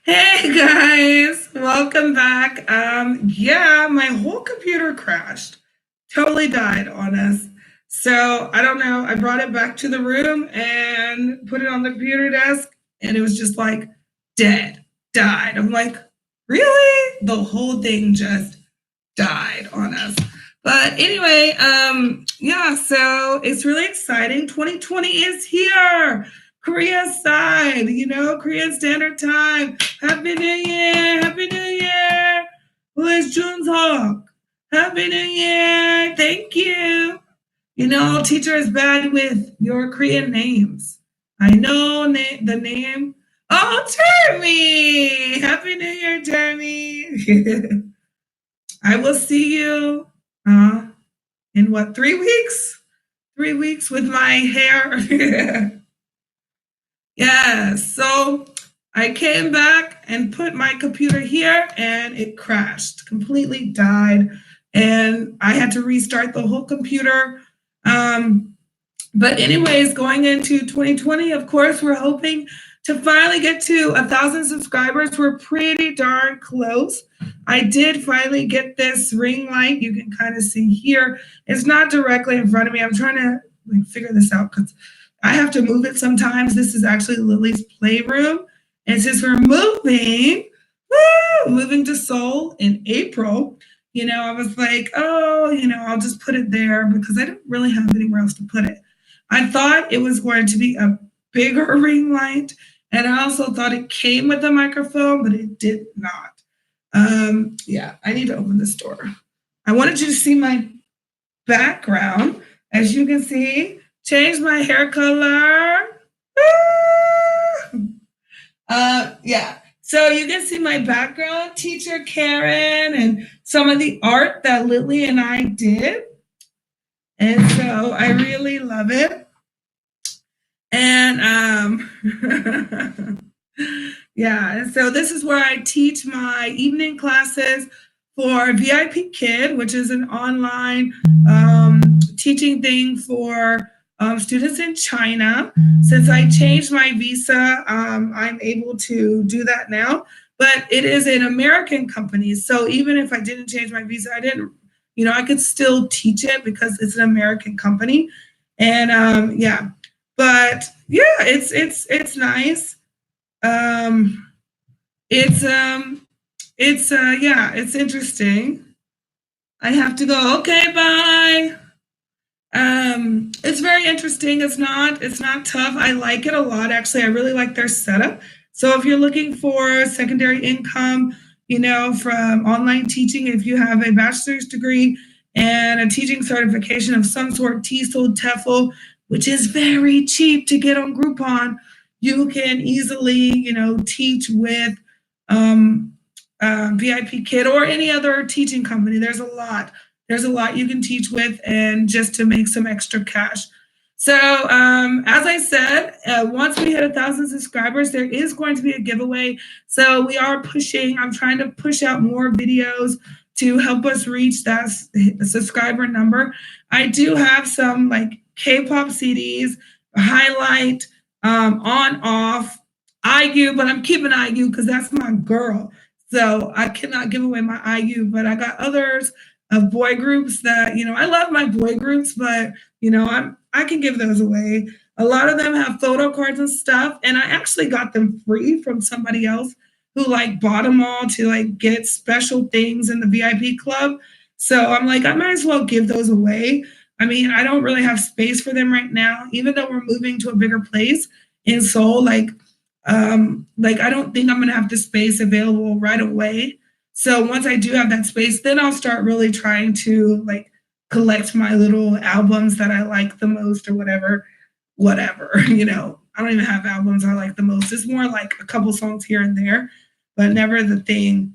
Hey guys, welcome back. Yeah, my whole computer crashed. Totally died on us. So I don't know. I brought it back to the room and put it on the computer desk, and it was just like dead, died. I'm like, really? The whole thing just died on us. But anyway, yeah, so it's really exciting. 2020 is here. Korea side, Korean Standard Time. Happy New Year! Happy New Year! Who is Junseok? Happy New Year! Thank you. Teacher is bad with your Korean names. I know the name. Oh, Jeremy! Happy New Year, Jeremy! I will see you in what, 3 weeks? 3 weeks with my hair. Yes. So I came back and put my computer here and it crashed, completely died. And I had to restart the whole computer. But anyways, going into 2020, of course, we're hoping to finally get to 1,000 subscribers. We're pretty darn close. I did finally get this ring light. You can kind of see here. It's not directly in front of me. I'm trying to figure this out because I have to move it sometimes. This is actually Lily's playroom. And since we're moving to Seoul in April, I was like, oh, I'll just put it there because I don't really have anywhere else to put it. I thought it was going to be a bigger ring light, and I also thought it came with a microphone, but it did not. Yeah, I need to open this door. I wanted you to see my background. As you can see, changed my hair color. Yeah. So you can see my background, teacher Karen, and some of the art that Lily and I did. And so I really love it. And yeah, and so this is where I teach my evening classes for VIP Kid, which is an online teaching thing for students in China. Since I changed my visa, I'm able to do that now. But it is an American company, so even if I didn't change my visa, I could still teach it because it's an American company. And yeah, but yeah, it's nice. It's yeah, it's interesting. I have to go. Okay, bye. It's very interesting. It's not tough. I like it a lot, actually. I really like their setup. So if you're looking for secondary income, from online teaching, if you have a bachelor's degree and a teaching certification of some sort, TESOL, TEFL, which is very cheap to get on Groupon, you can easily, teach with VIP Kid or any other teaching company. There's a lot you can teach with, and just to make some extra cash. So as I said, once we hit 1,000 subscribers, there is going to be a giveaway. So we are I'm trying to push out more videos to help us reach that subscriber number. I do have some K-pop CDs, highlight, on, off, IU, but I'm keeping IU because that's my girl. So I cannot give away my IU, but I got others of boy groups that, I love my boy groups, but, I can give those away. A lot of them have photo cards and stuff, and I actually got them free from somebody else who bought them all to get special things in the VIP club. So I'm like, I might as well give those away. I mean, I don't really have space for them right now, even though we're moving to a bigger place in Seoul. I don't think I'm gonna have the space available right away. So once I do have that space, then I'll start really trying to collect my little albums that I like the most or whatever. I don't even have albums I like the most. It's more like a couple songs here and there, but never the thing.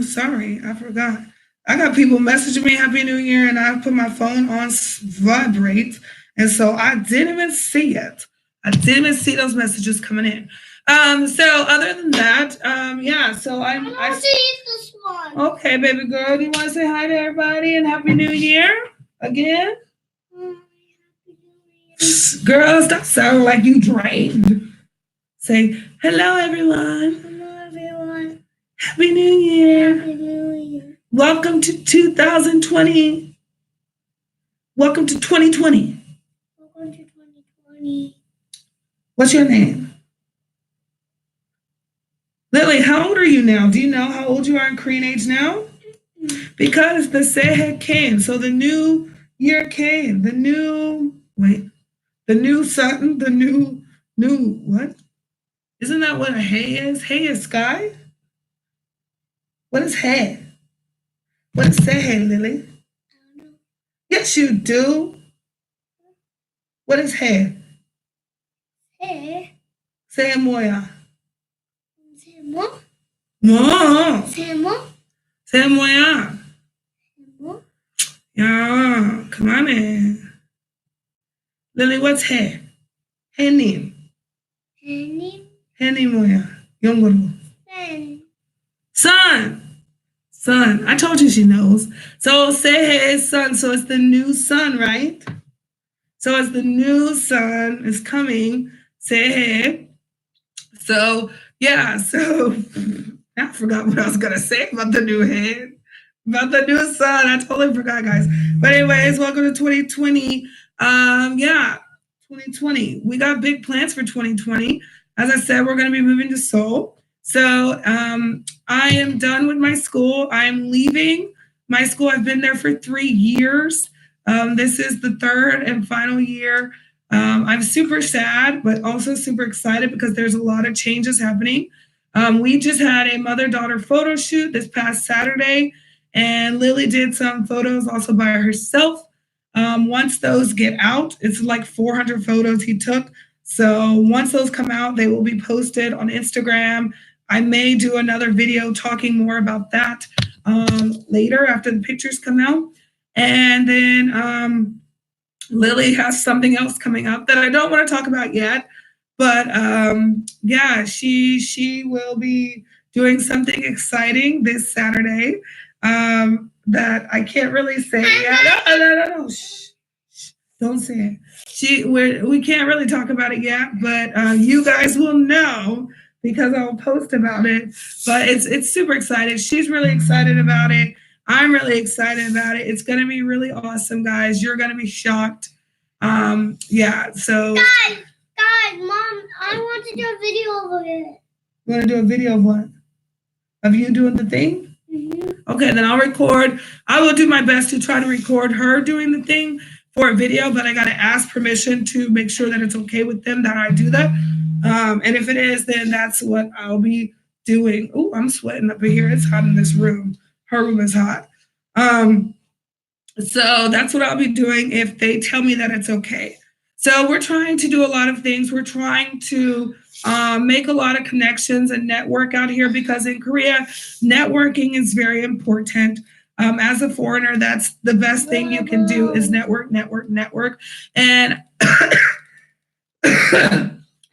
Sorry, I forgot. I got people messaging me Happy New Year, and I put my phone on vibrate, and so I didn't even see it. I didn't even see those messages coming in. So other than that, yeah. So I want to eat this one. Okay, baby girl, do you want to say hi to everybody and Happy New Year again? Girl, stop sounding like you drained. Say, hello, everyone. Hello, everyone. Happy New Year. Happy New Year. Welcome to 2020. Welcome to 2020. Welcome to 2020. What's your name? Lily, how old are you now? Do you know how old you are in Korean age now? Because the Sehe came. So the new year came. The new sun, the new, what? Isn't that what a hay is? Hay is sky? What is hay? What is Sehe, Lily? I don't know. Yes, you do. What is hay? Hey. Say moya. Semo. Mo. Semo. Say moya. Semo. Yeah, come on in. Lily, what's hay? Henim. Henny. Henim moya. Yongoro. Sen. Sun. Sun. I told you she knows. So Sehe is sun. So it's the new sun, right? So as the new sun is coming, Sehe. So yeah, so I forgot what I was gonna say about the new head. About the new sun. I totally forgot, guys. But anyways, welcome to 2020. 2020. We got big plans for 2020. As I said, we're gonna be moving to Seoul. So I am done with my school. I'm leaving my school. I've been there for 3 years. This is the third and final year. I'm super sad, but also super excited because there's a lot of changes happening. We just had a mother-daughter photo shoot this past Saturday, and Lily did some photos also by herself. Once those get out, it's like 400 photos he took. So once those come out, they will be posted on Instagram. I may do another video talking more about that later after the pictures come out. And then Lily has something else coming up that I don't want to talk about yet. But yeah, she will be doing something exciting this Saturday that I can't really say yet. No. Shh. Don't say it. We can't really talk about it yet, but you guys will know because I'll post about it. But it's super exciting. She's really excited about it. I'm really excited about it. It's going to be really awesome, guys. You're going to be shocked. Yeah, so. Guys, Mom, I want to do a video of it. You want to do a video of what? Of you doing the thing? Mm-hmm. Okay, then I'll record. I will do my best to try to record her doing the thing for a video, but I got to ask permission to make sure that it's okay with them that I do that. And if it is, then that's what I'll be doing. Oh, I'm sweating up in here. It's hot in this room. Her room is hot. So that's what I'll be doing if they tell me that it's okay. So we're trying to do a lot of things. We're trying to make a lot of connections and network out here because in Korea, networking is very important. As a foreigner, that's the best thing you can do is network. And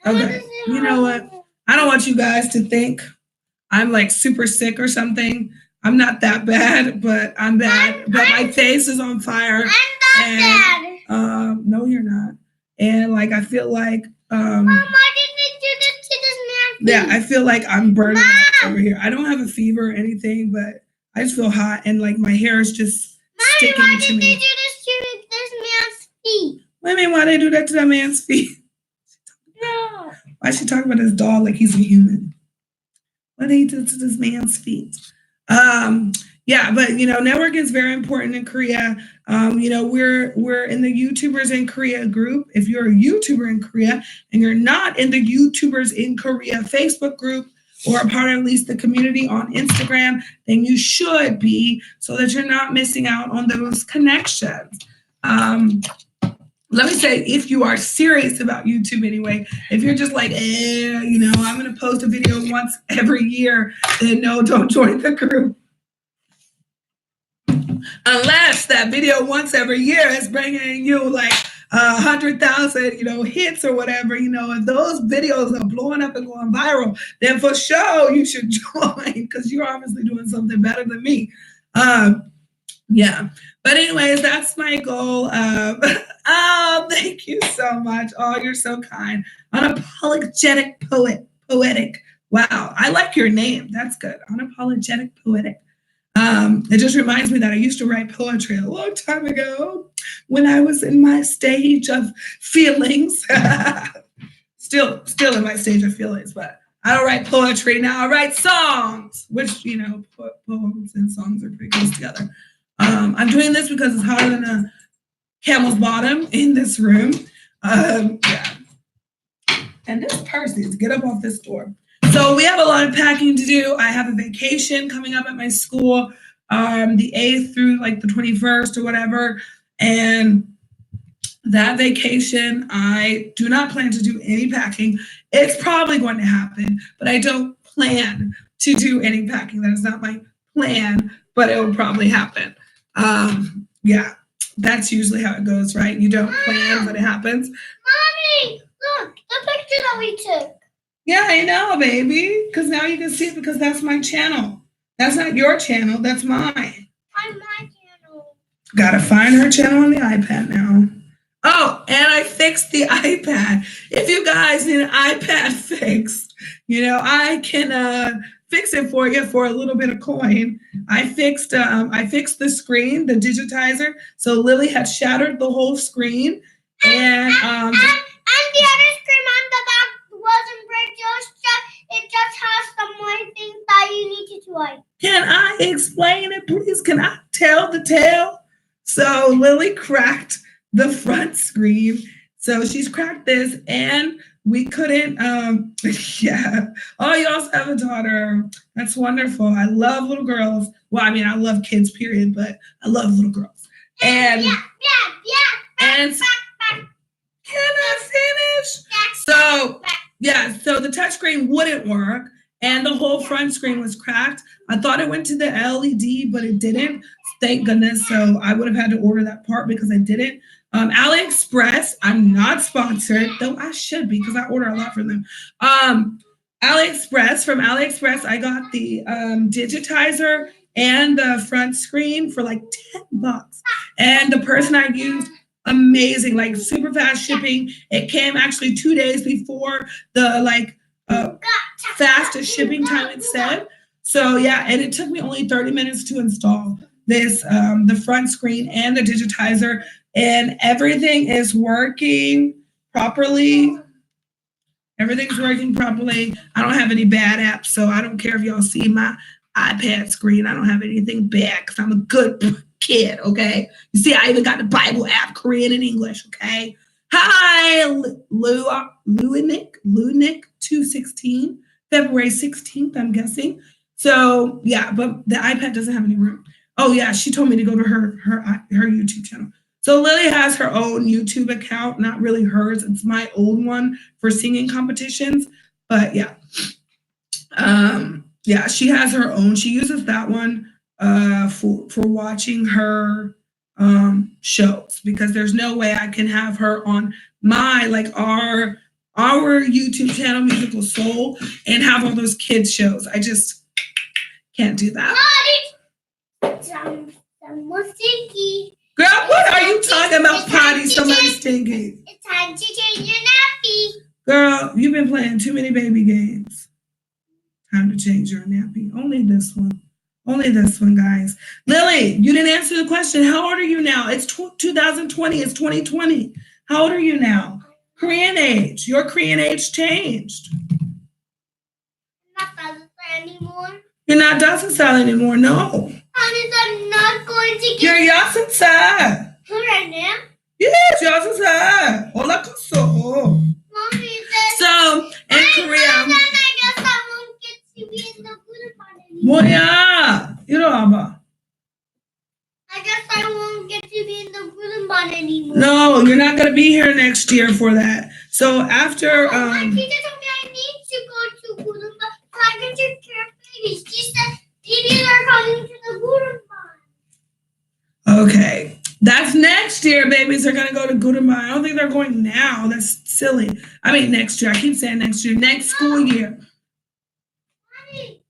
okay, you know what? I don't want you guys to think I'm like super sick or something. I'm not that bad, but I'm bad. But my face is on fire. I'm not bad. No, you're not. And like I feel like Mom, why did they do this to this man? Yeah, I feel like I'm burning up over here. I don't have a fever or anything, but I just feel hot and like my hair is just sticking to me. Why did they do this to this man's feet? What do you mean why they do that to that man's feet? No. Why is she talking about his dog like he's a human? What did he do to this man's feet? Yeah, but you know, network is very important in Korea. You know, we're in the YouTubers in Korea group. If you're a YouTuber in Korea and you're not in the YouTubers in Korea Facebook group or a part of at least the community on Instagram, then you should be so that you're not missing out on those connections. Let me say, if you are serious about YouTube anyway, if you're just like, you know, I'm going to post a video once every year, then no, don't join the group. Unless that video once every year is bringing you like 100,000, you know, hits or whatever, you know, if those videos are blowing up and going viral, then for sure you should join because you're obviously doing something better than me. Yeah. But anyways, that's my goal. Oh, thank you so much. Oh, you're so kind. Unapologetic poetic. Wow, I like your name. That's good. Unapologetic poetic. It just reminds me that I used to write poetry a long time ago when I was in my stage of feelings. still in my stage of feelings, but I don't write poetry now. I write songs, which, poems and songs are pretty close together. I'm doing this because it's hotter than a camel's bottom in this room. Yeah. And this purse needs to get up off this door. So we have a lot of packing to do. I have a vacation coming up at my school, the 8th through like the 21st or whatever. And that vacation, I do not plan to do any packing. It's probably going to happen, but I don't plan to do any packing. That is not my plan, but it will probably happen. Yeah, that's usually how it goes, right? You don't plan, but it happens. Mommy, look, the picture that we took. Yeah, I know, baby, because now you can see it because that's my channel. That's not your channel, that's mine. On my channel. Gotta find her channel on the iPad now. Oh, and I fixed the iPad. If you guys need an iPad fixed, I can fix it for you for a little bit of coin. I fixed the screen, the digitizer. So Lily had shattered the whole screen, and the other screen on the back wasn't break. It just has some more things that you need to try. Can I explain it, please? Can I tell the tale? So Lily cracked the front screen. So she's cracked this, and we couldn't, yeah. Oh, you also have a daughter. That's wonderful. I love little girls. Well, I mean, I love kids, period, but I love little girls. And, yeah. And can I finish? So, yeah, so the touchscreen wouldn't work, and the whole front screen was cracked. I thought it went to the LED, but it didn't. Thank goodness. So I would have had to order that part because I didn't. AliExpress, I'm not sponsored, though I should be because I order a lot from them. From AliExpress, I got the digitizer and the front screen for like $10. And the person I used, amazing, like super fast shipping. It came actually 2 days before the fastest shipping time it said. So yeah, and it took me only 30 minutes to install this, the front screen and the digitizer, and everything is working properly. Everything's working properly. I don't have any bad apps, so I don't care if y'all see my iPad screen. I don't have anything bad because I'm a good kid, okay? You see, I even got the Bible app, Korean and English, okay? Hi, Luinick 216, February 16th, I'm guessing. So yeah, but the iPad doesn't have any room. Oh yeah, she told me to go to her YouTube channel. So Lily has her own YouTube account, not really hers. It's my old one for singing competitions. But yeah, yeah, she has her own. She uses that one for watching her shows, because there's no way I can have her on my our YouTube channel, Musical Soul, and have all those kids shows. I just can't do that. Some more stinky. Girl, what are you talking about, potty? Somebody stinky. It's time to change your nappy. Girl, you've been playing too many baby games. Time to change your nappy. Only this one. Only this one, guys. Lily, you didn't answer the question. How old are you now? It's 2020. It's 2020. How old are you now? Korean age. Your Korean age changed. I'm not doesn't anymore. You're not Dasan anymore, no. I'm not going to get. You're Yasan. Who right now? Yes, Yasan. Hola, koso. Mommy says. So, in Korea. I guess I won't get to be in the Groupon anymore. Moya, 이러봐. I guess I won't get to be in the Groupon anymore. No, you're not going to be here next year for that. So after. My teacher told me I need to go to Groupon so I can take care of babies. She said babies are coming to the Groupon. Okay. That's next year. Babies are going to go to Groupon. I don't think they're going now. That's silly. I mean, next year. I keep saying next year. Next school year. Mommy.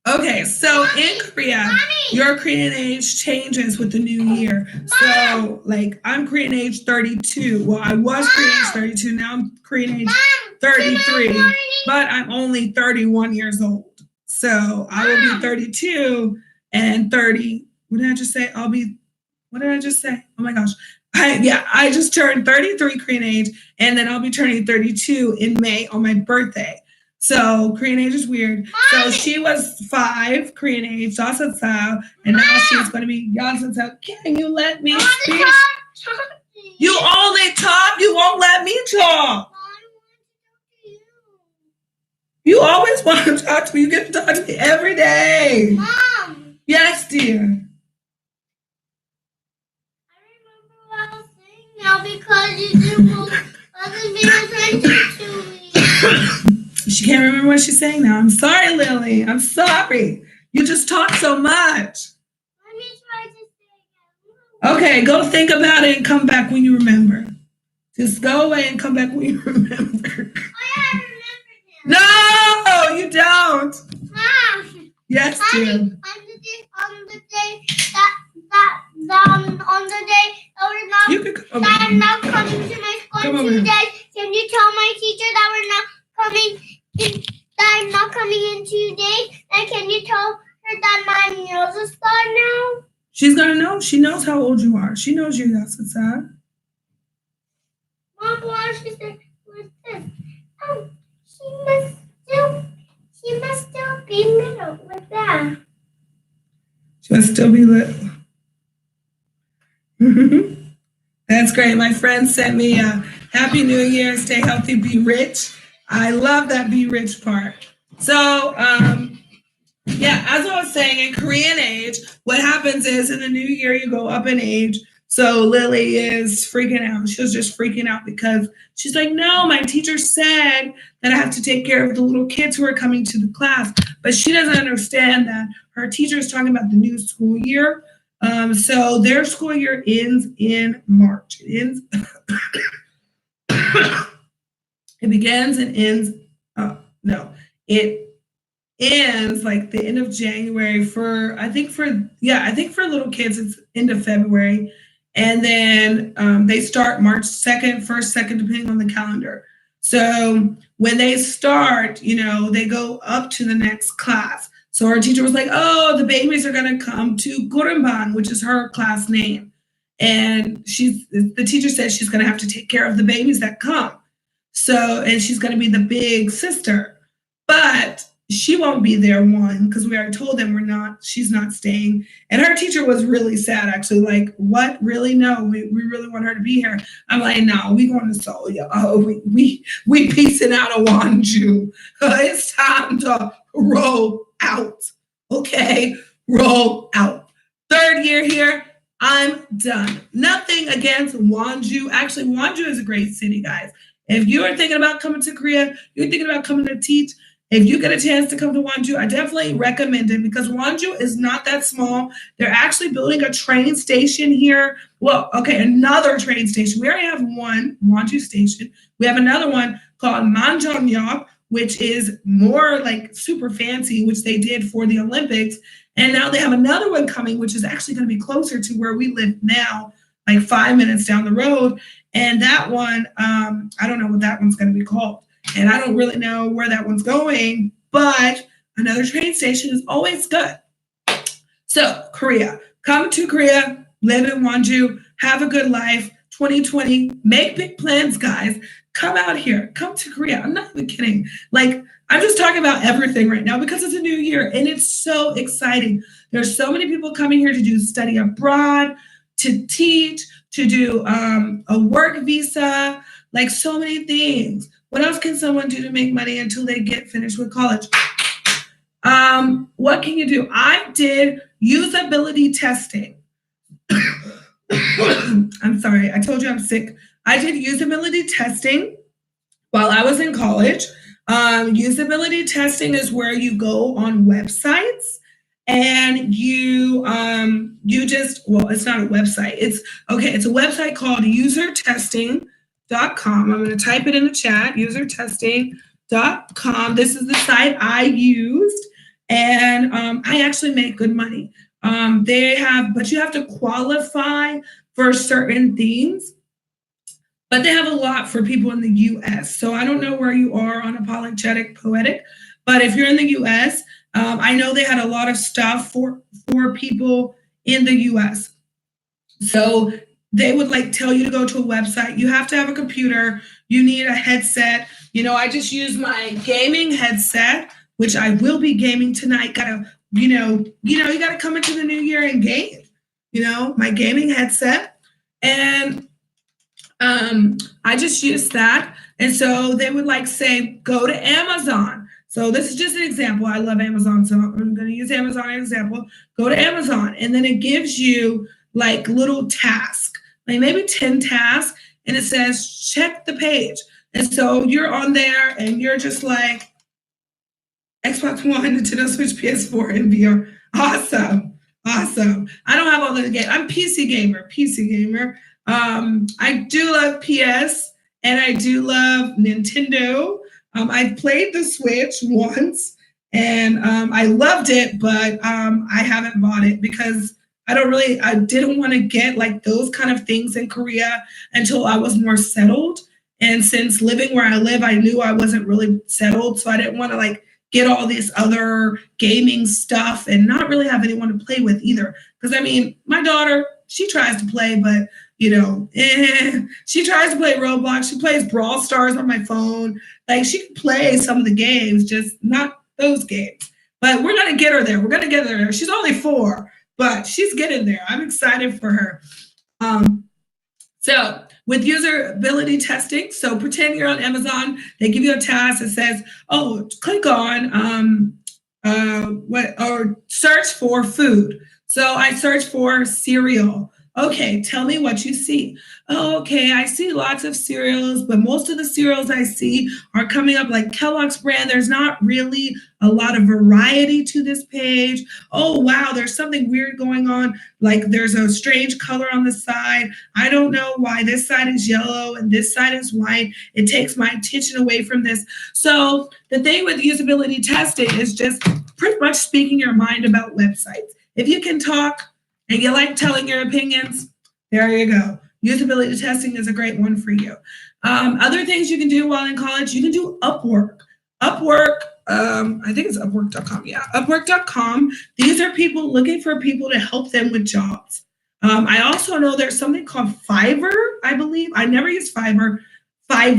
Okay, so in Korea, your Korean age changes with the new year. So, like, I'm Korean age 32. Well, I was Korean age 32. Now I'm Korean age 33. But I'm only 31 years old. So I will be 32 and 30. What did I just say? What did I just say? Oh my gosh. I just turned 33 Korean age, and then I'll be turning 32 in May on my birthday. So Korean age is weird. So she was 5 Korean age, and now she's going to be Yasa. Can you let me speak? You only talk. You won't let me talk. You always want to talk to me. You get to talk to me every day. Mom. Yes, dear. Now because you wasn't paying attention to me. She can't remember what she's saying now. I'm sorry, Lily. I'm sorry. You just talk so much. Let me try to say again. Okay, go think about it and come back when you remember. Just go away and come back when you remember. I remember him. No, you don't. Mom. Yes, dear. On the day that I'm not coming to my school in 2 days, can you tell my teacher that we're not coming that I'm not coming in 2 days? And can you tell her that my nails are scarred now? She's gonna know. She knows how old you are. She knows you. That's what's sad. Mom, why she said what's this? Oh, she must still be little with that. She must still be little. That's great. My friend sent me a Happy New Year, stay healthy, be rich. I love that be rich part. So, yeah, as I was saying, in Korean age, what happens is in the new year, you go up in age. So Lily is freaking out. She was just freaking out because she's like, no, my teacher said that I have to take care of the little kids who are coming to the class. But she doesn't understand that her teacher is talking about the new school year. So their school year ends in March. It ends. It begins and ends. It ends like the end of January I think for little kids it's end of February, and then they start March 2nd, 1st, 2nd, depending on the calendar. So when they start, they go up to the next class. So our teacher was like, oh, the babies are going to come to Groupon, which is her class name. And the teacher said she's going to have to take care of the babies that come. So, and she's going to be the big sister. But she won't be there, because we already told them she's not staying. And her teacher was really sad, actually. Like, what? Really? No, we really want her to be here. I'm like, no, we going to Seoul. Oh, we piecing out of Wonju. It's time to roll out. Okay, roll out. 3rd year here, I'm done. Nothing against Wonju. Actually, Wonju is a great city, guys. If you are thinking about coming to Korea, you're thinking about coming to teach, if you get a chance to come to Wonju, I definitely recommend it because Wonju is not that small. They're actually building a train station here. Well, okay, another train station. We already have one Wonju station. We have another one called Manjeonyeok, which is more like super fancy, which they did for the Olympics. And now they have another one coming, which is actually going to be closer to where we live now, like 5 minutes down the road. And that one, I don't know what that one's going to be called. And I don't really know where that one's going, but another train station is always good. So Korea, come to Korea, live in Wonju, have a good life. 2020, make big plans, guys. Come out here, come to Korea. I'm not even kidding. Like, I'm just talking about everything right now because it's a new year and it's so exciting. There's so many people coming here to do study abroad, to teach, to do a work visa, like so many things. What else can someone do to make money until they get finished with college? What can you do? I did usability testing. I'm sorry, I told you I'm sick. I did usability testing while I was in college. Usability testing is where you go on websites and you just, well, it's not a website. It's a website called usertesting.com. I'm going to type it in the chat, usertesting.com. This is the site I used. and I actually make good money. But you have to qualify for certain things. But they have a lot for people in the U.S. So I don't know where you are on Apologetic Poetic, but if you're in the U.S., I know they had a lot of stuff for people in the U.S. So they would like tell you to go to a website. You have to have a computer. You need a headset. I just use my gaming headset, which I will be gaming tonight. You gotta come into the new year and game. My gaming headset, and I just use that. And so they would like say, go to Amazon. So this is just an example. I love Amazon, so I'm going to use Amazon as an example. Go to Amazon, and then it gives you like little tasks, like maybe 10 tasks, and it says, check the page. And so you're on there, and you're just like, Xbox One, Nintendo Switch, PS4, and VR. Awesome. I don't have all the games. I'm PC gamer. I do love PS, and I do love Nintendo. I've played the Switch once, and I loved it, but I haven't bought it because I didn't want to get like those kind of things in Korea until I was more settled. And since living where I live, I knew I wasn't really settled, so I didn't want to like get all this other gaming stuff and not really have anyone to play with either. Because my daughter, she tries to play, but she tries to play Roblox. She plays Brawl Stars on my phone. Like, she can play some of the games, just not those games. But we're going to get her there. We're going to get her there. She's only 4, but she's getting there. I'm excited for her. So with usability testing, so pretend you're on Amazon. They give you a task that says, click on or search for food. So I search for cereal. Okay, tell me what you see. Oh, okay, I see lots of cereals, but most of the cereals I see are coming up like Kellogg's brand. There's not really a lot of variety to this page. Oh, wow, there's something weird going on. Like there's a strange color on the side. I don't know why this side is yellow and this side is white. It takes my attention away from this. So the thing with usability testing is just pretty much speaking your mind about websites. If you can talk, and you like telling your opinions, there you go. Usability testing is a great one for you. Other things you can do while in college, you can do Upwork. Upwork, I think it's Upwork.com. Yeah, Upwork.com. These are people looking for people to help them with jobs. I also know there's something called Fiverr, I believe. I never used Fiverr. I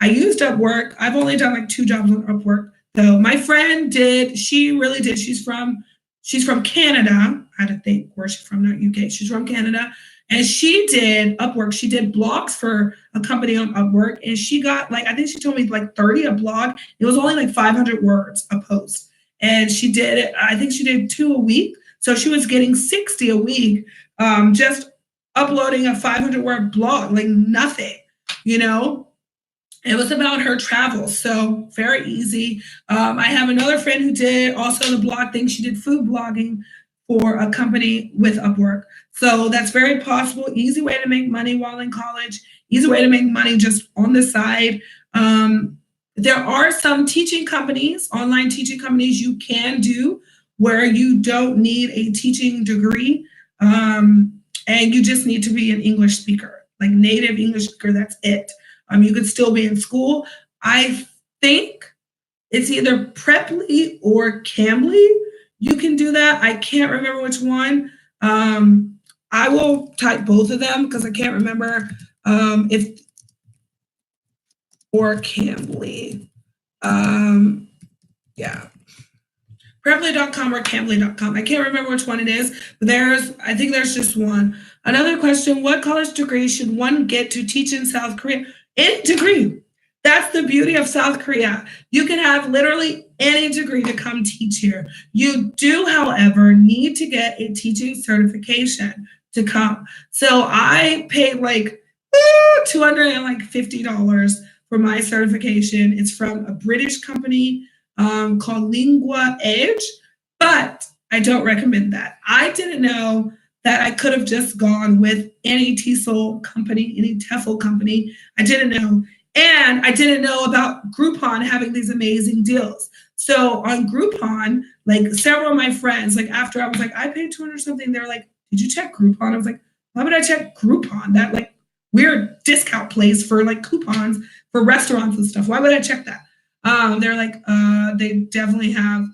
used Upwork. I've only done like 2 jobs on Upwork. So my friend did. She really did. She's from Canada. I had to think where she's from, not UK. She's from Canada. And she did Upwork. She did blogs for a company on Upwork. And she got I think she told me 30 a blog. It was only 500 words a post. And she did it, I think she did 2 a week. So she was getting 60 a week, just uploading a 500-word blog, nothing, It was about her travels, so very easy. I have another friend who did also the blog thing. She did food blogging for a company with Upwork. So that's very possible. Easy way to make money while in college. Easy way to make money just on the side. There are some teaching companies, online teaching companies you can do where you don't need a teaching degree. And you just need to be an English speaker, native English speaker, that's it. You could still be in school. I think it's either Preply or Cambly. You can do that. I can't remember which one. I will type both of them because I can't remember or Cambly. Yeah. Preply.com or Cambly.com. I can't remember which one it is, but I think there's just one. Another question, what college degree should one get to teach in South Korea? Any degree. That's the beauty of South Korea. You can have literally any degree to come teach here. You do, however, need to get a teaching certification to come. So I paid $250 for my certification. It's from a British company called Lingua Edge, but I don't recommend that. I didn't know that I could have just gone with any TESOL company, any TEFL company. I didn't know. And I didn't know about Groupon having these amazing deals. So on Groupon, like several of my friends, like after I was like, I paid 200 something, they're like, did you check Groupon? I was like, why would I check Groupon? That like weird discount place for like coupons for restaurants and stuff. Why would I check that? They're like, they definitely have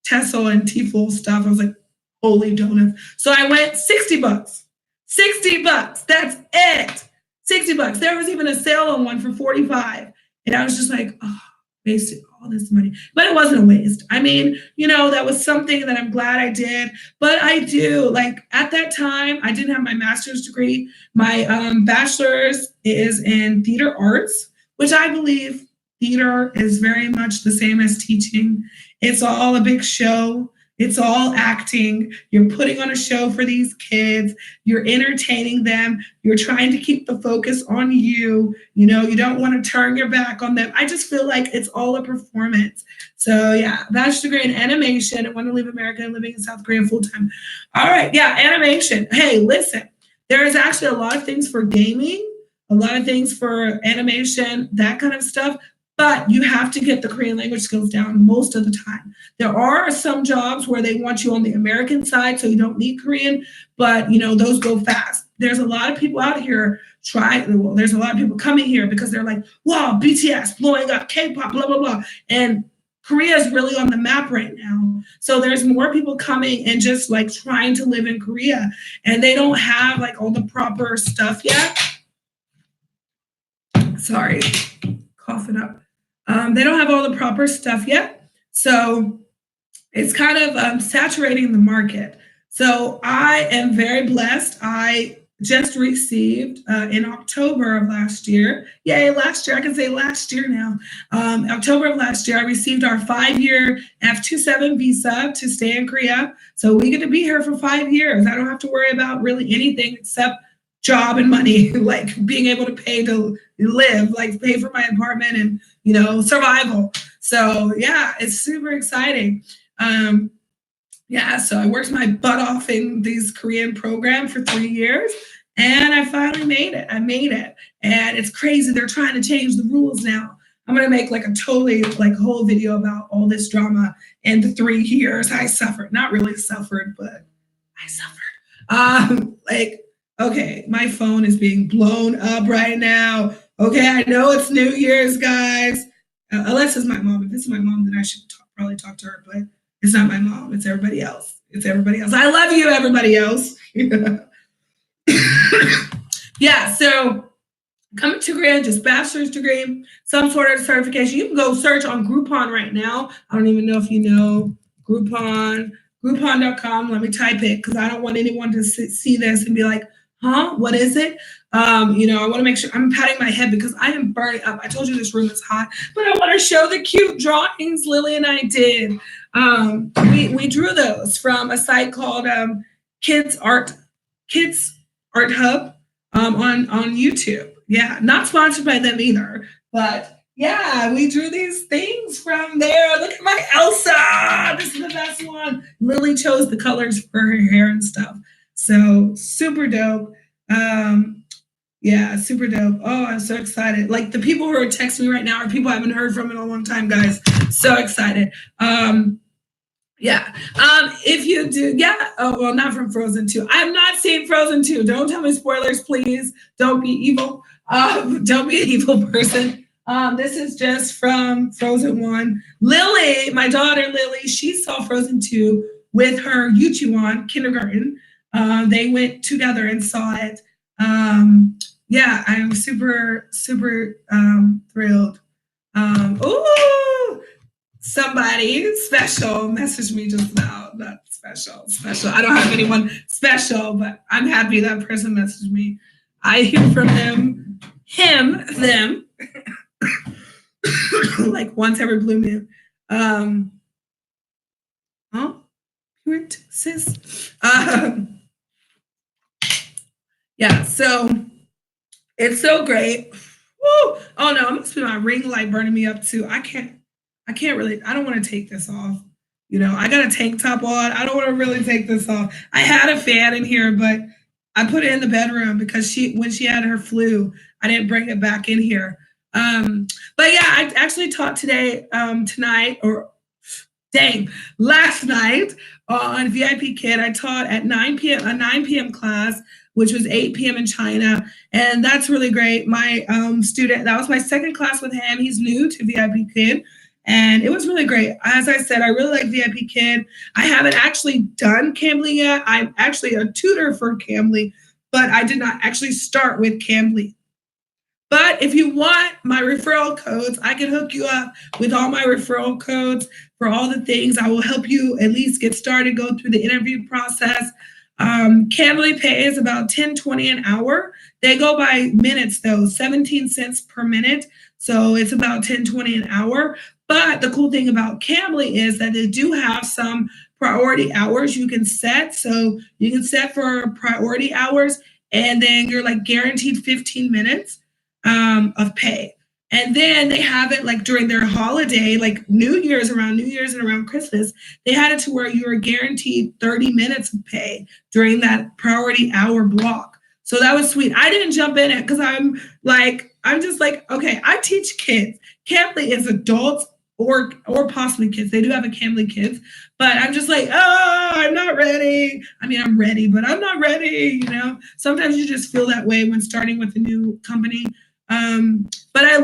Tessel and T-Full stuff. I was like, holy donuts. So I went $60. $60. That's it. $60. There was even a sale on one for 45. And I was just like, oh, wasted all this money. But it wasn't a waste. I mean, that was something that I'm glad I did. But I do, like at that time, I didn't have my master's degree. My bachelor's is in theater arts, which I believe theater is very much the same as teaching. It's all a big show. It's all acting. You're putting on a show for these kids. You're entertaining them. You're trying to keep the focus on you. You don't want to turn your back on them. I just feel like it's all a performance. So yeah, bachelor's degree in animation. I want to leave America and living in South Korea full time. All right, yeah, animation. Hey, listen, there is actually a lot of things for gaming, a lot of things for animation, that kind of stuff. But you have to get the Korean language skills down most of the time. There are some jobs where they want you on the American side, so you don't need Korean, but those go fast. There's a lot of people out here there's a lot of people coming here because they're like, wow, BTS blowing up, K-pop, blah, blah, blah. And Korea is really on the map right now. So there's more people coming and just like trying to live in Korea. And they don't have like all the proper stuff yet. Sorry, coughing up. They don't have all the proper stuff yet. So it's kind of saturating the market. So I am very blessed. I just received in October of last year. Yay, last year. I can say last year now. October of last year, I received our 5-year F27 visa to stay in Korea. So we get to be here for 5 years. I don't have to worry about really anything except job and money, like being able to pay to live, like pay for my apartment and, survival. So yeah, it's super exciting. So I worked my butt off in these Korean program for 3 years and I finally made it. I made it. And it's crazy. They're trying to change the rules now. I'm going to make like a totally whole video about all this drama and the 3 years I suffered. Not really suffered, but I suffered. Okay, my phone is being blown up right now. Okay, I know it's New Year's, guys. Unless it's my mom. If it's my mom, then I should probably talk to her, but it's not my mom. It's everybody else. I love you, everybody else. Yeah, so coming to Korea, just bachelor's degree, some sort of certification. You can go search on Groupon right now. I don't even know if you know Groupon, Groupon.com. Let me type it because I don't want anyone to see this and be like, huh, what is it? I want to make sure I'm patting my head because I am burning up. I told you this room is hot, but I want to show the cute drawings Lily and I did. We drew those from a site called Kids Art Hub on YouTube. Yeah, not sponsored by them either, but yeah, we drew these things from there. Look at my Elsa. This is the best one. Lily chose the colors for her hair and stuff. So super dope. Yeah, super dope. Oh, I'm so excited. Like the people who are texting me right now are people I haven't heard from in a long time, guys. So excited. If you do, oh, well, not from Frozen 2. I'm not seeing Frozen 2. Don't tell me spoilers, please. Don't be evil. Don't be an evil person. This is just from Frozen 1. Lily, my daughter Lily, she saw Frozen 2 with her Yuchiwan kindergarten. They went together and saw it. I'm super, super thrilled. Somebody special messaged me just now. Not special. I don't have anyone special, but I'm happy that person messaged me. I hear from them, like once every blue moon. Cute sis. So it's so great. Woo! Oh no, it must be my ring light burning me up too. I don't want to take this off. I got a tank top on. I don't want to really take this off. I had a fan in here, but I put it in the bedroom because when she had her flu, I didn't bring it back in here. But yeah, I actually taught tonight, or Dang, last night on VIP Kid, I taught at 9 p.m. a 9 p.m. class, which was 8 p.m. in China, and that's really great. My student, that was my second class with him. He's new to VIP Kid, and it was really great. As I said, I really like VIP Kid. I haven't actually done Cambly yet. I'm actually a tutor for Cambly, but I did not actually start with Cambly. But if you want my referral codes, I can hook you up with all my referral codes for all the things. I will help you at least get started, go through the interview process. Cambly Pay is about $10.20 an hour. They go by minutes though, 17 cents per minute. So it's about $10.20 an hour. But the cool thing about Cambly is that they do have some priority hours you can set. So you can set for priority hours, and then you're like guaranteed 15 minutes of pay. And then they have it like during their holiday, like around New Year's and around Christmas, they had it to where you were guaranteed 30 minutes of pay during that priority hour block. So that was sweet. I didn't jump in it because I'm just like, okay, I teach kids. Cambly is adults or possibly kids. They do have a Cambly Kids, but I'm just like, oh, I'm not ready. I mean, I'm ready, but I'm not ready. Sometimes you just feel that way when starting with a new company. But I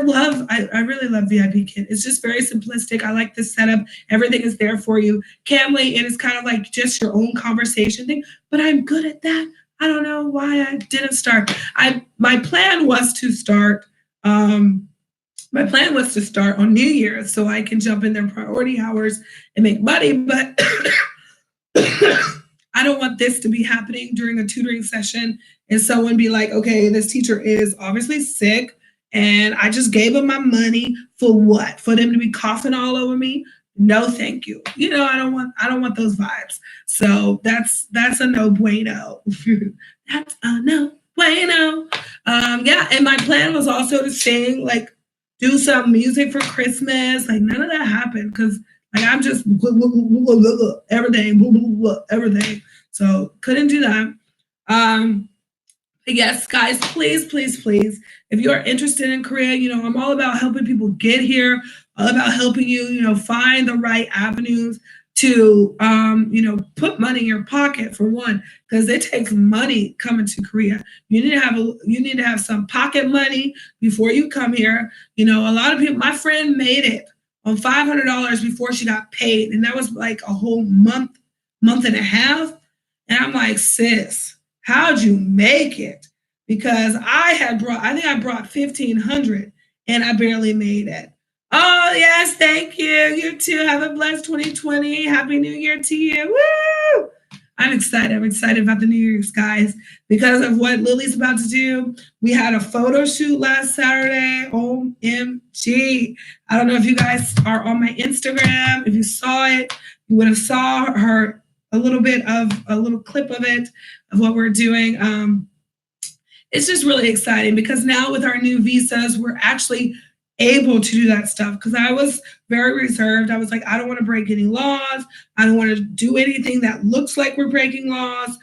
really love VIP Kit. It's just very simplistic. I like the setup. Everything is there for you. Cambly, it is kind of like just your own conversation thing, but I'm good at that. I don't know why I didn't start. My plan was to start on New Year's so I can jump in their priority hours and make money, but I don't want this to be happening during a tutoring session and someone be like, okay, this teacher is obviously sick and I just gave them my money for what? For them to be coughing all over me? No, thank you. I don't want those vibes. So that's a no bueno. That's a no bueno. Yeah, and my plan was also to sing, like do some music for Christmas. Like none of that happened because like I'm just everything. So couldn't do that. Yes, guys, please, please, please, if you are interested in Korea, I'm all about helping people get here, all about helping you, find the right avenues to, put money in your pocket for one, because it takes money coming to Korea. You need to have some pocket money before you come here. A lot of people, my friend made it on $500 before she got paid. And that was like a whole month and a half. And I'm like, sis, how'd you make it? Because I think I brought 1,500 and I barely made it. Oh, yes, thank you. You too. Have a blessed 2020. Happy New Year to you. Woo! I'm excited. I'm excited about the New Year's, guys, because of what Lily's about to do. We had a photo shoot last Saturday. OMG. I don't know if you guys are on my Instagram. If you saw it, you would have saw her a little clip of it, of what we're doing. It's just really exciting because now with our new visas, we're actually able to do that stuff because I was very reserved. I was like, I don't want to break any laws. I don't want to do anything that looks like we're breaking laws.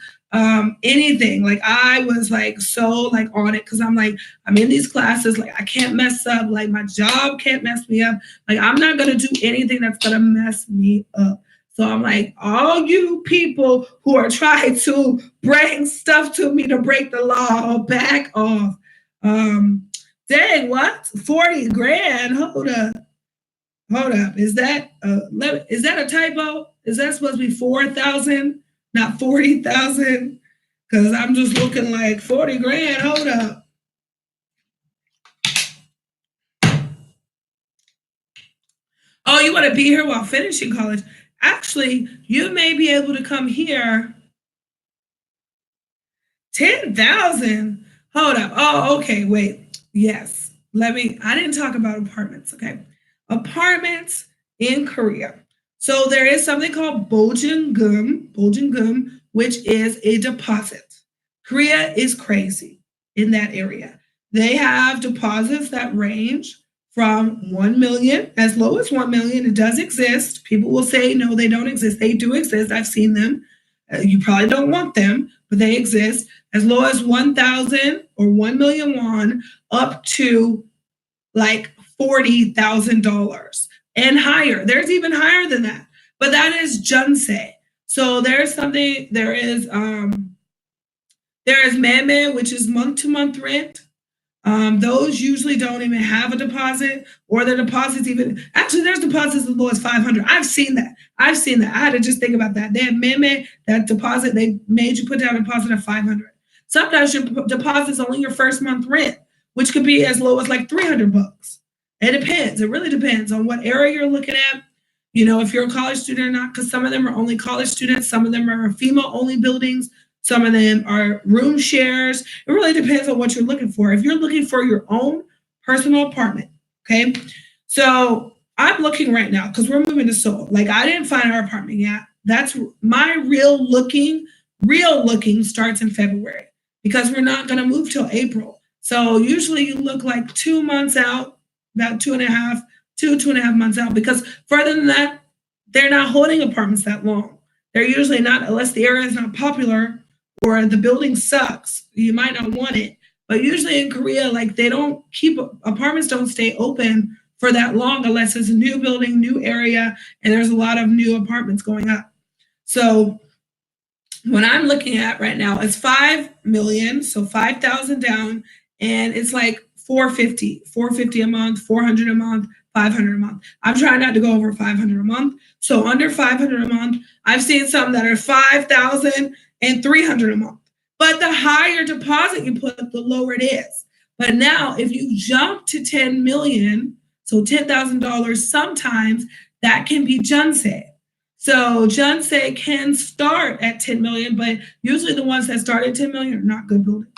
Anything. Like I was like so like on it because I'm like, I'm in these classes, like I can't mess up, like my job can't mess me up. Like I'm not gonna do anything that's gonna mess me up. So I'm like, all you people who are trying to bring stuff to me to break the law, back off. Dang, what? 40 grand? Hold up. Is that a typo? Is that supposed to be 4,000, not 40,000? Because I'm just looking like 40 grand. Hold up. Oh, you want to be here while finishing college? Actually, you may be able to come here. 10,000. Hold up. Oh, okay. Wait. Yes. I didn't talk about apartments. Okay. Apartments in Korea. So there is something called boljingum, which is a deposit. Korea is crazy in that area. They have deposits that range from 1 million, as low as 1 million. It does exist. People will say, no, they don't exist. They do exist. I've seen them. You probably don't want them, but they exist. As low as 1,000 or 1 million won up to like $40,000 and higher. There's even higher than that. but that is Junsei. So there is Meme, which is month-to-month rent. Those usually don't even have a deposit, or the deposits even, actually there's deposits as low as 500. I've seen that. I had to just think about that. They have Meme, that deposit, they made you put down a deposit of 500. Sometimes your deposit's only your first month rent, which could be as low as like 300 bucks. It depends. It really depends on what area you're looking at. You know, if you're a college student or not, because some of them are only college students, some of them are female-only buildings, some of them are room shares. It really depends on what you're looking for. If you're looking for your own personal apartment, okay? So I'm looking right now because we're moving to Seoul. Like, I didn't find our apartment yet. That's my real looking starts in February because we're not going to move till April. So usually you look like 2 months out, about 2.5 months out, because further than that, they're not holding apartments that long. They're usually not, unless the area is not popular or the building sucks, you might not want it. But usually in Korea, like, they don't keep, apartments don't stay open for that long unless it's a new building, new area, and there's a lot of new apartments going up. So what I'm looking at right now is 5 million, so 5,000 down, and it's like 450 a month, 400 a month, 500 a month. I'm trying not to go over 500 a month. So under 500 a month, I've seen some that are 5,000 and 300 a month. But the higher deposit you put, the lower it is. But now if you jump to 10 million, so $10,000, sometimes that can be Junsei. So Junsei can start at 10 million, but usually the ones that start at 10 million are not good buildings.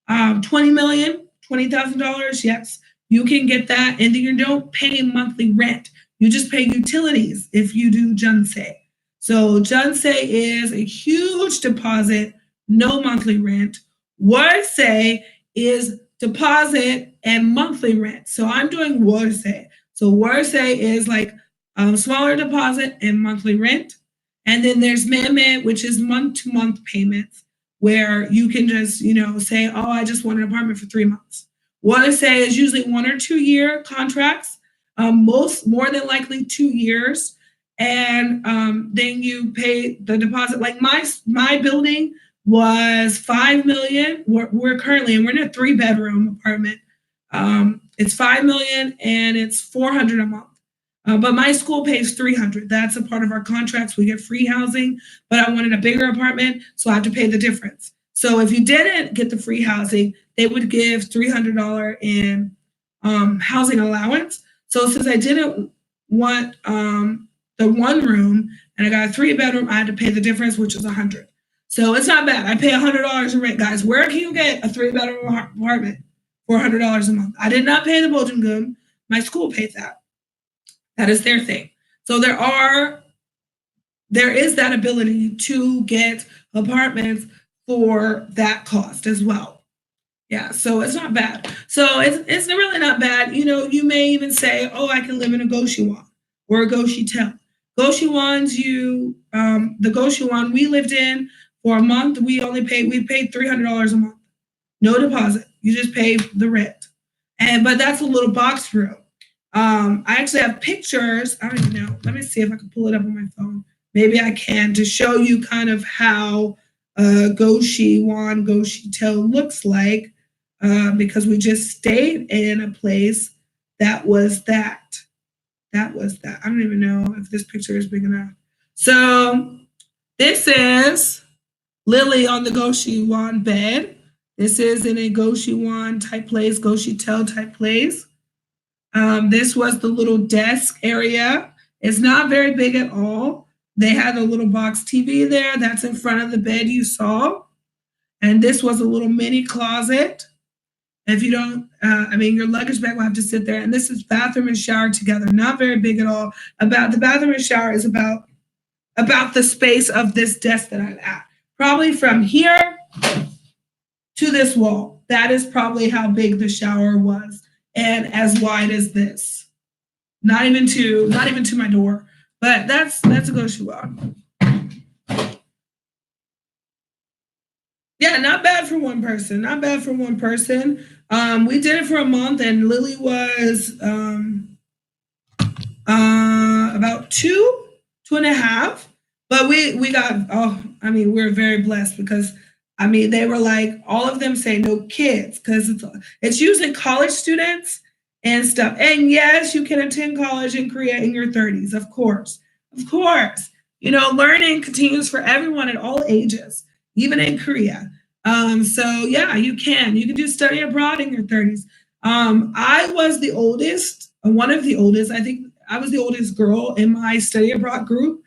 20 million, $20,000, yes, you can get that, and then you don't pay monthly rent. You just pay utilities if you do Junsei. So Junsei is a huge deposit, no monthly rent. Worsei is deposit and monthly rent. So I'm doing Worsei. So Worsei is like smaller deposit and monthly rent. And then there's Meme, which is month-to-month payments, where you can just, say, oh, I just want an apartment for 3 months. Worsei is usually 1 or 2 year contracts, more than likely 2 years. And then you pay the deposit. Like my building was 5 million. We're currently, and we're in a 3-bedroom apartment. It's 5 million and it's 400 a month. But my school pays 300. That's a part of our contracts. We get free housing, but I wanted a bigger apartment, so I have to pay the difference. So if you didn't get the free housing, they would give $300 in housing allowance. So since I didn't want the 1 room and I got a 3-bedroom, I had to pay the difference, which is $100. So it's not bad. I pay $100 in rent, guys. Where can you get a 3-bedroom apartment for $100 a month? I did not pay the Bojangun. My school paid that. That is their thing. So there is that ability to get apartments for that cost as well. Yeah, so it's not bad. So it's really not bad. You may even say, oh, I can live in a Goshiwon or a Goshitel. Goshiwons, the Goshiwon we lived in for a month, we paid $300 a month. No deposit. You just pay the rent. But that's a little box room. I actually have pictures. I don't even know. Let me see if I can pull it up on my phone. Maybe I can, to show you kind of how Goshiwon, Goshitel looks like, because we just stayed in a place that was that. That was that. I don't even know if this picture is big enough. So this is Lily on the Goshiwon bed. This is in a Goshiwon type place, Goshitel type place. This was the little desk area. It's not very big at all. They had a little box TV there. That's in front of the bed you saw. And this was a little mini closet. If you don't, your luggage bag will have to sit there. And this is bathroom and shower together. Not very big at all. The bathroom and shower is about the space of this desk that I'm at. Probably from here to this wall. That is probably how big the shower was. And as wide as this, not even to my door, but that's a Goshiwon. Yeah, not bad for one person. We did it for a month, and Lily was about 2 2.5. But we got, we're very blessed because, they were like, all of them say no kids because it's usually college students and stuff. And yes, you can attend college in Korea in your 30s, of course. Of course. Learning continues for everyone at all ages, even in Korea. So yeah, you can do study abroad in your 30s. I was the oldest, one of the oldest. I think I was the oldest girl in my study abroad group.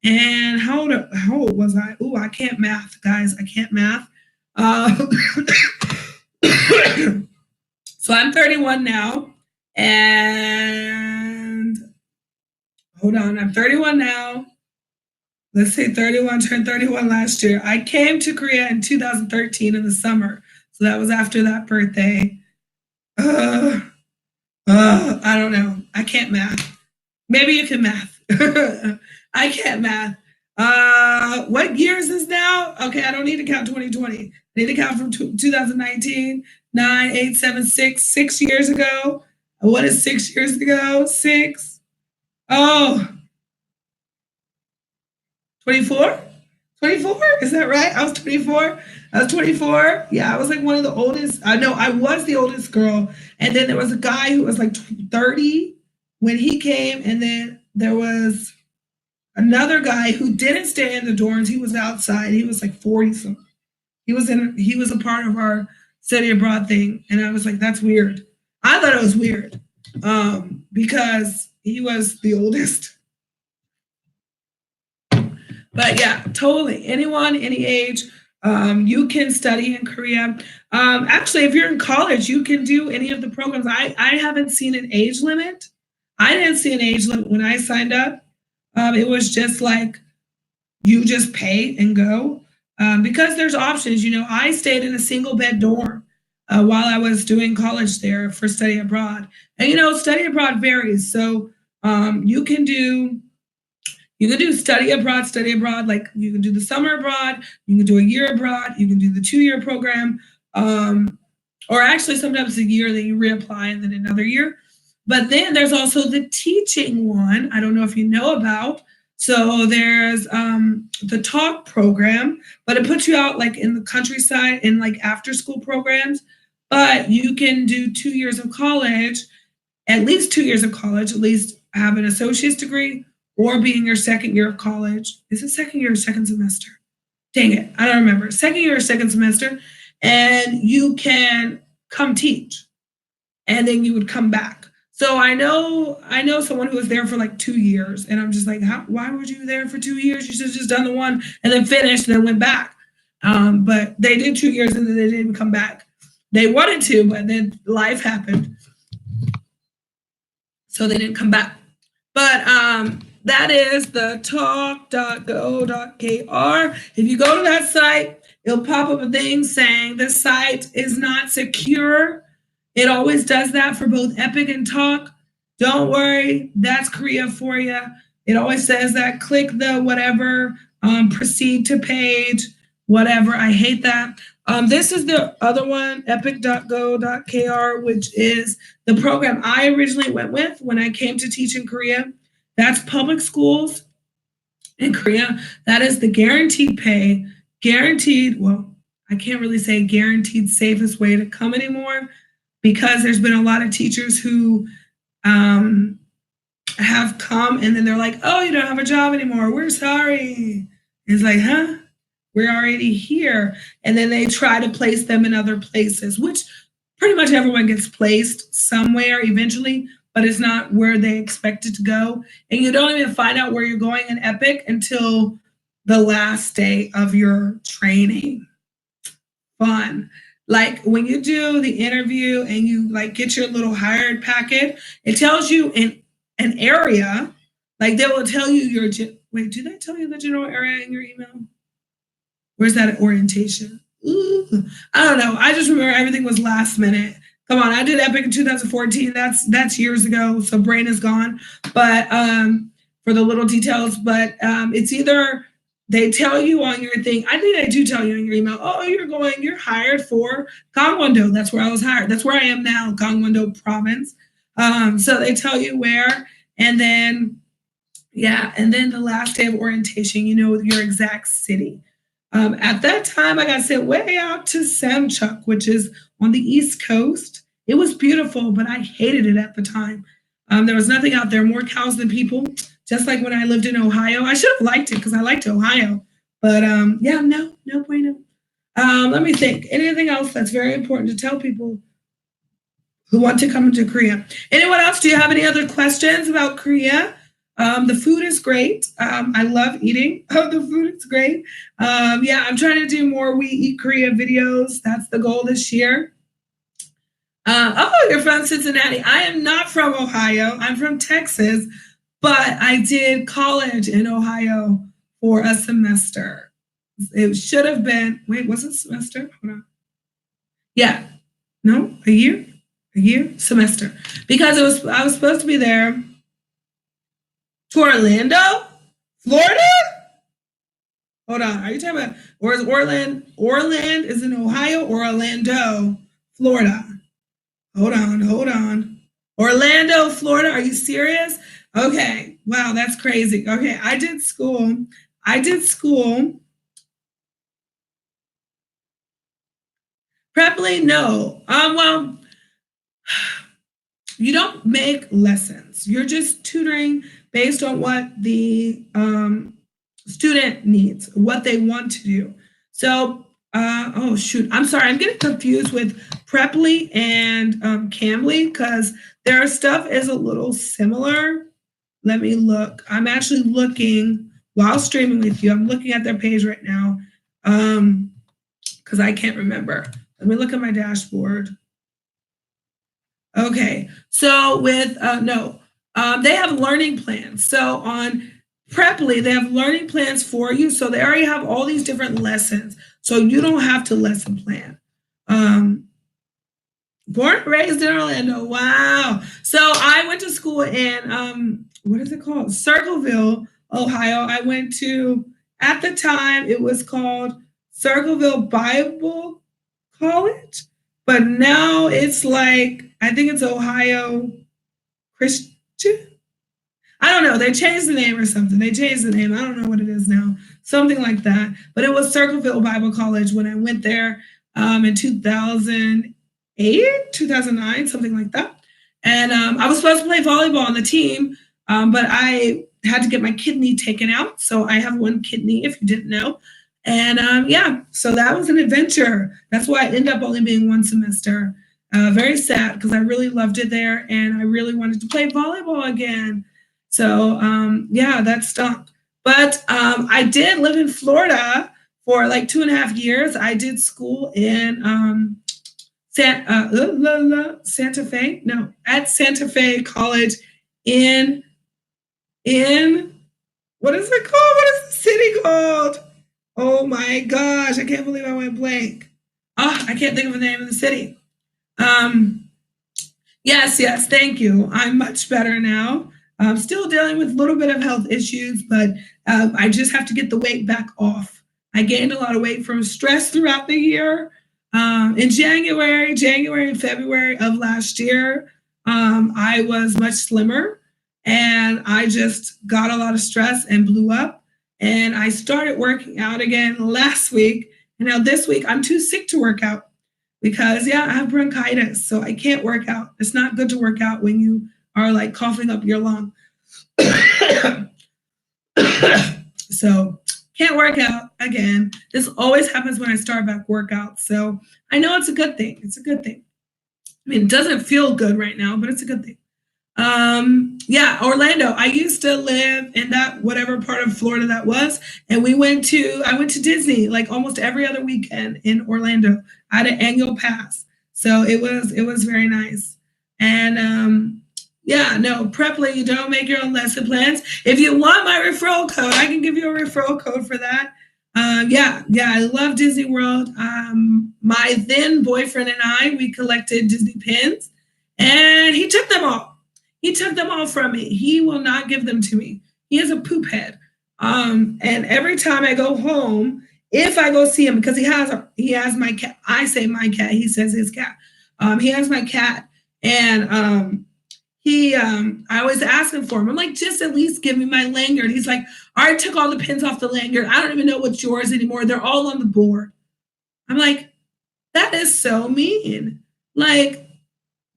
And how old was I? Oh, I can't math, guys. I can't math. So I'm 31 now. And hold on, I'm 31 now. Let's say 31, turned 31 last year. I came to Korea in 2013 in the summer. So that was after that birthday. I don't know. I can't math. Maybe you can math. I can't math. What year is this now? Okay, I don't need to count 2020. I need to count from 2019, 9, 8, 7, 6 years ago. What is 6 years ago? 6. Oh, 24? 24? Is that right? I was 24. Yeah, I was like one of the oldest. I know I was the oldest girl. And then there was a guy who was like 30 when he came. And then there was another guy who didn't stay in the dorms. He was outside. He was like 40 something. He was a part of our study abroad thing. And I was like, that's weird. I thought it was weird because he was the oldest. But yeah, totally. Anyone, any age, you can study in Korea. Actually, if you're in college, you can do any of the programs. I haven't seen an age limit. I didn't see an age limit when I signed up. It was just like you just pay and go because there's options. I stayed in a single bed dorm while I was doing college there for study abroad. And, study abroad varies. So you can do study abroad, like you can do the summer abroad, you can do a year abroad, you can do the 2-year program, or actually sometimes a year, then you reapply and then another year. But then there's also the teaching one. I don't know if you know about. So there's the talk program, but it puts you out like in the countryside in like after school programs. But you can do 2 years of college, at least 2 years of college, at least have an associate's degree, or be in your second year of college. Is it second year or second semester? Dang it, I don't remember. Second year or second semester, and you can come teach, and then you would come back. So I know someone who was there for like 2 years, and I'm just like, why were you there for 2 years? You should have just done the one and then finished and then went back. But they did 2 years and then they didn't come back. They wanted to, but then life happened. So they didn't come back. But that is the talk.go.kr. If you go to that site, it'll pop up a thing saying the site is not secure. It always does that for both Epic and Talk. Don't worry, that's Korea for you. It always says that. Click the whatever, proceed to page, whatever. I hate that. This is the other one, epic.go.kr, which is the program I originally went with when I came to teach in Korea. That's public schools in Korea. That is the guaranteed pay, I can't really say guaranteed safest way to come anymore because there's been a lot of teachers who have come and then they're like, oh, you don't have a job anymore. We're sorry. It's like, huh? We're already here. And then they try to place them in other places, which pretty much everyone gets placed somewhere eventually, but it's not where they expect it to go. And you don't even find out where you're going in Epic until the last day of your training. Fun. Like when you do the interview and you like get your little hired packet, it tells you in an area, like they will tell you do they tell you the general area in your email? Where's that orientation? Ooh, I don't know. I just remember everything was last minute. Come on, I did Epic in 2014. That's years ago, so brain is gone. But for the little details, but it's either they tell you on your thing. I think they do tell you in your email. Oh, you're hired for Gangwon-do. That's where I was hired. That's where I am now, Gangwon-do province. So they tell you where, and then Yeah, and then the last day of orientation, you know, your exact city. At that time, I got sent way out to Samchuk, which is on the East Coast. It was beautiful, but I hated it at the time. There was nothing out there, more cows than people, just like when I lived in Ohio. I should have liked it because I liked Ohio. But yeah, no bueno. Let me think. Anything else that's very important to tell people who want to come into Korea? Anyone else? Do you have any other questions about Korea? The food is great. I love eating. Oh, the food is great. Yeah, I'm trying to do more We Eat Korea videos. That's the goal this year. Oh, you're from Cincinnati. I am not from Ohio. I'm from Texas, but I did college in Ohio for a semester. It should have been, wait, was it semester? Hold on. Yeah, no, a year, semester. Because I was supposed to be there to Orlando, Florida? Hold on, are you talking about, or is Orlando is in Ohio or Orlando, Florida? Hold on. Orlando, Florida, are you serious? Okay, wow, that's crazy. Okay, I did school. Preply, no. Well, you don't make lessons. You're just tutoring based on what the student needs, what they want to do. So, oh shoot, I'm sorry, I'm getting confused with Preply and Cambly because their stuff is a little similar. Let me look. I'm actually looking while streaming with you. I'm looking at their page right now because I can't remember. Let me look at my dashboard. Okay, so with they have learning plans. So on Preply, they have learning plans for you. So they already have all these different lessons. So you don't have to lesson plan. Born and raised in Orlando. Wow. So I went to school in what is it called? Circleville, Ohio. I went to, at the time, it was called Circleville Bible College, but now it's like, I think it's Ohio Christian. I don't know. They changed the name or something. I don't know what it is now. Something like that. But it was Circleville Bible College when I went there in 2008, 2009, something like that. And I was supposed to play volleyball on the team, but I had to get my kidney taken out. So I have one kidney, if you didn't know. And yeah, so that was an adventure. That's why it ended up only being one semester. Very sad because I really loved it there and I really wanted to play volleyball again. So yeah, that stunk. But I did live in Florida for like 2.5 years. I did school in Santa Fe. No, at Santa Fe College in what is it called? What is the city called? Oh my gosh, I can't believe I went blank. Oh, I can't think of the name of the city. Yes, thank you. I'm much better now. I'm still dealing with a little bit of health issues, but I just have to get the weight back off. I gained a lot of weight from stress throughout the year. In January and February of last year, I was much slimmer and I just got a lot of stress and blew up. And I started working out again last week. And now this week, I'm too sick to work out because, yeah, I have bronchitis. So I can't work out. It's not good to work out when you are like coughing up your lung. So can't work out again. This always happens when I start back workouts. So I know it's a good thing. I mean, it doesn't feel good right now, but it's a good thing. Yeah, Orlando. I used to live in that whatever part of Florida that was, and I went to Disney like almost every other weekend in Orlando. I had an annual pass, so it was very nice. And yeah, no, Preply, you don't make your own lesson plans. If you want my referral code, I can give you a referral code for that. Yeah, I love Disney World. My then boyfriend and I, we collected Disney pins, and he took them all. He took them all from me. He will not give them to me. He is a poop head. And every time I go home, if I go see him, because he has my cat. I say my cat. He says his cat. He has my cat, and I always ask him for him. I'm like, just at least give me my lanyard. He's like, I took all the pins off the lanyard. I don't even know what's yours anymore. They're all on the board. I'm like, that is so mean. Like,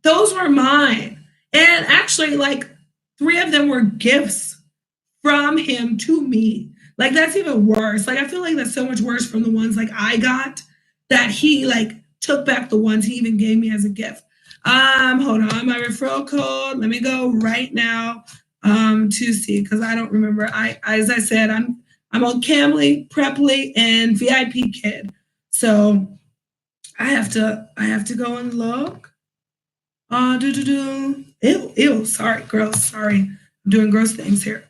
those were mine. And actually, like, 3 of them were gifts from him to me. Like, that's even worse. Like, I feel like that's so much worse from the ones like I got, that he like took back the ones he even gave me as a gift. Hold on, my referral code. Let me go right now to see, because I don't remember. As I said, I'm on Camly, Preply, and VIP Kid. So I have to go and look. Ew, sorry, girls, sorry. I'm doing gross things here.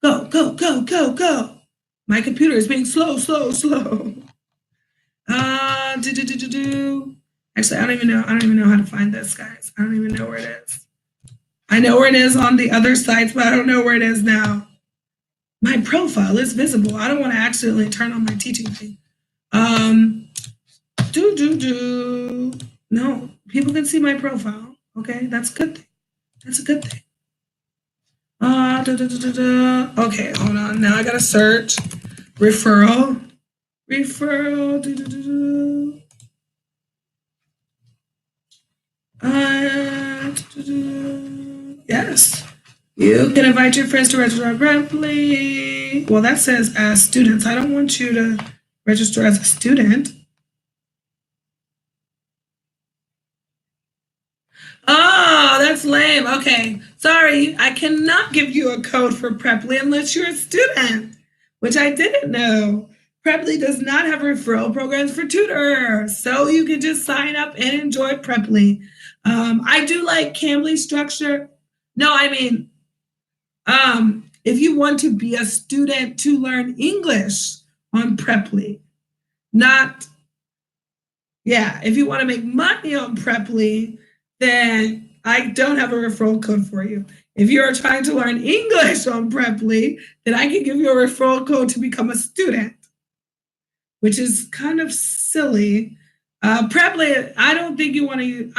Go. My computer is being slow. Actually, I don't even know how to find this, guys. I don't even know where it is. I know where it is on the other sites, but I don't know where it is now. My profile is visible. I don't want to accidentally turn on my teaching thing. No, people can see my profile. Okay, that's a good thing. That's a good thing. Okay, hold on. Now I gotta search referral. Yes, you can invite your friends to register directly. Well, that says as students. I don't want you to register as a student. Oh, that's lame. Okay, sorry. I cannot give you a code for Preply unless you're a student, which I didn't know. Preply does not have referral programs for tutors, so you can just sign up and enjoy Preply. I do like Cambly structure. No, I mean, if you want to be a student to learn English on Preply, if you want to make money on Preply, then I don't have a referral code for you. If you're trying to learn English on Preply, then I can give you a referral code to become a student, which is kind of silly. Preply, I don't think you want to use,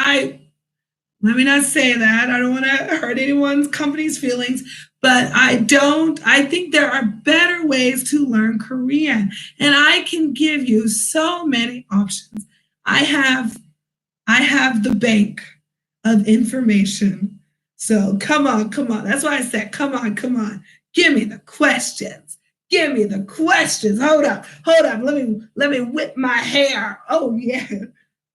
let me not say that. I don't want to hurt anyone's company's feelings, but I think there are better ways to learn Korean, and I can give you so many options. I have the bank of information. So come on. That's why I said, come on. Give me the questions. Hold up. Let me whip my hair. Oh yeah.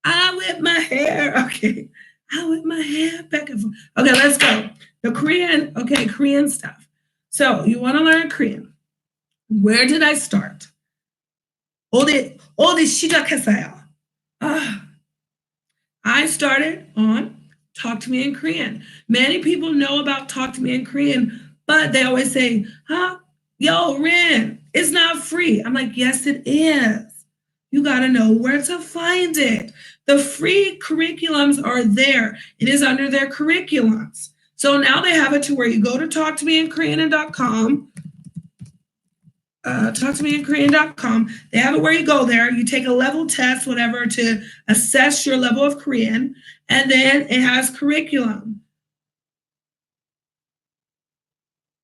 I whip my hair. Okay. I whip my hair back and forth. Okay, let's go. The Korean stuff. So you want to learn Korean. Where did I start? 어디 시작했어요? I started on Talk to Me in Korean. Many people know about Talk to Me in Korean, but they always say, yo, Rin, it's not free. I'm like, yes, it is. You got to know where to find it. The free curriculums are there. It is under their curriculums. So now they have it to where you go to talktomeinkorean.com. talktomeinkorean.com. They have it where you go there. You take a level test, whatever, to assess your level of Korean. And then it has curriculum.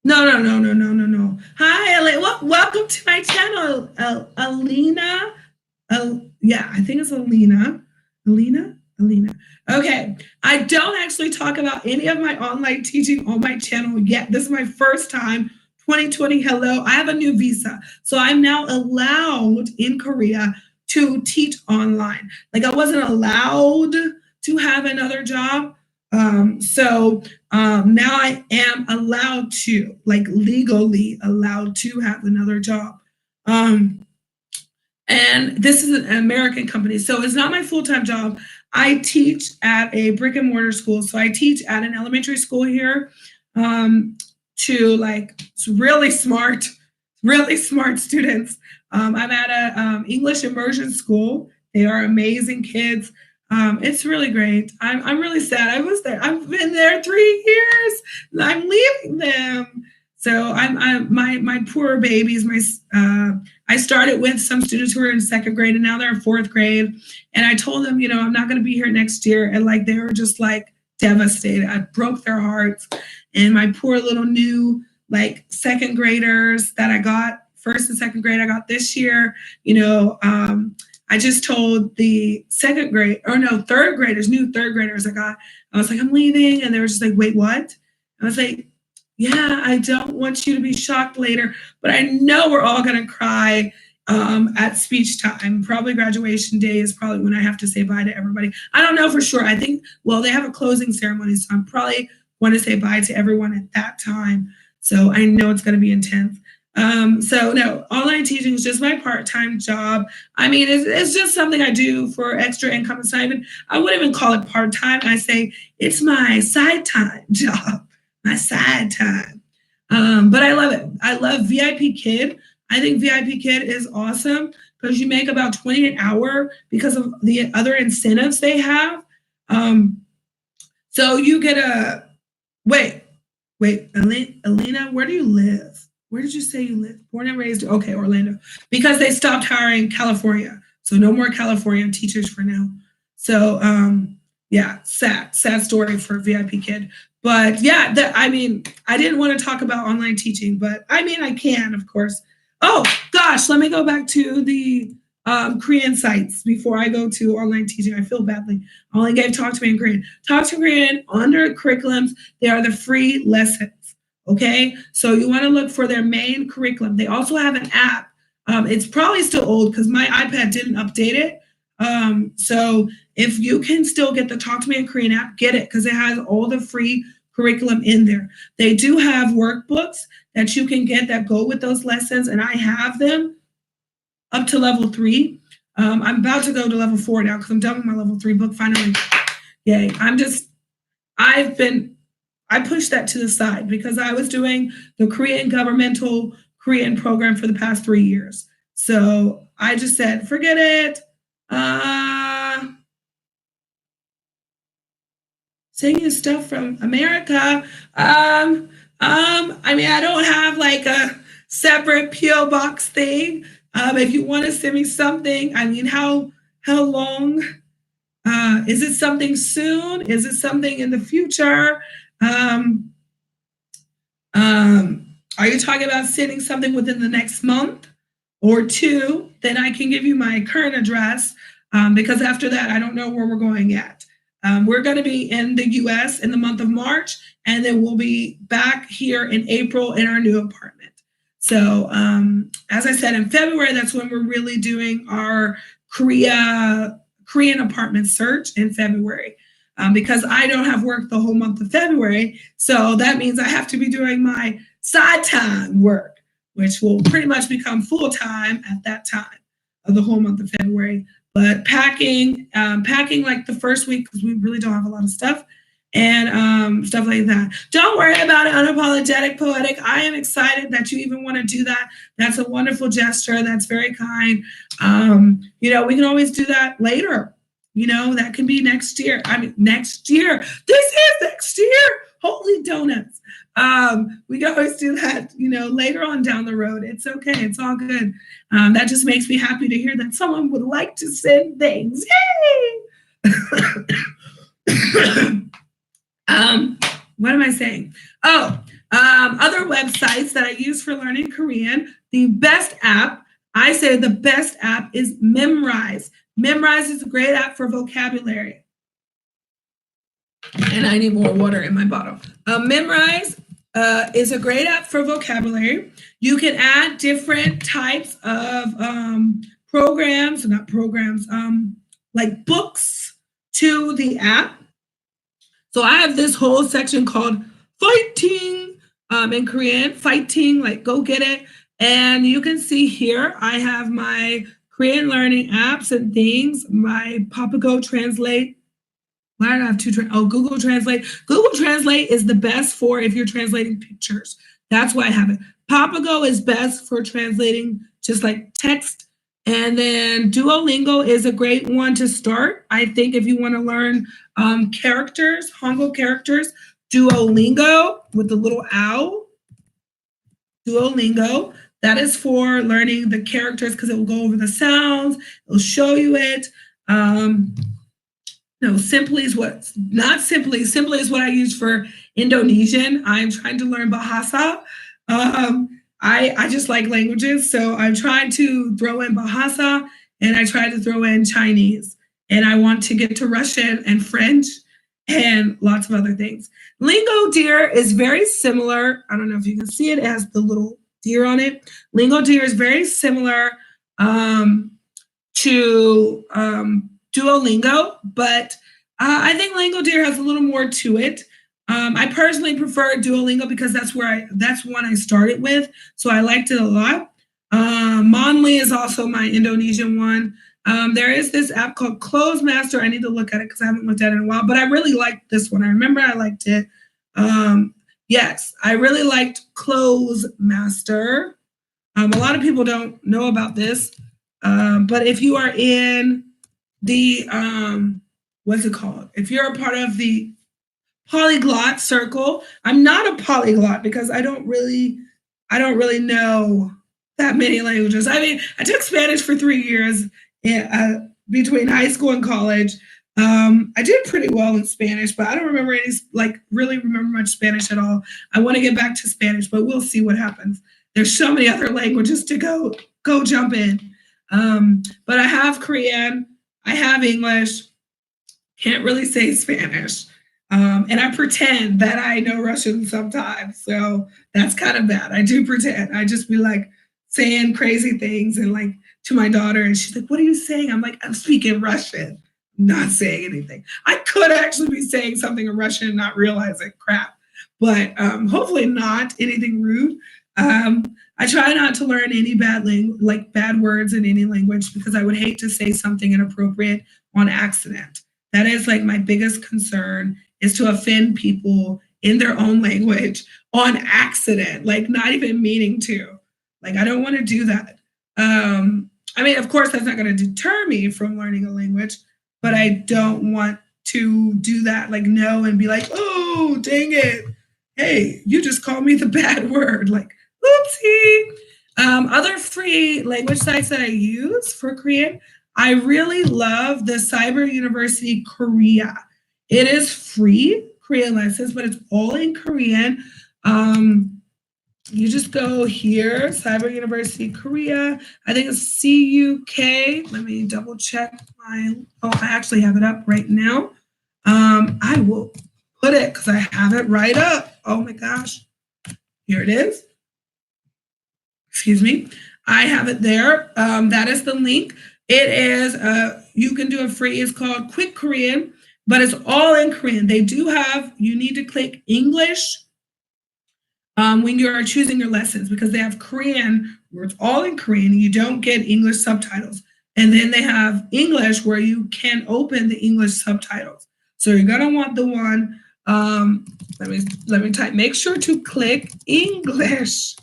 No. Hi, welcome to my channel, Alina. Yeah, I think it's Alina. Alina. Okay, I don't actually talk about any of my online teaching on my channel yet. This is my first time. 2020, hello. I have a new visa. So I'm now allowed in Korea to teach online. Like I wasn't allowed to have another job. So now I am allowed to, like legally allowed to have another job. And this is an American company. So it's not my full-time job. I teach at a brick and mortar school. So I teach at an elementary school here to like really smart students. I'm at a English immersion school. They are amazing kids. It's really great. I'm really sad. I was there. I've been there 3 years. I'm leaving them. So my poor babies. I started with some students who were in 2nd grade and now they're in 4th grade. And I told them, I'm not going to be here next year. And like they were just like, devastated. I broke their hearts. And my poor little new, like, second graders that I got, first and second grade I got this year, I just told the third graders, new third graders I was like, I'm leaving. And they were just like, wait, what? I was like, yeah, I don't want you to be shocked later, but I know we're all going to cry at speech time. Probably graduation day is probably when I have to say bye to everybody. I don't know for sure. I think, they have a closing ceremony, so I'm probably want to say bye to everyone at that time. So I know it's going to be intense. So no, online teaching is just my part-time job. I mean, it's just something I do for extra income assignment. I wouldn't even call it part-time. I say it's my side time job, my side time. But I love it. I love VIP Kid. I think VIP Kid is awesome because you make about $20 an hour because of the other incentives they have. So you get wait, Alina, where do you live? Where did you say you live? Born and raised? Okay, Orlando. Because they stopped hiring California. So no more California teachers for now. So yeah, sad story for VIP Kid. But yeah, I didn't want to talk about online teaching, but I can, of course. Oh gosh, let me go back to the Korean sites before I go to online teaching. I feel badly. I only gave Talk to Me in Korean. Talk to Korean under curriculums, they are the free lessons. Okay, so you want to look for their main curriculum. They also have an app. It's probably still old because my iPad didn't update it. So if you can still get the Talk to Me in Korean app, get it because it has all the free curriculum in there. They do have workbooks that you can get that go with those lessons, and I have them up to level 3. I'm about to go to level 4 now because I'm done with my level 3 book finally. Yay. I pushed that to the side because I was doing the Korean governmental Korean program for the past 3 years. So I just said, forget it. Singing stuff from America. I don't have like a separate P.O. box thing. If you want to send me something, how long? Is it something soon? Is it something in the future? Are you talking about sending something within the next month or 2? Then I can give you my current address because after that, I don't know where we're going yet. We're going to be in the U.S. in the month of March, and then we'll be back here in April in our new apartment. So as I said, in February, that's when we're really doing our Korean apartment search in February. Because I don't have work the whole month of February. So that means I have to be doing my side time work, which will pretty much become full time at that time of the whole month of February. But packing like the first week because we really don't have a lot of stuff and stuff like that. Don't worry about it, unapologetic, poetic. I am excited that you even want to do that. That's a wonderful gesture. That's very kind. We can always do that later. That can be next year. Next year. This is next year. Holy donuts. We can always do that, later on down the road. It's okay. It's all good. That just makes me happy to hear that someone would like to send things. Yay! What am I saying? Other websites that I use for learning Korean. The best app, I say the best app is Memrise. Memrise is a great app for vocabulary. And I need more water in my bottle. Memrise is a great app for vocabulary. You can add different types of like books to the app. So I have this whole section called fighting in Korean, fighting, like go get it. And you can see here, I have my Korean learning apps and things, my Papago Translate. Why do I have two? Google Translate. Google Translate is the best for if you're translating pictures. That's why I have it. Papago is best for translating just like text. And then Duolingo is a great one to start. I think if you want to learn characters, Hangul characters, Duolingo with the little owl. Duolingo. That is for learning the characters because it will go over the sounds. It'll show you it. No, simply is what, not simply, simply is what I use for Indonesian. I'm trying to learn Bahasa. I just like languages, so I'm trying to throw in Bahasa and I try to throw in Chinese. And I want to get to Russian and French and lots of other things. Lingo Deer is very similar. I don't know if you can see it, it has the little deer on it. Lingo Deer is very similar to Duolingo, but I think Lingo Deer has a little more to it. I personally prefer Duolingo because that's one I started with, so I liked it a lot. Monly is also my Indonesian one. There is this app called Close Master. I need to look at it because I haven't looked at it in a while, but I really liked this one. I remember I liked it. Yes, I really liked Close Master. A lot of people don't know about this, but if you are in the, what's it called? If you're a part of the polyglot circle, I'm not a polyglot because I don't really know that many languages. I mean, I took Spanish for 3 years between high school and college. I did pretty well in Spanish, but I don't remember really remember much Spanish at all. I want to get back to Spanish, but we'll see what happens. There's so many other languages to go jump in. But I have Korean, I have English, can't really say Spanish. And I pretend that I know Russian sometimes. So that's kind of bad. I do pretend. I just be like saying crazy things and like to my daughter, and she's like, "What are you saying?" I'm like, "I'm speaking Russian, not saying anything." I could actually be saying something in Russian and not realize it. Crap. But hopefully not anything rude. I try not to learn any bad words in any language because I would hate to say something inappropriate on accident. That is like my biggest concern, is to offend people in their own language on accident, like not even meaning to. Like I don't want to do that. I mean, of course, that's not going to deter me from learning a language, but I don't want to do that, like no, and be like, "Oh, dang it. Hey, you just called me the bad word." Like, oopsie. Other free language sites that I use for Korean, I really love the Cyber University Korea. It is free Korean lessons, but it's all in Korean. You just go here, Cyber University Korea. I think it's CUK. Let me double check I actually have it up right now. I will put it because I have it right up. Oh my gosh. Here it is. Excuse me. I have it there. That is the link. It is, you can do it free. It's called Quick Korean, but it's all in Korean. They do have, you need to click English when you're choosing your lessons because they have Korean where it's all in Korean and you don't get English subtitles. And then they have English where you can open the English subtitles. So you're gonna want the one, let me type, make sure to click English.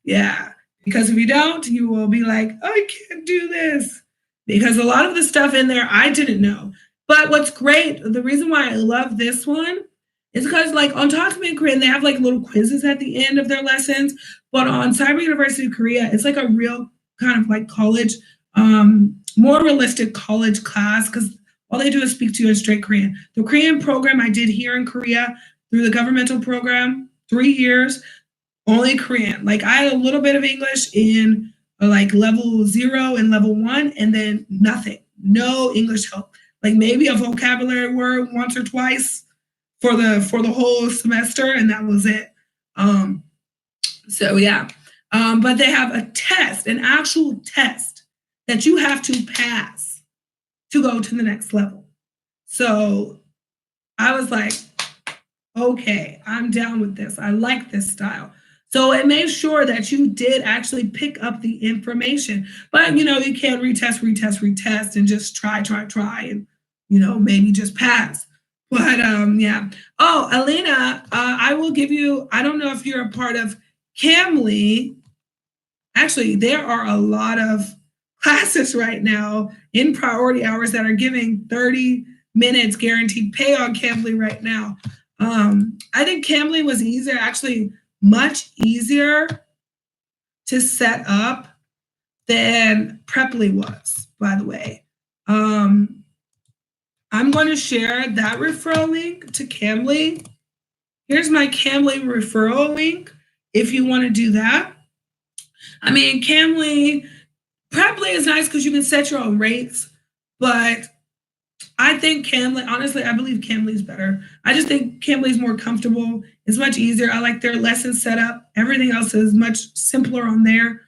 Yeah, because if you don't, you will be like, "Oh, I can't do this." Because a lot of the stuff in there I didn't know. But what's great, the reason why I love this one is because like on Talk to Me in Korean, they have like little quizzes at the end of their lessons. But on Cyber University of Korea, it's like a real kind of like college, more realistic college class because all they do is speak to you in straight Korean. The Korean program I did here in Korea through the governmental program, 3 years, only Korean. Like I had a little bit of English in like level 0 and level 1, and then nothing, no English help. Like maybe a vocabulary word once or twice for the whole semester, and that was it. So yeah, but they have a test, an actual test that you have to pass to go to the next level. So I was like, okay, I'm down with this. I like this style. So it made sure that you did actually pick up the information. But, you know, you can retest, and just try, and, you know, maybe just pass. But, yeah. Oh, Alina, I will give you, I don't know if you're a part of Camly. Actually, there are a lot of classes right now in priority hours that are giving 30 minutes guaranteed pay on Camly right now. I think Camly was easier, actually much easier to set up than Preply was, by the way. I I'm going to share that referral link to Cambly. Here's my Cambly referral link if you want to do that. I mean, Preply is nice because you can set your own rates, but I think Cambly, honestly, I believe Cambly is better. I just think Cambly is more comfortable. It's much easier. I like their lesson setup. Everything else is much simpler on there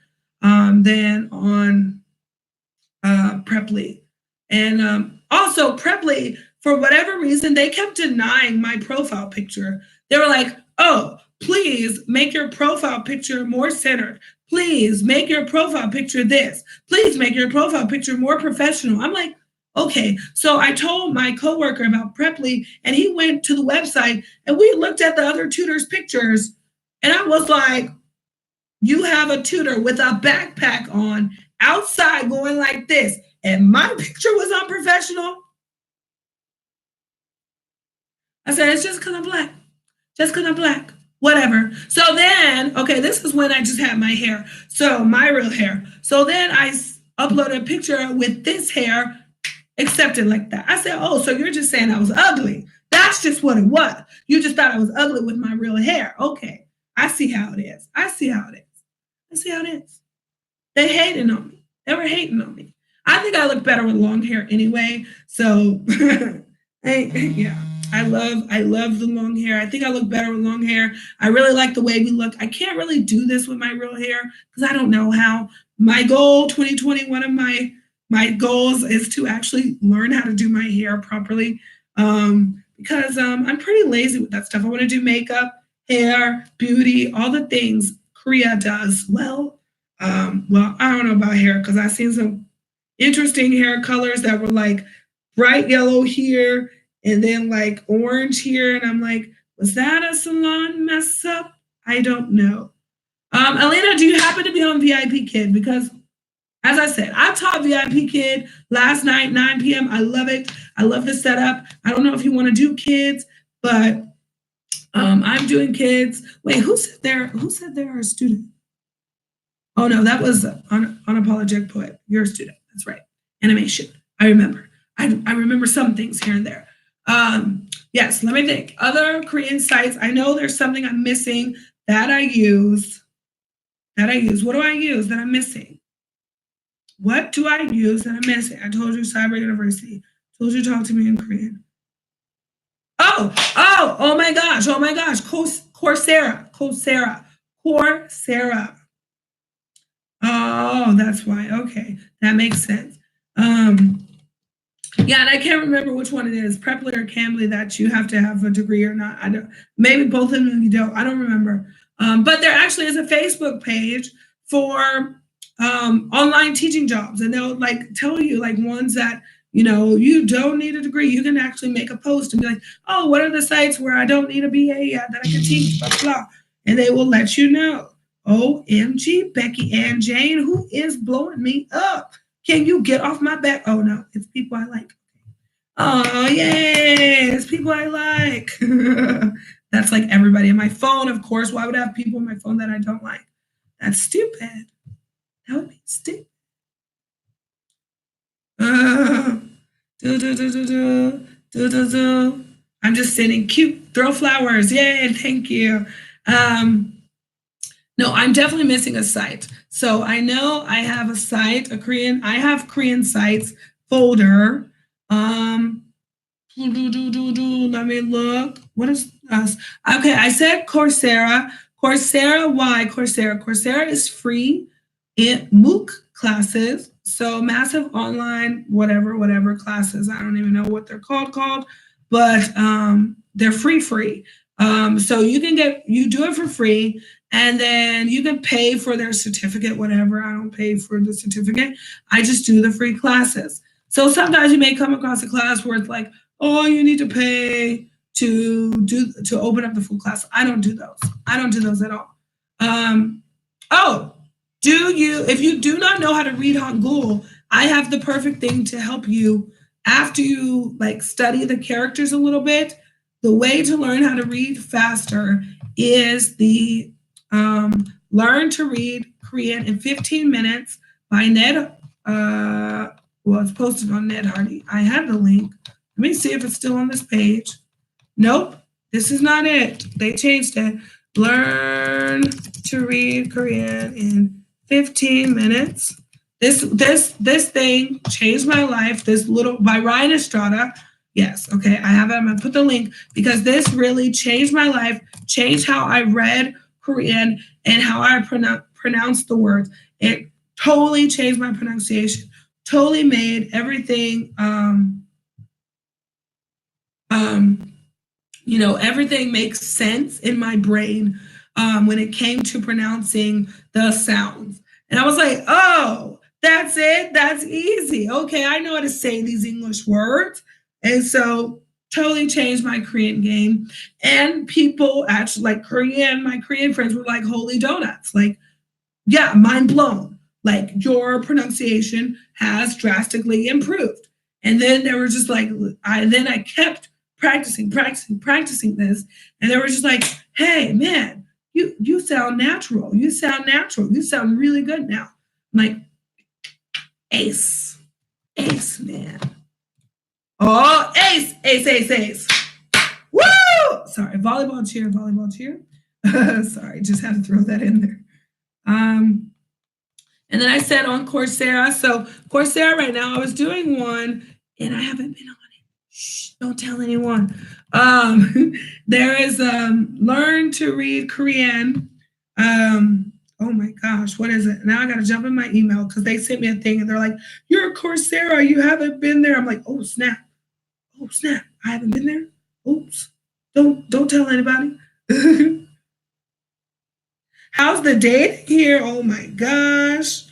than on Preply. And also Preply, for whatever reason, they kept denying my profile picture. They were like, oh, please make your profile picture more centered. Please make your profile picture this. Please make your profile picture more professional. I'm like, okay. So I told my coworker about Preply, and he went to the website, and we looked at the other tutors' pictures, and I was like, you have a tutor with a backpack on outside going like this, and my picture was unprofessional. I said, it's just because I'm black. Just because I'm black. Whatever. So then, okay, this is when I just had my hair. So my real hair. So then I uploaded a picture with this hair, accepted like that. I said, oh, so you're just saying I was ugly. That's just what it was. You just thought I was ugly with my real hair. Okay. I see how it is. I see how it is. They hated on me. They were hating on me. I think I look better with long hair anyway. So yeah. I love the long hair. I think I look better with long hair. I really like the way we look. I can't really do this with my real hair because I don't know how. My goal, 2020, one of my goals is to actually learn how to do my hair properly because I'm pretty lazy with that stuff. I want to do makeup, hair, beauty, all the things Korea does well. I don't know about hair because I've seen some interesting hair colors that were like bright yellow here and then like orange here. And I'm like, was that a salon mess up? I don't know. Elena, do you happen to be on VIP Kid? Because as I said, I taught VIP Kid last night, 9 p.m. I love it. I love the setup. I don't know if you want to do kids, but I'm doing kids. Wait, who said they're a student? Oh no, that was Unapologetic Poet. You're a student. That's right. Animation. I remember. I remember some things here and there. Yes, let me think. Other Korean sites. I know there's something I'm missing that I use. What do I use that I'm missing? What do I use that I'm missing? I told you Cyber University. Told you talk to me in Korean. Oh my gosh. Coursera. Oh, that's why. Okay. That makes sense. Yeah, and I can't remember which one it is, Preply or Cambly, that you have to have a degree or not. I don't. Maybe both of them you don't. I don't remember. But there actually is a Facebook page for online teaching jobs, and they'll like tell you like ones that you don't need a degree. You can actually make a post and be like, oh, what are the sites where I don't need a BA yet that I can teach, blah blah, and they will let you know. OMG, Becky and Jane, who is blowing me up? Can you get off my back? Oh, no, it's people I like. Oh, yay, it's people I like. That's like everybody in my phone, of course. Why would I have people in my phone that I don't like? That's stupid. That would be stupid. I'm just sitting cute. Throw flowers. Yay, thank you. No, I'm definitely missing a site. So I know I have a site, I have Korean sites folder. Let me look. What is us? Okay, I said Coursera. Coursera, why Coursera? Coursera is free in MOOC classes. So massive online, whatever classes. I don't even know what they're called, but they're free. So you do it for free. And then you can pay for their certificate, whatever. I don't pay for the certificate. I just do the free classes. So sometimes you may come across a class where it's like, oh, you need to pay to open up the full class. I don't do those. I don't do those at all. If you do not know how to read Hangul, I have the perfect thing to help you after you like study the characters a little bit. The way to learn how to read faster is the Learn to Read Korean in 15 Minutes by Ned. It's posted on Ned Hardy. I have the link. Let me see if it's still on this page. Nope, this is not it. They changed it. Learn to read Korean in 15 minutes. This thing changed my life. This little by Ryan Estrada. Yes, okay, I have it. I'm gonna put the link because this really changed my life, changed how I read Korean and how I pronounce the words. It totally changed my pronunciation. Totally made everything. Everything makes sense in my brain when it came to pronouncing the sounds. And I was like, oh, that's it. That's easy. Okay, I know how to say these English words. And so totally changed my Korean game. And people actually like my Korean friends were like, holy donuts. Like, yeah, mind blown. Like your pronunciation has drastically improved. And then they were just like, I kept practicing this. And they were just like, hey, man, you sound natural. You sound natural. You sound really good now. I'm like, ace, man. Oh, ace. Woo! Sorry, volleyball cheer. Sorry, just had to throw that in there. And then I said on Coursera. So Coursera right now, I was doing one and I haven't been on it. Shh, don't tell anyone. There is Learn to Read Korean. Oh my gosh, what is it? Now I got to jump in my email because they sent me a thing and they're like, you're a Coursera, you haven't been there. I'm like, oh snap. I haven't been there. Oops. Don't tell anybody. How's the date here? Oh my gosh.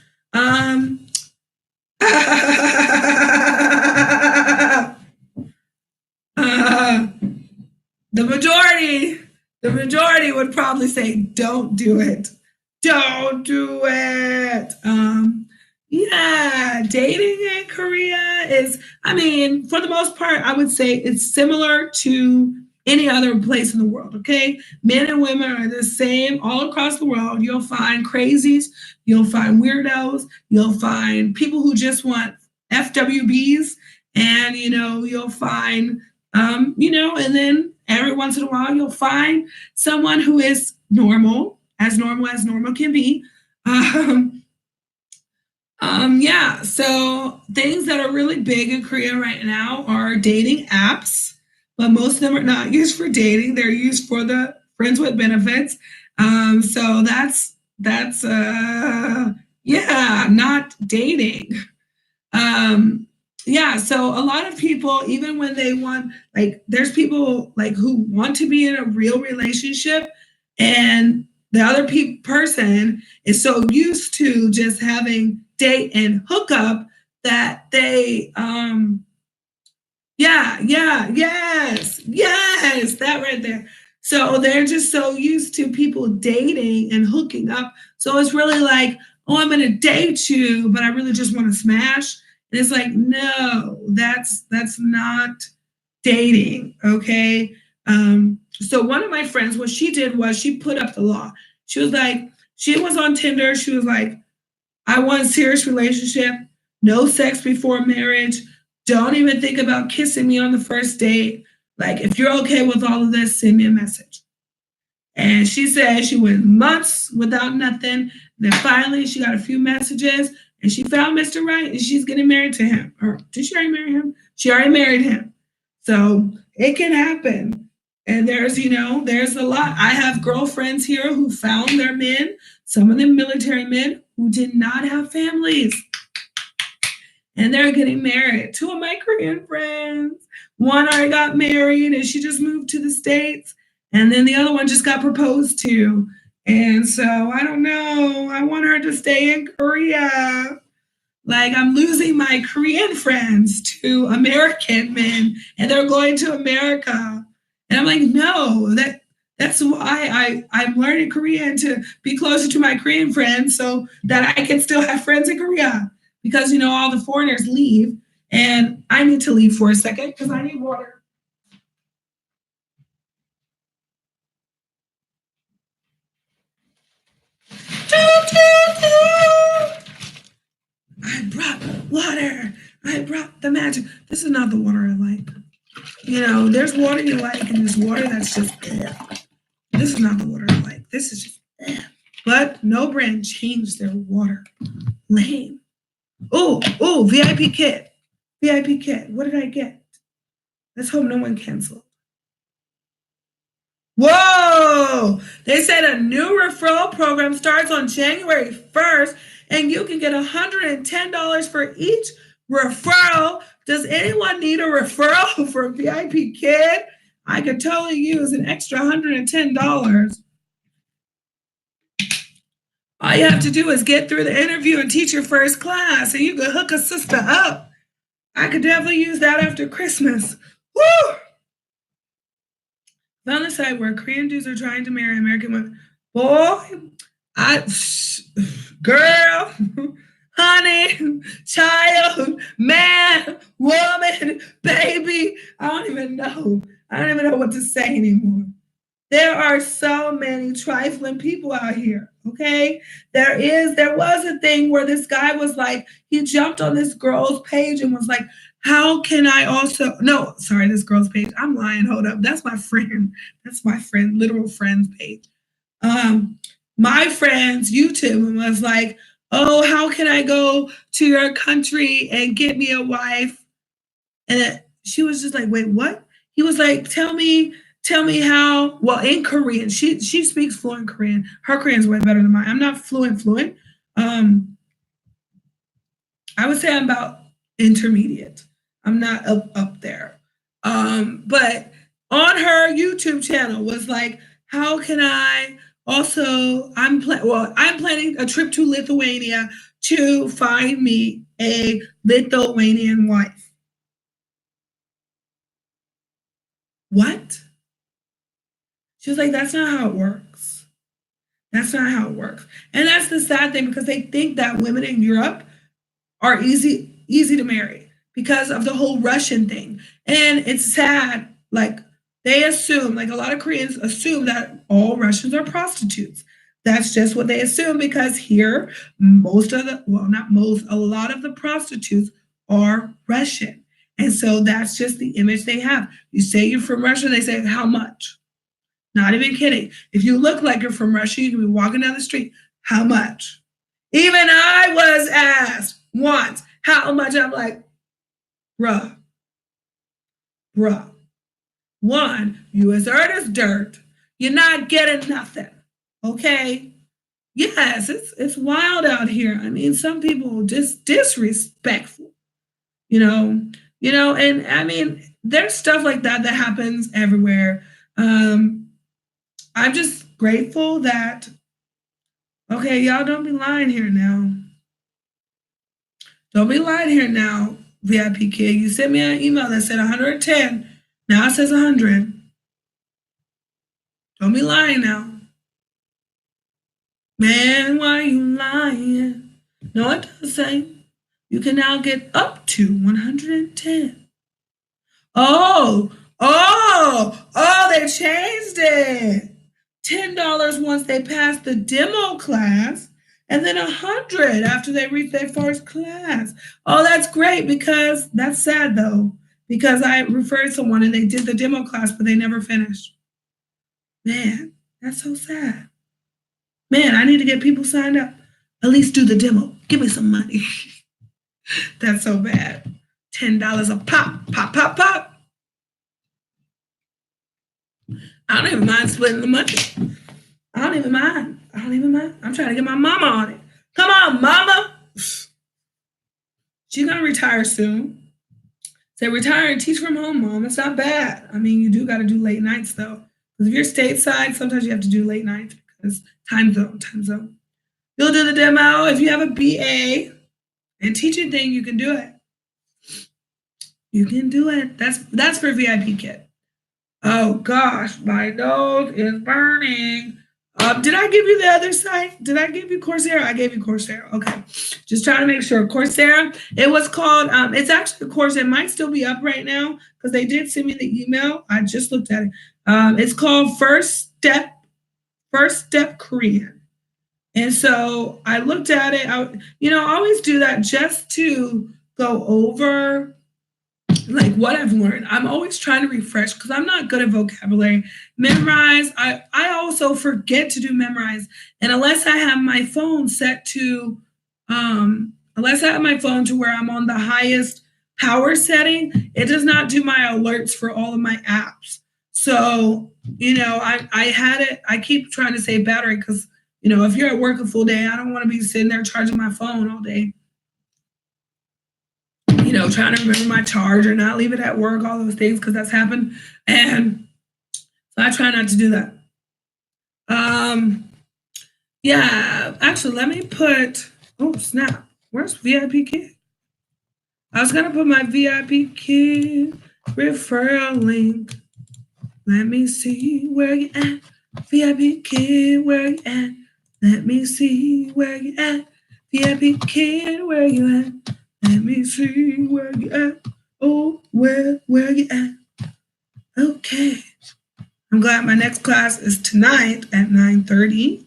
The majority would probably say, don't do it. Don't do it. Yeah, dating in Korea is, for the most part, I would say it's similar to any other place in the world, okay? Men and women are the same all across the world. You'll find crazies, you'll find weirdos, you'll find people who just want FWBs, and, you'll find, and then every once in a while, you'll find someone who is normal as normal can be. Yeah, so things that are really big in Korea right now are dating apps, but most of them are not used for dating. They're used for the friends with benefits. So that's not dating. Yeah, so a lot of people, even when they want, there's people who want to be in a real relationship, and the other person is so used to just having date and hook up that they yes, that right there. So they're just so used to people dating and hooking up. So it's really like, oh, I'm gonna date you, but I really just want to smash. And it's like, no, that's not dating, okay? So one of my friends, what she did was she put up the law. She was on Tinder. She was like, I want a serious relationship, no sex before marriage. Don't even think about kissing me on the first date. Like, if you're okay with all of this, send me a message. And she said she went months without nothing. Then finally she got a few messages and she found Mr. Right and she's getting married to him. Or did she already marry him? She already married him. So it can happen. And there's a lot. I have girlfriends here who found their men, some of them military men who did not have families. And they're getting married. Two of my Korean friends. One already got married and she just moved to the States. And then the other one just got proposed to. And so I don't know. I want her to stay in Korea. Like, I'm losing my Korean friends to American men and they're going to America. And I'm like, no, that's why I'm learning Korean, to be closer to my Korean friends so that I can still have friends in Korea. Because, all the foreigners leave and I need to leave for a second because I need water. I brought water. I brought the magic. This is not the water I like. there's water you like, and there's water that's just, this is not the water I like. This is just, but no brand changed their water. Lame. Oh, VIP kit. VIP kit. What did I get? Let's hope no one canceled. Whoa! They said a new referral program starts on January 1st, and you can get $110 for each referral. Does anyone need a referral for a VIP kid? I could totally use an extra $110. All you have to do is get through the interview and teach your first class, and you can hook a sister up. I could definitely use that after Christmas. Woo! Found the site where Korean dudes are trying to marry American women. Boy, girl, honey, child, man, woman, baby. I don't even know what to say anymore. There are so many trifling people out here, okay? There was a thing where this guy was like, he jumped on this girl's page and was like, how can I also, no, sorry, this girl's page. I'm lying, hold up. That's my friend. Literal friend's page. My friend's YouTube was like, oh, how can I go to your country and get me a wife? And she was just like, wait, what? He was like, tell me how, well, in Korean. She speaks fluent Korean. Her Korean is way better than mine. I'm not fluent. I would say I'm about intermediate. I'm not up there. But on her YouTube channel was like, how can I also, I'm planning a trip to Lithuania to find me a Lithuanian wife. What? She was like, that's not how it works. That's not how it works. And that's the sad thing, because they think that women in Europe are easy to marry because of the whole Russian thing. And it's sad, like they assume, like a lot of Koreans assume that all Russians are prostitutes. That's just what they assume, because here, a lot of the prostitutes are Russian. And so that's just the image they have. You say you're from Russia, they say, how much? Not even kidding. If you look like you're from Russia, you can be walking down the street, how much? Even I was asked once, how much? I'm like, bruh. One, you as dirt as dirt. You're not getting nothing, okay? Yes, it's wild out here. I mean, some people just disrespectful, and I mean, there's stuff like that happens everywhere. I'm just grateful that, okay, y'all don't be lying here now. Don't be lying here now, VIP kid. You sent me an email that said 110. Now it says 100. Don't be lying now. Man, why are you lying? No, it does say you can now get up to 110. Oh, they changed it. $10 once they pass the demo class, and then 100 after they reach their first class. Oh, that's great, because that's sad though, because I referred someone and they did the demo class, but they never finished. Man, that's so sad. Man, I need to get people signed up. At least do the demo. Give me some money. That's so bad. $10 a pop, pop, pop, pop. I don't even mind splitting the money. I don't even mind. I'm trying to get my mama on it. Come on, mama. She's going to retire soon. Say retire and teach from home, Mom. It's not bad. I mean, you do got to do late nights, though. Because if you're stateside, sometimes you have to do late nights because time zone. You'll do the demo. If you have a BA and teaching thing, you can do it. You can do it. That's for VIP kit. Oh, gosh, my nose is burning. Did I give you the other site? Did I give you Coursera? I gave you Coursera. Okay. Just trying to make sure. Coursera, it was called, it's actually a course. It might still be up right now because they did send me the email. I just looked at it. It's called First Step Korean. And so I looked at it. I always do that just to go over like what I've learned. I'm always trying to refresh because I'm not good at vocabulary. Memorize. I also forget to do memorize. And unless I have my phone set to, unless I have my phone to where I'm on the highest power setting, it does not do my alerts for all of my apps. So, I had it, I keep trying to save battery because, if you're at work a full day, I don't want to be sitting there charging my phone all day. Trying to remember my charge or not leave it at work, all those things, because that's happened. And so I try not to do that. Yeah, actually, let me put, oh, snap. Where's VIP Kid? I was going to put my VIP Kid referral link. Let me see where you at. VIP Kid, where you at? Let me see where you at. VIP Kid, where you at? Let me see where you at. Oh, where you at? Okay. I'm glad my next class is tonight at 9:30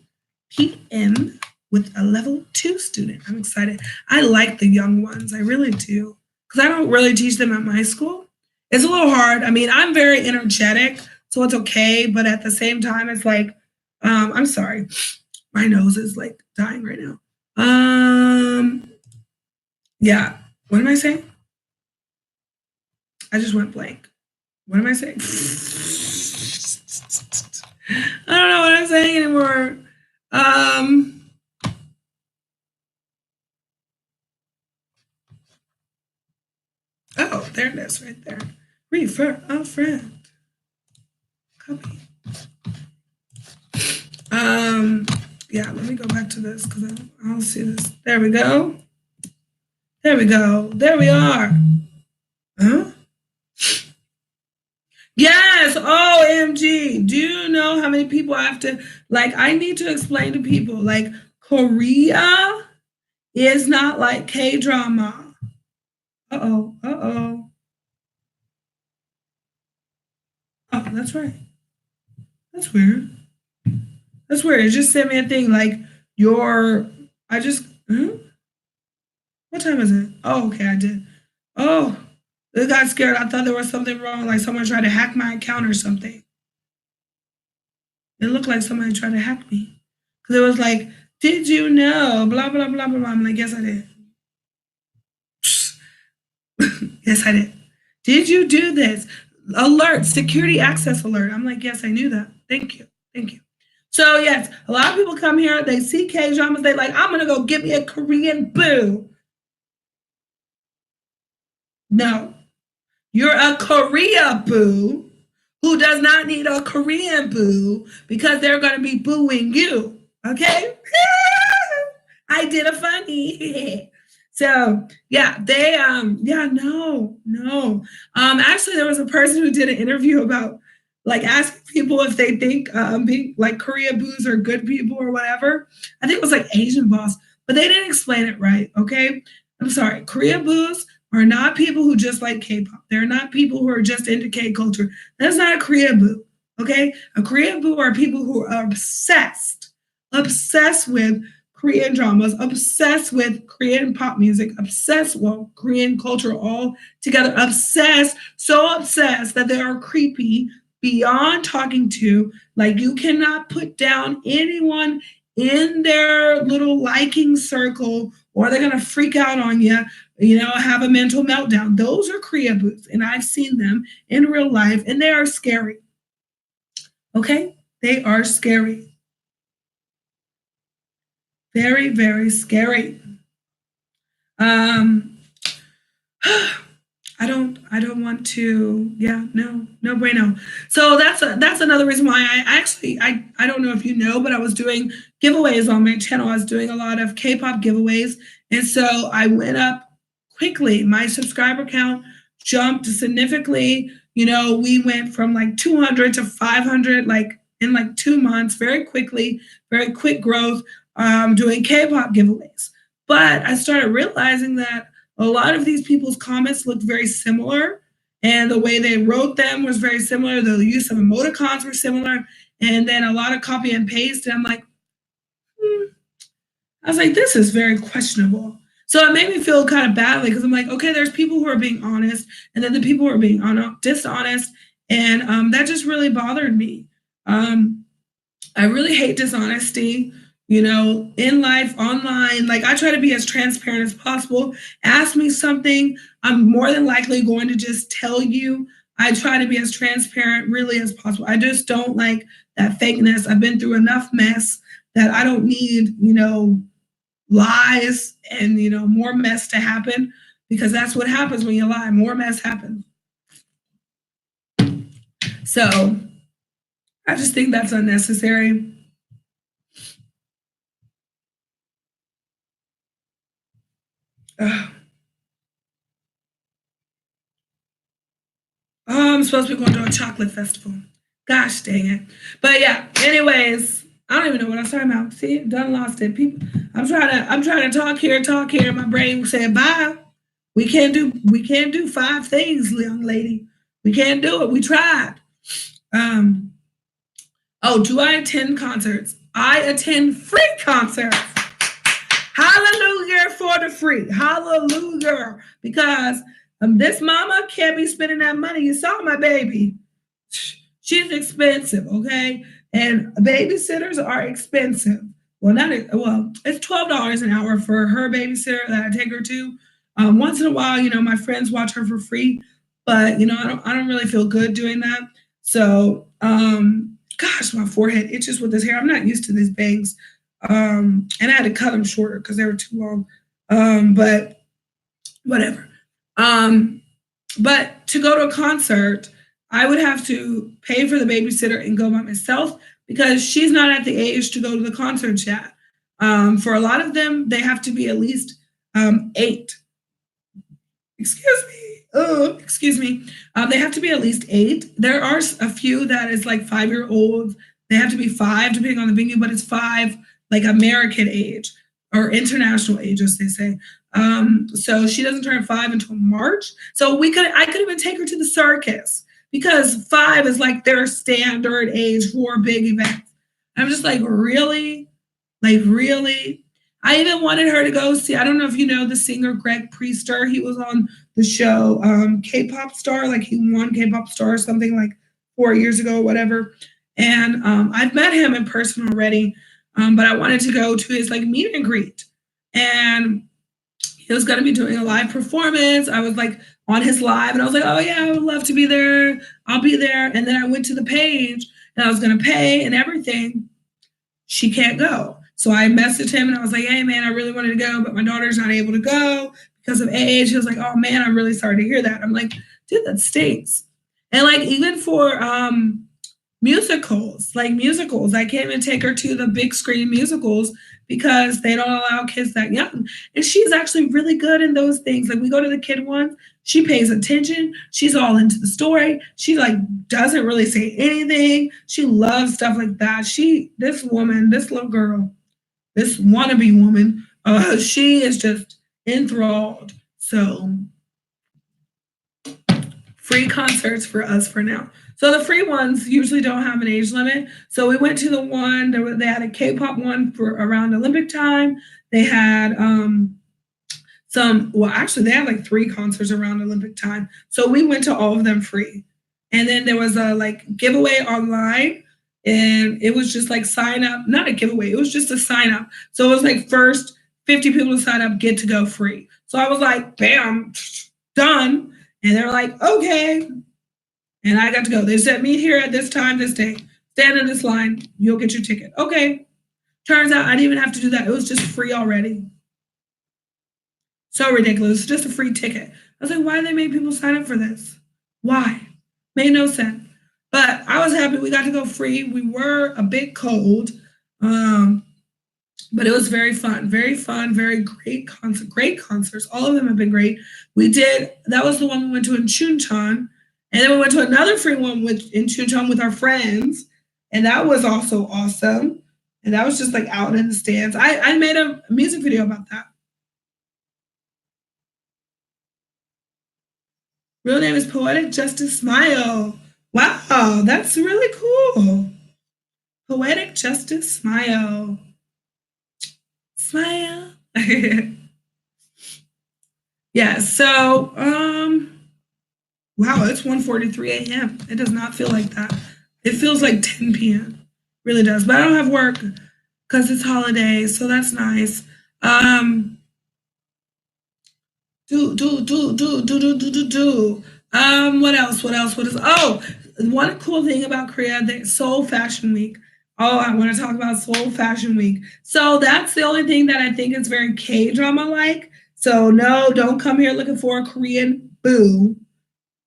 p.m. with a level 2 student. I'm excited. I like the young ones. I really do. Because I don't really teach them at my school. It's a little hard. I mean, I'm very energetic, so it's okay. But at the same time, it's like, I'm sorry. My nose is like dying right now. Yeah. What am I saying? I just went blank. What am I saying? I don't know what I'm saying anymore. Oh, there it is right there. Refer a friend. Copy. Yeah, let me go back to this because I don't see this. There we go. There we go. There we are. Huh? Yes, OMG. Do you know how many people I have to, I need to explain to people, Korea is not like K-drama. Uh-oh. Oh, that's right. That's weird. That's weird. It just sent me a thing what time is it? Oh, okay, I did. Oh, I got scared. I thought there was something wrong, like someone tried to hack my account or something. It looked like somebody tried to hack me. Because it was like, did you know? Blah, blah, blah, blah, blah. I'm like, yes, I did. Yes, I did. Did you do this? Alert, security access alert. I'm like, yes, I knew that. Thank you. Thank you. So, yes, a lot of people come here, they see K-dramas, they like, I'm going to go get me a Korean boo. No. You're a Korea boo who does not need a Korean boo because they're going to be booing you. Okay? I did a funny. So yeah, they no. Actually, there was a person who did an interview about asking people if they think being Korea boos are good people or whatever. I think it was Asian boss, but they didn't explain it right. Okay, I'm sorry. Korea boos are not people who just like K-pop. They're not people who are just into K-culture. That's not a Korea boo. Okay, a Korea boo are people who are obsessed with Korean dramas, obsessed with Korean pop music, obsessed with Korean culture all together, so obsessed that they are creepy beyond talking to. You cannot put down anyone in their little liking circle or they're going to freak out on you, have a mental meltdown. Those are Korea boos, and I've seen them in real life, and they are scary. Okay? They are scary. Very, very scary. I don't want to. Yeah, no bueno. So that's another reason why I don't know if you know, but I was doing giveaways on my channel. I was doing a lot of K-pop giveaways, and so I went up quickly. My subscriber count jumped significantly. We went from 200 to 500 in 2 months, very quickly, very quick growth. Doing K-pop giveaways. But I started realizing that a lot of these people's comments looked very similar, and the way they wrote them was very similar. The use of emoticons were similar, and then a lot of copy and paste. And I'm like, I was like, this is very questionable. So it made me feel kind of badly because I'm like, okay, there's people who are being honest, and then the people who are being dishonest, and that just really bothered me. I really hate dishonesty, in life, online. Like, I try to be as transparent as possible. Ask me something, I'm more than likely going to just tell you. I try to be as transparent really as possible. I just don't like that fakeness. I've been through enough mess that I don't need, lies and, more mess to happen, because that's what happens when you lie. More mess happens. So I just think that's unnecessary. I'm supposed to be going to a chocolate festival. Gosh dang it. But yeah, anyways, I don't even know what I was talking about. See, done lost it. People, I'm trying to talk here. My brain saying bye. We can't do 5 things, young lady. We can't do it. We tried. Do I attend concerts? I attend free concerts. Hallelujah for the free. Hallelujah. Because this mama can't be spending that money. You saw my baby. She's expensive, okay? And babysitters are expensive. It's $12 an hour for her babysitter that I take her to. Once in a while, my friends watch her for free, but I don't really feel good doing that. So, gosh, my forehead itches with this hair. I'm not used to these bangs. And I had to cut them shorter because they were too long. But whatever. But to go to a concert, I would have to pay for the babysitter and go by myself because she's not at the age to go to the concerts yet. For a lot of them, they have to be at least 8. Excuse me. They have to be at least 8. There are a few that is like 5-year-olds. They have to be 5 depending on the venue, but it's 5 like American age or international age, as they say. So she doesn't turn 5 until March. So I could even take her to the circus because 5 is like their standard age for big events. I'm just like, really? Like, really? I even wanted her to go see, I don't know if you know the singer Greg Priester. He was on the show K-Pop Star, like he won K-Pop Star or something like 4 years ago or whatever. And I've met him in person already, but I wanted to go to his like meet and greet. And he was going to be doing a live performance. I was like on his live and I was like, oh yeah, I would love to be there. I'll be there. And then I went to the page and I was going to pay and everything. She can't go. So I messaged him and I was like, hey man, I really wanted to go, but my daughter's not able to go because of age. He was like, oh man, I'm really sorry to hear that. I'm like, dude, that stinks. And like, even for musicals, I can't even take her to the big screen musicals because they don't allow kids that young. And she's actually really good in those things. Like, we go to the kid ones, she pays attention. She's all into the story. She like doesn't really say anything. She loves stuff like that. This little girl, this wannabe woman, she is just enthralled. So free concerts for us for now. So the free ones usually don't have an age limit. So we went to the one, they had a K-pop one for around Olympic time. They had they had like 3 concerts around Olympic time. So we went to all of them free. And then there was a like giveaway online, and it was just like sign up, not a giveaway, it was just a sign up. So it was like first 50 people to sign up get to go free. So I was like, bam, done. And they're like, okay. And I got to go. They said, meet here at this time, this day. Stand in this line. You'll get your ticket. Okay. Turns out I didn't even have to do that. It was just free already. So ridiculous. It's just a free ticket. I was like, why did they make people sign up for this? Why? Made no sense. But I was happy we got to go free. We were a bit cold. But it was very fun, very great concert, great concerts. All of them have been great. That was the one we went to in Chuncheon. And then we went to another free one in Chuncheon with our friends. And that was also awesome. And that was just like out in the stands. I made a music video about that. Real name is Poetic Justice Smile. Wow, that's really cool. Poetic Justice Smile. Smile. Yeah, so wow, it's 1:43 a.m. It does not feel like that. It feels like 10 p.m. Really does. But I don't have work because it's holidays, so that's nice. What else? What else? What is? Oh, one cool thing about Korea, the Seoul Fashion Week. Oh, I want to talk about Seoul Fashion Week. So that's the only thing that I think is very K-drama like. So no, don't come here looking for a Korean boo.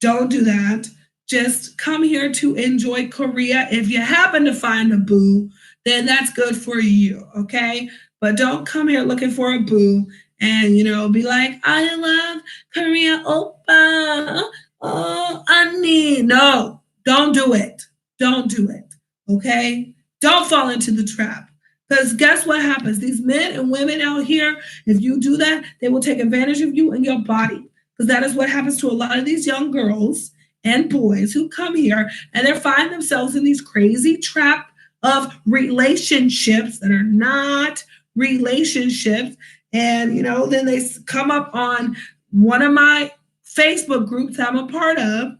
Don't do that. Just come here to enjoy Korea. If you happen to find a boo, then that's good for you, okay? But don't come here looking for a boo and, be like, I love Korea oppa. Oh, Annie. No, don't do it. Don't do it, okay? Don't fall into the trap. Because guess what happens? These men and women out here, if you do that, they will take advantage of you and your body. Because that is what happens to a lot of these young girls and boys who come here and they find themselves in these crazy trap of relationships that are not relationships. And, then they come up on one of my Facebook groups I'm a part of,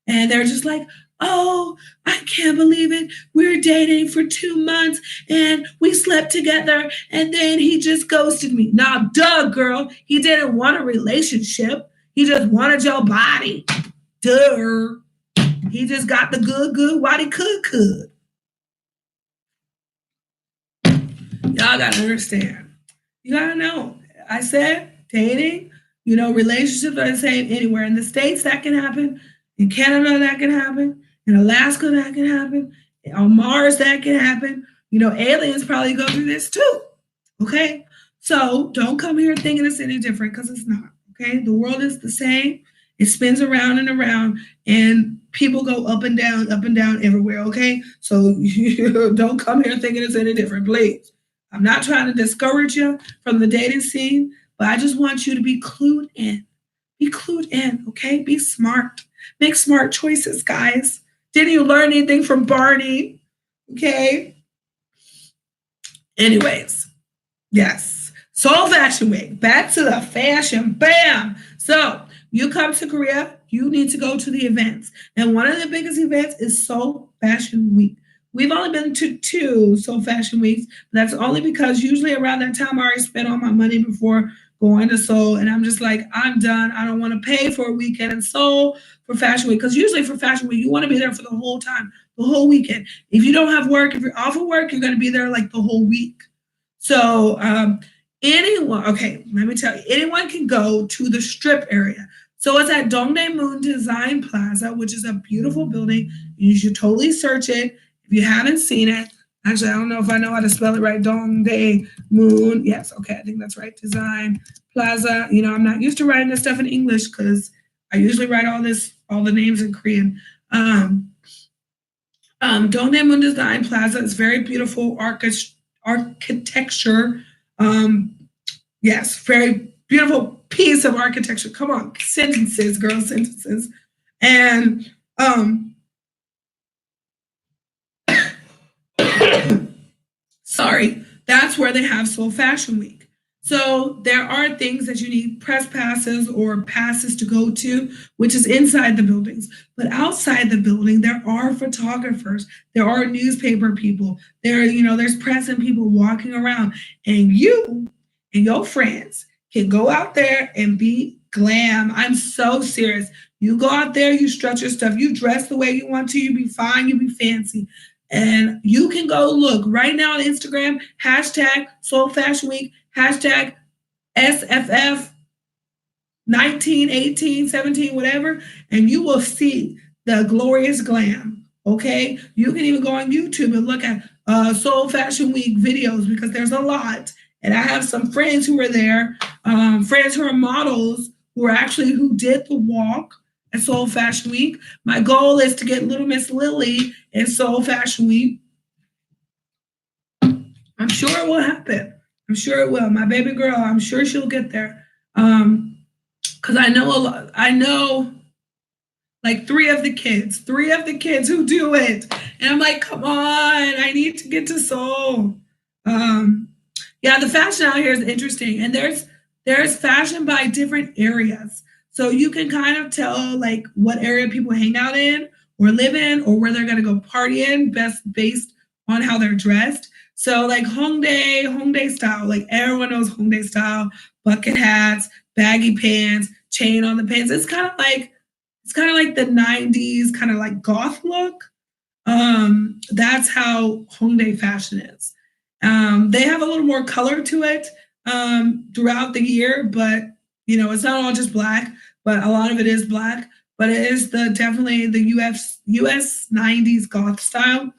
and they're just like, oh, I can't believe it. We're dating for 2 months and we slept together and then he just ghosted me. Now, duh, girl, he didn't want a relationship. He just wanted your body. Duh. He just got the good what he could. Y'all gotta understand. You gotta know. I said dating, relationships are the same anywhere. In the States, that can happen. In Canada, that can happen. In Alaska, that can happen. On Mars, that can happen. Aliens probably go through this too. Okay? So don't come here thinking it's any different because it's not. Okay? The world is the same. It spins around and around, and people go up and down everywhere. Okay? So don't come here thinking it's any different, please. I'm not trying to discourage you from the dating scene, but I just want you to be clued in. Be clued in, okay? Be smart. Make smart choices, guys. Didn't you learn anything from Barney? Okay? Anyways, yes. Seoul Fashion Week. Back to the fashion. Bam! So, you come to Korea, you need to go to the events. And one of the biggest events is Seoul Fashion Week. We've only been to 2 Seoul Fashion Weeks. But that's only because usually around that time I already spent all my money before going to Seoul. And I'm just like, I'm done. I don't want to pay for a weekend in Seoul for Fashion Week. Because usually for Fashion Week, you want to be there for the whole time, the whole weekend. If you don't have work, if you're off of work, you're going to be there like the whole week. So anyone, okay, let me tell you, anyone can go to the strip area. So it's at Dongdaemun Design Plaza, which is a beautiful building. You should totally search it. If you haven't seen it, actually, I don't know if I know how to spell it right. Dongdaemun. Yes, okay, I think that's right. Design Plaza. I'm not used to writing this stuff in English because I usually write all the names in Korean. Dongdaemun Design Plaza is very beautiful architecture. Yes, very beautiful piece of architecture. Come on, sentences, girl, sentences. And sorry, that's where they have Seoul Fashion Week. So there are things that you need press passes or passes to go to, which is inside the buildings. But outside the building, there are photographers, there are newspaper people, there's press and people walking around. And you and your friends can go out there and be glam. I'm so serious. You go out there, you strut your stuff, you dress the way you want to, you be fine, you be fancy. And you can go look right now on Instagram, hashtag Seoul Fashion Week, hashtag SFF 19, 18, 17, whatever, and you will see the glorious glam, okay? You can even go on YouTube and look at Seoul Fashion Week videos because there's a lot. And I have some friends who were there, friends who are models who did the walk at Seoul Fashion Week. My goal is to get Little Miss Lily in Seoul Fashion Week. I'm sure it will happen. I'm sure it will. My baby girl, I'm sure she'll get there. Because I know a lot. I know like three of the kids who do it. And I'm like, come on, I need to get to Seoul. Yeah, the fashion out here is interesting. And there's there's fashion by different areas. So you can kind of tell like what area people hang out in or live in or where they're going to go party in based on how they're dressed. So like Hongdae style, like everyone knows Hongdae style, bucket hats, baggy pants, chain on the pants. It's kind of like the 90s kind of like goth look. That's how Hongdae fashion is. They have a little more color to it throughout the year, but it's not all just black, but a lot of it is black. But it is definitely the US 90s goth style,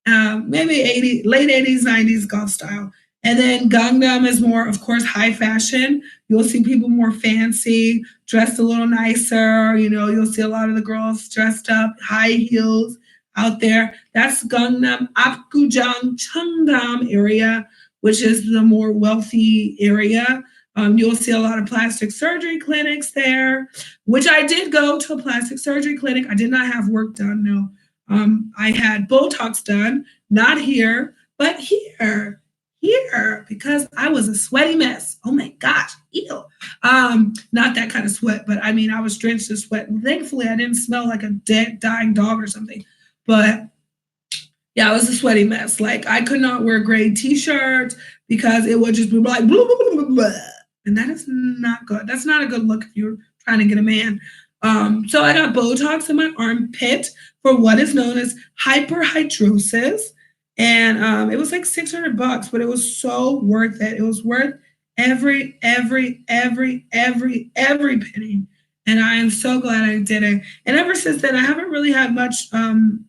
maybe late 80s, 90s goth style. And then Gangnam is more, of course, high fashion. You'll see people more fancy, dressed a little nicer. You'll see a lot of the girls dressed up, high heels out there. That's Gangnam, Apgujeong, Cheongdam area, which is the more wealthy area. You'll see a lot of plastic surgery clinics there, which I did go to a plastic surgery clinic. I did not have work done, no. I had Botox done, not here, but here, because I was a sweaty mess. Oh my gosh, ew. Not that kind of sweat, but I mean, I was drenched in sweat. And thankfully, I didn't smell like a dead, dying dog or something. But yeah, I was a sweaty mess. Like I could not wear gray t-shirts because it would just be like, blah, blah, blah, blah, blah. And that is not good. That's not a good look if you're trying to get a man. So I got Botox in my armpit for what is known as hyperhidrosis. And it was like $600, but it was so worth it. It was worth every penny. And I am so glad I did it. And ever since then, I haven't really had much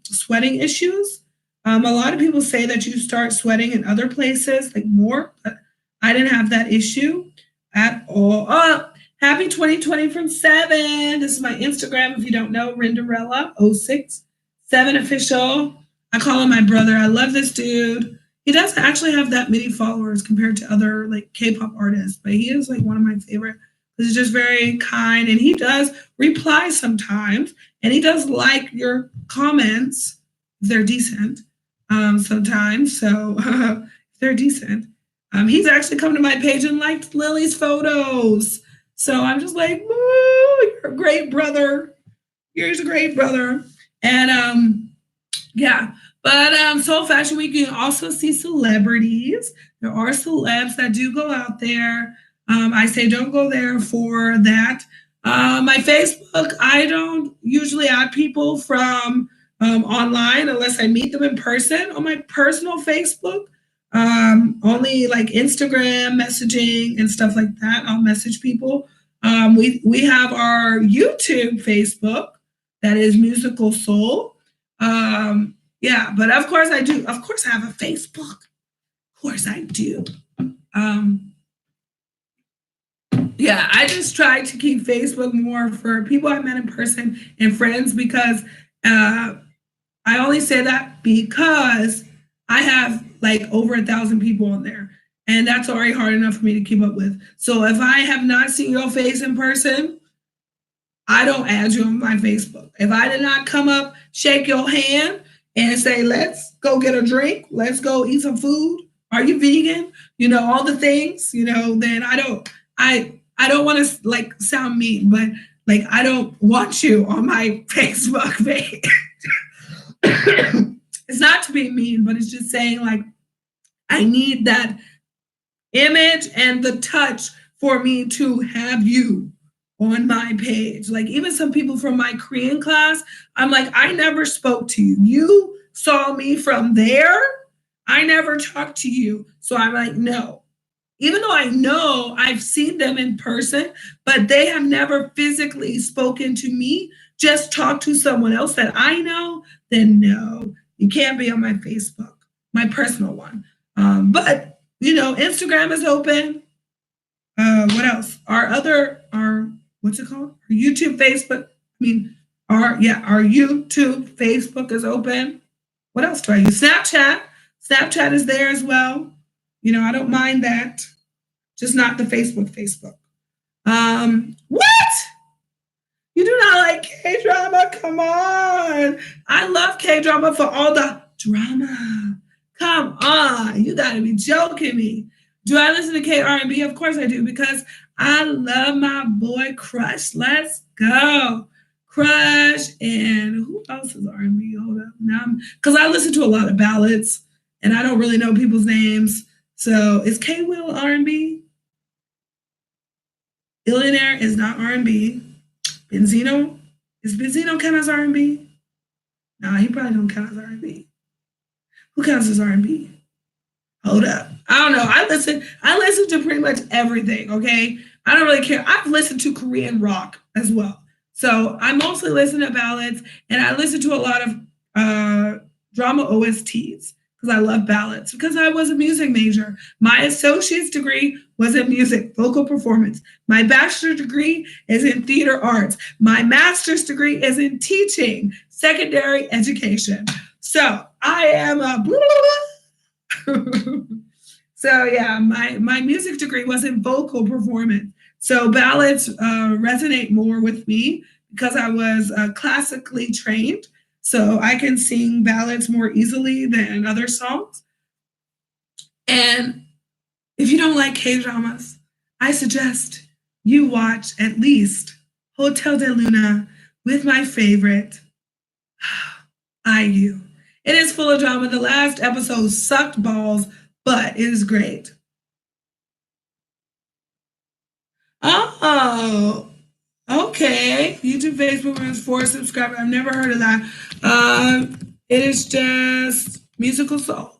sweating issues. A lot of people say that you start sweating in other places, like more, but I didn't have that issue at all. Happy 2020 from 7. This is my Instagram. If you don't know, Rinderella067 official. I call him my brother. I love this dude. He doesn't actually have that many followers compared to other like K-pop artists, but he is like one of my favorite. He's just very kind, and he does reply sometimes, and he does like your comments if they're decent sometimes. So if they're decent. He's actually come to my page and liked Lily's photos. So I'm just like, woo, you're a great brother. You're a great brother. And yeah, but Seoul Fashion Week, you can also see celebrities. There are celebs that do go out there. I say don't go there for that. My Facebook, I don't usually add people from online unless I meet them in person. On my personal Facebook, only like Instagram messaging and stuff like that. I'll message people. We have our YouTube Facebook that is Musical Soul. Yeah, but of course I do. Of course I have a Facebook. Of course I do. Yeah, I just try to keep Facebook more for people I met in person and friends because I only say that because I have like over 1,000 people on there, and that's already hard enough for me to keep up with. So if I have not seen your face in person, I don't add you on my Facebook. If I did not come up, shake your hand and say, let's go get a drink, let's go eat some food. Are you vegan? All the things, then I don't want to like sound mean, but like I don't want you on my Facebook page. It's not to be mean, but it's just saying like I need that image and the touch for me to have you on my page. Like even some people from my Korean class, I'm like, I never spoke to you. You saw me from there. I never talked to you. So I'm like, no. Even though I know I've seen them in person, but they have never physically spoken to me, just talk to someone else that I know, then no, you can't be on my Facebook, my personal one. But, Instagram is open. What else? Our what's it called? Our YouTube, Facebook. Our YouTube, Facebook is open. What else do I use? Snapchat. Snapchat is there as well. I don't mind that. Just not the Facebook. What? You do not like K-drama? Come on. I love K-drama for all the drama. Come on. You got to be joking me. Do I listen to K R&B? Of course I do, because I love my boy Crush. Let's go. Crush, and who else is R&B? Hold up. Now, because I listen to a lot of ballads, and I don't really know people's names. So is K Will R&B? Billionaire is not R&B. Benzino, is Benzino count as R&B? No, he probably don't count as R&B. Who counts as R&B? Hold up. I don't know. I listen to pretty much everything, okay? I don't really care. I've listened to Korean rock as well. So I mostly listen to ballads, and I listen to a lot of drama OSTs because I love ballads, because I was a music major. My associate's degree was in music, vocal performance. My bachelor's degree is in theater arts. My master's degree is in teaching, secondary education. So I am a blah, blah, blah. So yeah, my music degree was in vocal performance. So ballads resonate more with me because I was classically trained. So I can sing ballads more easily than other songs. And if you don't like K-dramas, I suggest you watch at least Hotel de Luna with my favorite, IU. It is full of drama. The last episode sucked balls, but it is great. Oh, okay. YouTube, Facebook, is 4 subscribers. I've never heard of that. It is just Musical Soul.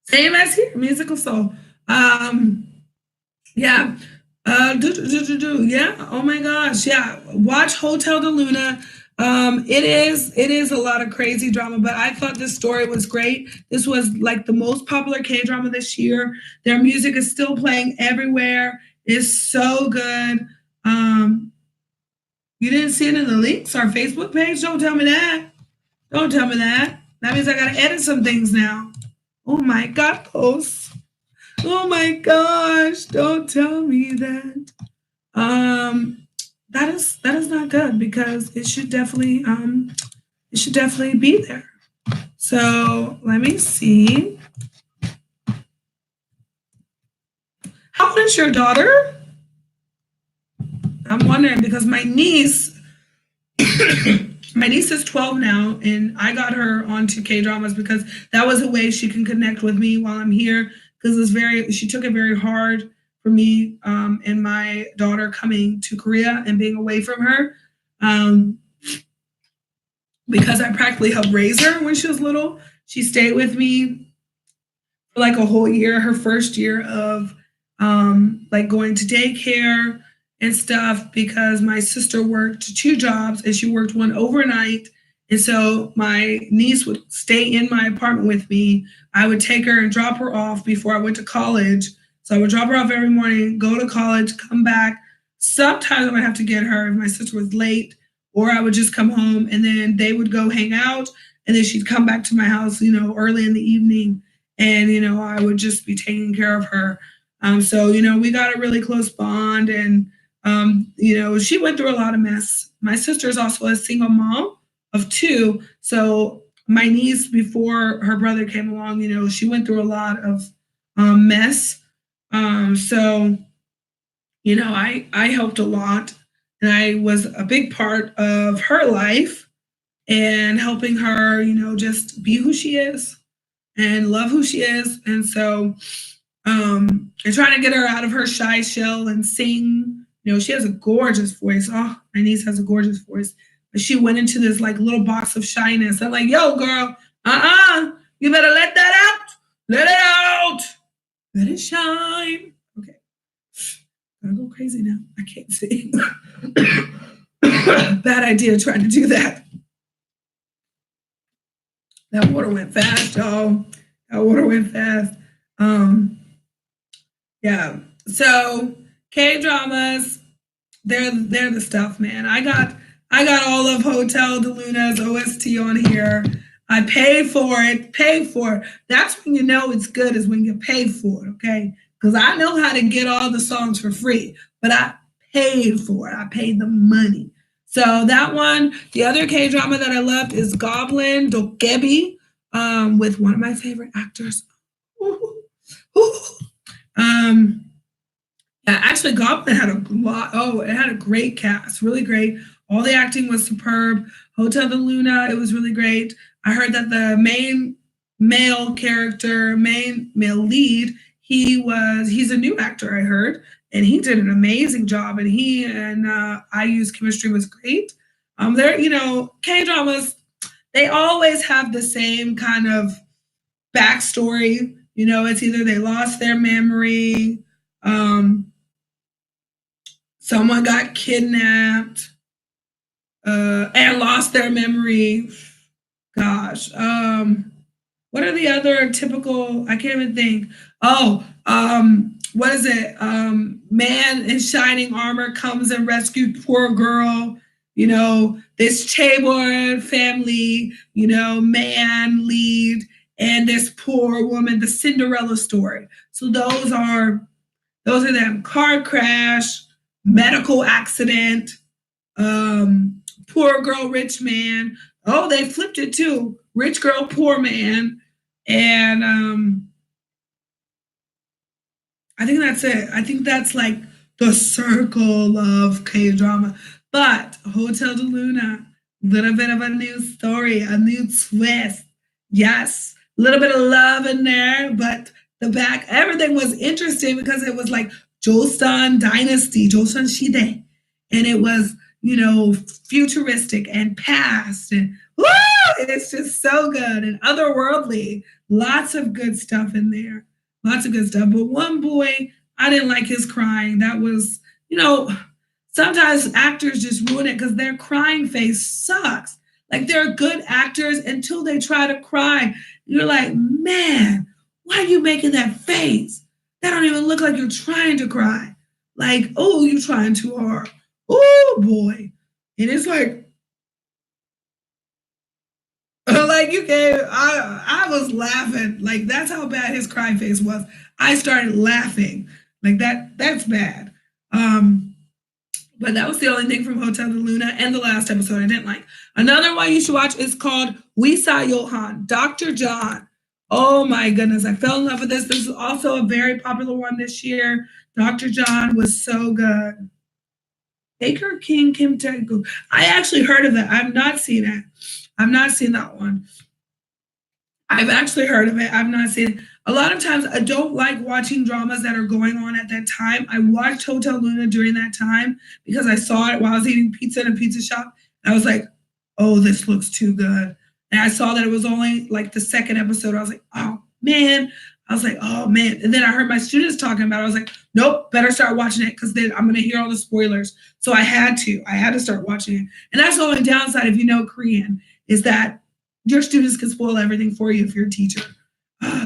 Same as here, Musical Soul. Yeah. Yeah. Oh my gosh. Yeah. Watch Hotel de Luna. It is a lot of crazy drama, but I thought this story was great. This was like the most popular K-drama this year. Their music is still playing everywhere. It's so good. You didn't see it in the links, our Facebook page? Don't tell me that. Don't tell me that. That means I gotta edit some things now. Oh my God, posts. Oh my gosh, don't tell me that. That is not good, because it should definitely be there. So let me see. How old is your daughter? I'm wondering, because my niece is 12 now, and I got her onto K-dramas because that was a way she can connect with me while I'm here, because she took it very hard for me and my daughter coming to Korea and being away from her, because I practically helped raise her when she was little. She stayed with me for like a whole year, her first year of like going to daycare and stuff, because my sister worked 2 jobs and she worked one overnight. And so my niece would stay in my apartment with me. I would take her and drop her off before I went to college. So I would drop her off every morning, go to college, come back. Sometimes I would have to get her if my sister was late, or I would just come home, and then they would go hang out, and then she'd come back to my house, early in the evening, and, I would just be taking care of her. So, we got a really close bond, and, she went through a lot of mess. My sister is also a single mom of 2. So my niece, before her brother came along, she went through a lot of mess. So, I helped a lot, and I was a big part of her life and helping her, just be who she is and love who she is. And so, and trying to get her out of her shy shell and sing. She has a gorgeous voice. Oh, my niece has a gorgeous voice. But she went into this like little box of shyness. I'm like, yo, girl, you better let that out. Let it out. Let it shine. Okay. I'm gonna go crazy now. I can't sing. Bad idea trying to do that. That water went fast, y'all. That water went fast. Yeah. So K-dramas, they're the stuff, man. I got all of Hotel de Luna's OST on here. I paid for it. That's when you know it's good, is when you pay for it, okay? Because I know how to get all the songs for free, but I paid for it. I paid the money. So that one, the other K-drama that I loved is Goblin Dokebi, with one of my favorite actors. Yeah, actually, Goblin had a lot. Oh, it had a great cast, really great. All the acting was superb. Hotel de Luna, it was really great. I heard that the main male character, main male lead, he's a new actor, I heard, and he did an amazing job. And he and IU's chemistry was great. There, K dramas, they always have the same kind of backstory. It's either they lost their memory, someone got kidnapped, and lost their memory. Gosh, what are the other typical? I can't even think. Oh, what is it? Man in shining armor comes and rescues poor girl. This Chaborn family. Man lead and this poor woman. The Cinderella story. So those are them. Car crash, medical accident, poor girl, rich man. Oh, they flipped it too. Rich girl, poor man. And I think that's it. I think that's like the circle of K-drama. But Hotel de Luna, little bit of a new story, a new twist. Yes, a little bit of love in there, but everything was interesting because it was like Joseon Dynasty, Joseon Shide. And it was, futuristic and past. And woo, it's just so good and otherworldly. Lots of good stuff in there. Lots of good stuff. But one boy, I didn't like his crying. That was, sometimes actors just ruin it because their crying face sucks. Like they're good actors until they try to cry. You're like, man, why are you making that face? That don't even look like you're trying to cry. Like, oh, you're trying too hard. Oh, boy. And it's like I was laughing. Like, that's how bad his cry face was. I started laughing. Like, that's bad. But that was the only thing from Hotel de Luna and the last episode I didn't like. Another one you should watch is called We Saw Johan, Dr. John. Oh my goodness, I fell in love with this. This is also a very popular one this year. Dr. John was so good. Baker King Kim Tae-gu. I actually heard of it. I've not seen it. I've not seen that one. I've actually heard of it. I've not seen it. A lot of times I don't like watching dramas that are going on at that time. I watched Hotel Luna during that time because I saw it while I was eating pizza in a pizza shop. And I was like, oh, this looks too good. And I saw that it was only like the second episode. I was like, oh, man. I was like, oh, man. And then I heard my students talking about it. I was like, nope, better start watching it because then I'm going to hear all the spoilers. So I had to start watching it. And that's the only downside if you know Korean is that your students can spoil everything for you if you're a teacher.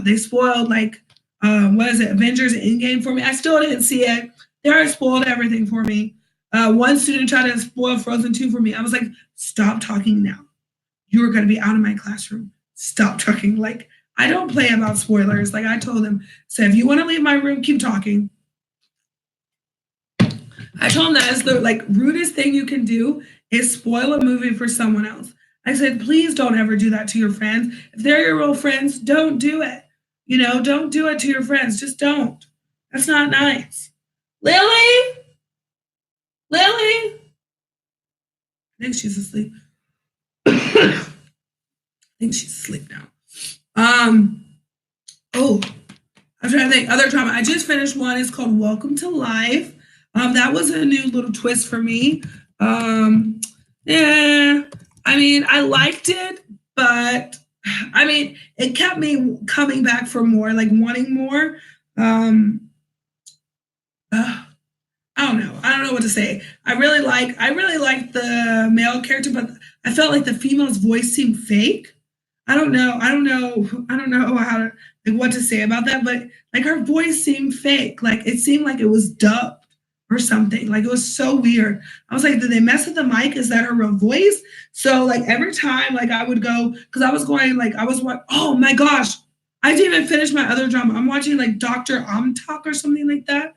They spoiled Avengers Endgame for me. I still didn't see it. They already spoiled everything for me. One student tried to spoil Frozen 2 for me. I was like, stop talking now. You're going to be out of my classroom. Stop talking. Like, I don't play about spoilers. Like I told them, so if you want to leave my room, keep talking. I told them that is the rudest thing you can do is spoil a movie for someone else. I said, please don't ever do that to your friends. If they're your real friends, don't do it. Don't do it to your friends. Just don't. That's not nice. Lily? I think she's asleep. I think she's asleep now. I'm trying to think. Other drama. I just finished one. It's called Welcome to Life. That was a new little twist for me. Yeah. I mean, I liked it, but I mean, it kept me coming back for more, like wanting more. I don't know. I don't know what to say. I really liked the male character, but I felt like the female's voice seemed fake. I don't know how to what to say about that, but like her voice seemed fake. Like it seemed like it was dubbed or something. Like it was so weird. I was like, did they mess with the mic? Is that her real voice? So like every time like I would go, because I was oh my gosh, I didn't even finish my other drama. I'm watching like Dr. Amtak or something like that.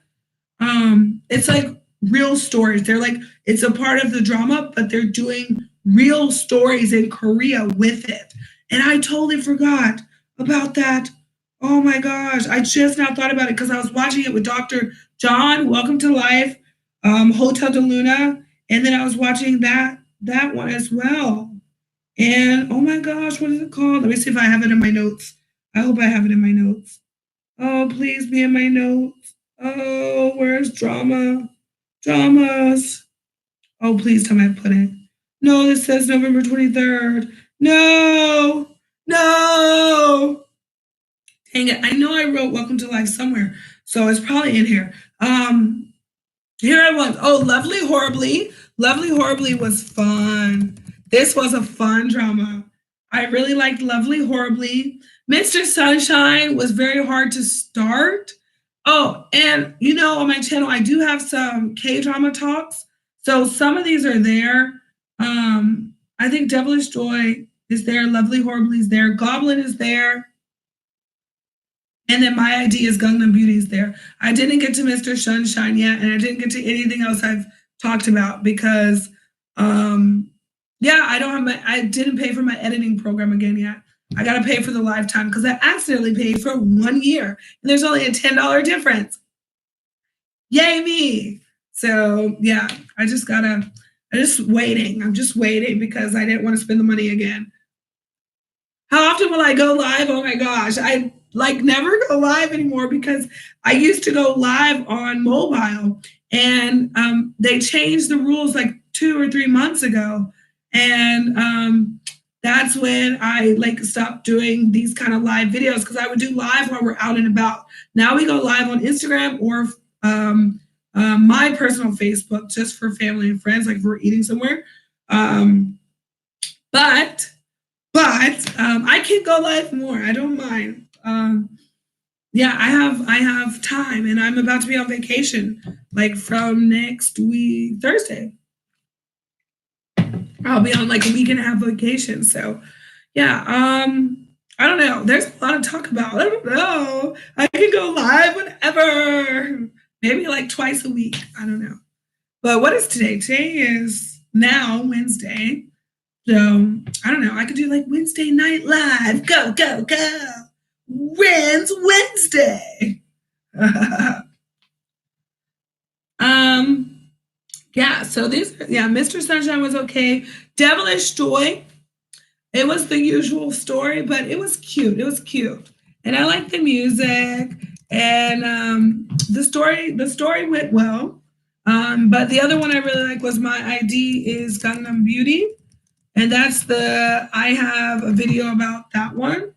It's like real stories. They're like, it's a part of the drama, but they're doing real stories in Korea with it. And I totally forgot about that. Oh my gosh, I just now thought about it because I was watching it with Dr. John, Welcome to Life, Hotel de Luna, and then I was watching that one as well. And oh my gosh, what is it called? Let me see if I have it in my notes. I hope I have it in my notes. Oh, please be in my notes. Oh, where's drama? Dramas. Oh, please tell me I put it. No, this says November 23rd. No, no. Dang it. I know I wrote Welcome to Life somewhere, so it's probably in here. Here I was. Oh, Lovely Horribly. Lovely Horribly was fun. This was a fun drama. I really liked Lovely Horribly. Mr. Sunshine was very hard to start. Oh, and you know, on my channel, I do have some K-drama talks. So some of these are there. I think Devilish Joy is there. Lovely Horribly is there. Goblin is there. And then My ID is Gangnam Beauty is there. I didn't get to Mr. Sunshine yet, and I didn't get to anything else I've talked about because, yeah, I didn't pay for my editing program again yet. I got to pay for the lifetime because I accidentally paid for 1 year, and there's only a $10 difference. Yay me! So yeah, I'm just waiting. I'm just waiting because I didn't want to spend the money again. How often will I go live? Oh my gosh, I never go live anymore because I used to go live on mobile, and they changed the rules like 2 or 3 months ago, and that's when I stopped doing these kind of live videos because I would do live while we're out and about. Now we go live on Instagram or my personal Facebook just for family and friends, like if we're eating somewhere. But I can go live more. I don't mind. Yeah, I have time, and I'm about to be on vacation, like from next week, Thursday. I'll be on like a week and a half vacation. So yeah, I don't know. There's a lot to talk about. I don't know. I can go live whenever. Maybe like twice a week. I don't know. But what is today? Today is now Wednesday. So I don't know. I could do like Wednesday night live. Go, go, go. When's Wednesday? Yeah, so Mr. Sunshine was okay. Devilish Joy, it was the usual story, but it was cute. It was cute. And I liked the music, and the story went well. But the other one I really like was My ID is Gangnam Beauty. And I have a video about that one.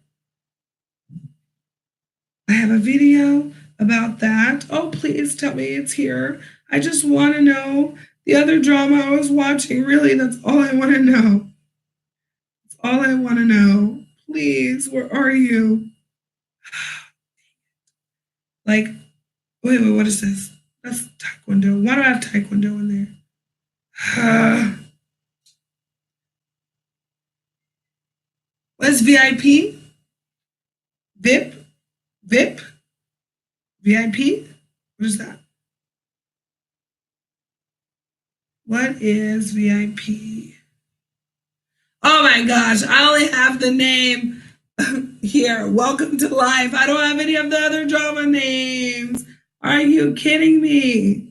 I have a video about that. Oh, please tell me it's here. I just want to know the other drama I was watching. Really, that's all I want to know. That's all I want to know. Please, where are you? Wait, what is this? That's Taekwondo. Why do I have Taekwondo in there? What's VIP? VIP? VIP? VIP? What is that? What is VIP? Oh my gosh, I only have the name here. Welcome to Life. I don't have any of the other drama names. Are you kidding me?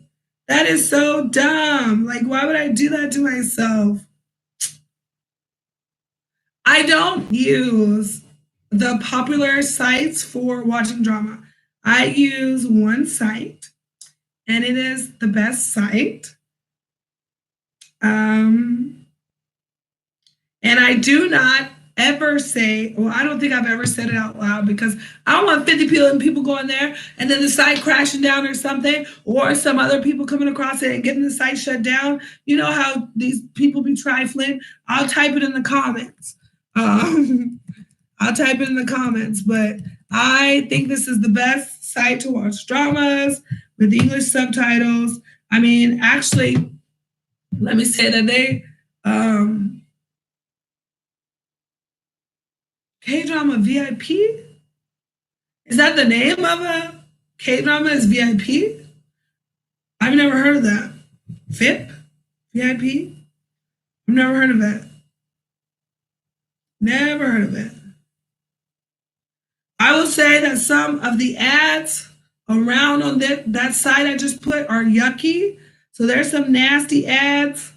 That is so dumb. Like, why would I do that to myself? I don't use the popular sites for watching drama. I use one site, and it is the best site. And I do not ever say, well, I don't think I've ever said it out loud because I don't want 50 people going there and then the site crashing down or something, or some other people coming across it and getting the site shut down. You know how these people be trifling? I'll type it in the comments. I'll type it in the comments, but I think this is the best site to watch dramas with English subtitles. I mean, actually, let me say that they, K-drama VIP? Is that the name of a K-drama is VIP? I've never heard of that. VIP? VIP? I've never heard of that. Never heard of it. I will say that some of the ads around on that site I just put are yucky. So there's some nasty ads.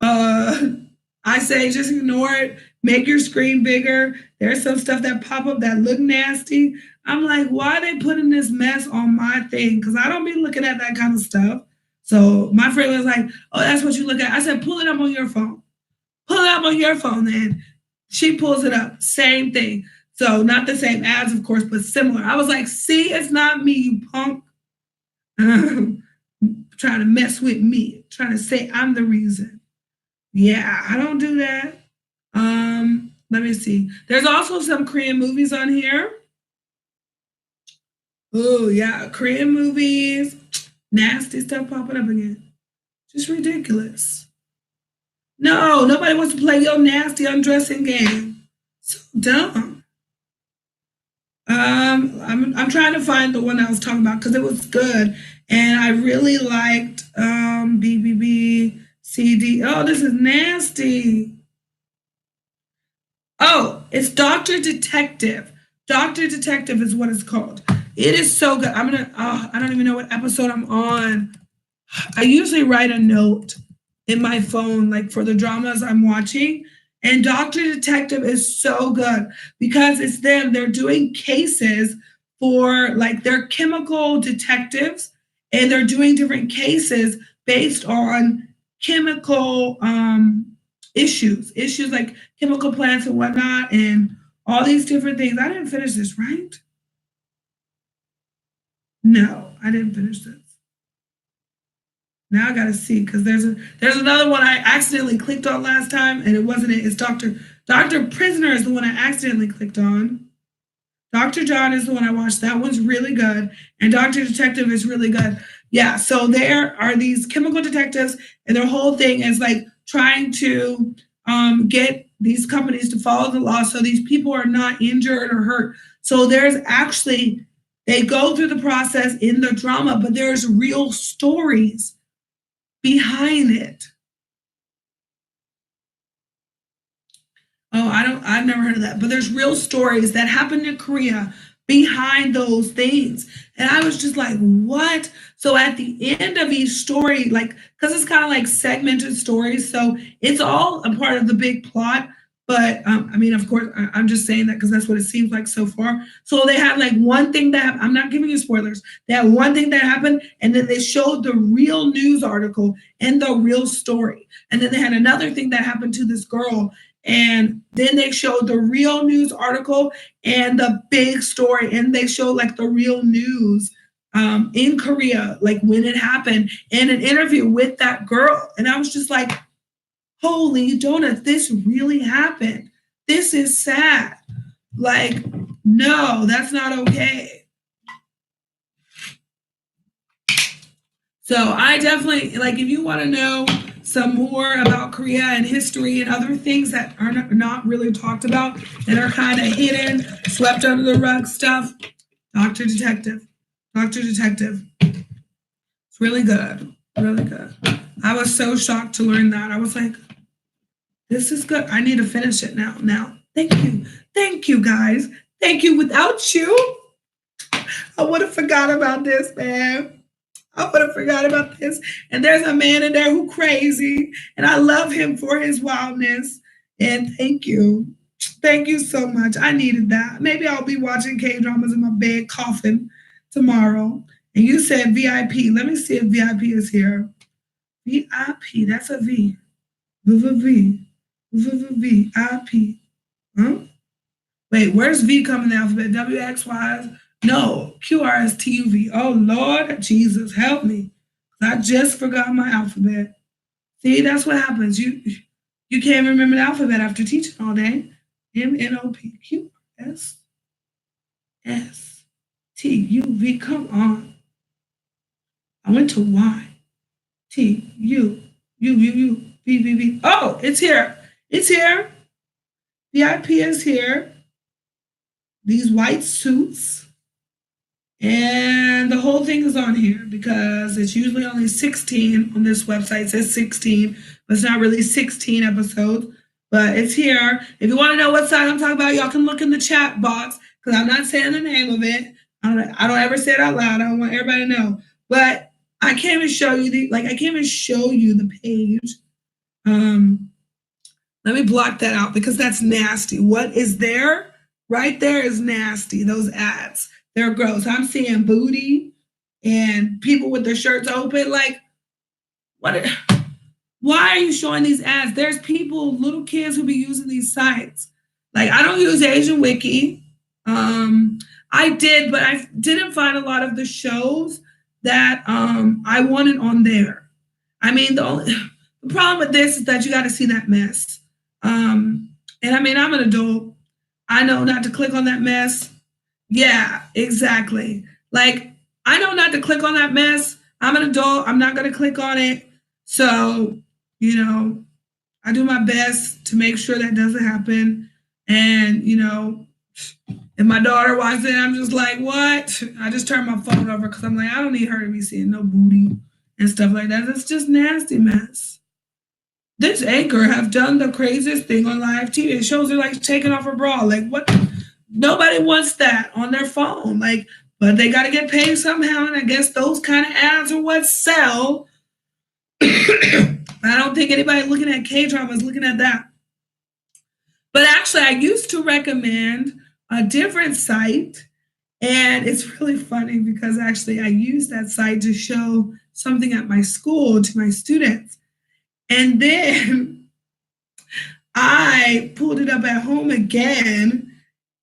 I say just ignore it. Make your screen bigger. There's some stuff that pop up that look nasty. I'm like, why are they putting this mess on my thing? Because I don't be looking at that kind of stuff. So my friend was like, oh, that's what you look at. I said, pull it up on your phone. Pull it up on your phone then. She pulls it up. Same thing. So not the same ads, of course, but similar. I was like, see, it's not me, you punk. Trying to mess with me. Trying to say I'm the reason. Yeah, I don't do that. Let me see. There's also some Korean movies on here. Oh, yeah, Korean movies. Nasty stuff popping up again. Just ridiculous. No, nobody wants to play your nasty undressing game. So dumb. I'm trying to find the one I was talking about because it was good. And I really liked BBB, CD. Oh, this is nasty. Oh, it's Dr. Detective. Dr. Detective is what it's called. It is so good. I don't even know what episode I'm on. I usually write a note in my phone, like for the dramas I'm watching. And Dr. Detective is so good because it's them. They're doing cases for, like, they're chemical detectives, and they're doing different cases based on chemical issues like chemical plants and whatnot, and all these different things. I didn't finish this, right? No, I didn't finish this. Now I gotta see, because there's another one I accidentally clicked on last time, and it wasn't it. It's Dr. Prisoner is the one I accidentally clicked on. Dr. John is the one I watched. That one's really good. And Dr. Detective is really good. Yeah, so there are these chemical detectives, and their whole thing is like trying to get these companies to follow the law so these people are not injured or hurt. So there's actually, they go through the process in the drama, but there's real stories behind it. Oh, I've never heard of that. But there's real stories that happened in Korea behind those things. And I was just like, what? So at the end of each story, like, because it's kind of like segmented stories, so it's all a part of the big plot. But I mean, of course, I'm just saying that because that's what it seems like so far. So they had like one thing that I'm not giving you spoilers. They had one thing that happened, and then they showed the real news article and the real story. And then they had another thing that happened to this girl, and then they showed the real news article and the big story, and they showed like the real news in Korea, like when it happened, and an interview with that girl. And I was just like, holy donuts, this really happened. This is sad. Like, no, that's not okay. So I definitely, like, if you want to know some more about Korea and history and other things that are not really talked about, that are kind of hidden, swept under the rug stuff, Dr. Detective. Dr. Detective. It's really good. Really good. I was so shocked to learn that. I was like, this is good. I need to finish it now. Thank you. Thank you, guys. Thank you. Without you, I would have forgot about this, man. I would have forgot about this. And there's a man in there who crazy, and I love him for his wildness. And thank you. Thank you so much. I needed that. Maybe I'll be watching K-dramas in my bed coughing tomorrow. And you said VIP. Let me see if VIP is here. VIP, that's a V. V. VIP. Huh? Wait, where's V come in the alphabet? W, X, Y? No, Q, R, S, T, U, V. Oh, Lord Jesus, help me. I just forgot my alphabet. See, that's what happens. You can't remember the alphabet after teaching all day. M, N, O, P, Q, S, S, T, U, V. Come on. I went to Y. T, U, V, V, V. Oh, it's here. It's here. VIP is here. These white suits. And the whole thing is on here because it's usually only 16 on this website. It says 16, but it's not really 16 episodes. But it's here. If you want to know what site I'm talking about, y'all can look in the chat box. because I'm not saying the name of it. I don't ever say it out loud. I don't want everybody to know. But I can't even show you the page. Let me block that out because that's nasty. What is there? Right there is nasty. Those ads, they're gross. I'm seeing booty and people with their shirts open. Like, why are you showing these ads? There's people, little kids who be using these sites. Like, I don't use Asian Wiki. I did, but I didn't find a lot of the shows that I wanted on there. I mean, the problem with this is that you got to see that mess. And I mean, I'm an adult. I know not to click on that mess. Yeah, exactly. Like, I know not to click on that mess. I'm an adult. I'm not going to click on it. So, I do my best to make sure that doesn't happen. And, if my daughter walks in, I'm just like, what? I just turn my phone over because I'm like, I don't need her to be seeing no booty and stuff like that. It's just nasty mess. This anchor have done the craziest thing on live TV. It shows her like taking off her bra. Like, what? Nobody wants that on their phone. Like, but they got to get paid somehow. And I guess those kind of ads are what sell. I don't think anybody looking at K-drama is looking at that. But actually, I used to recommend a different site. And it's really funny because actually I used that site to show something at my school to my students. And then I pulled it up at home again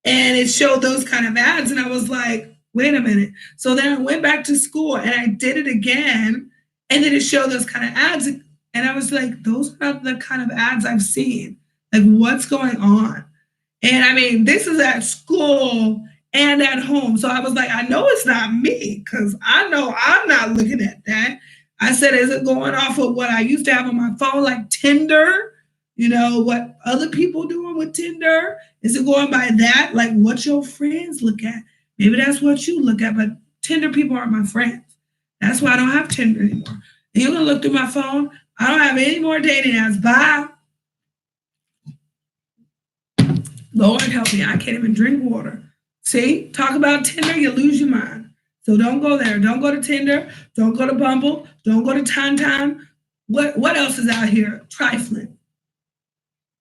and it showed those kind of ads. And I was like, wait a minute. So then I went back to school and I did it again. And then it showed those kind of ads. And I was like, those are the kind of ads I've seen. Like, what's going on? And I mean, this is at school and at home. So I was like, I know it's not me because I know I'm not looking at that. I said, is it going off of what I used to have on my phone, like Tinder? What other people doing with Tinder? Is it going by that? Like what your friends look at? Maybe that's what you look at, but Tinder people aren't my friends. That's why I don't have Tinder anymore. And you're going to look through my phone. I don't have any more dating apps. Bye. Lord help me. I can't even drink water. See, talk about Tinder, you lose your mind. So don't go there. Don't go to Tinder. Don't go to Bumble. Don't go to Time. What else is out here? Trifling.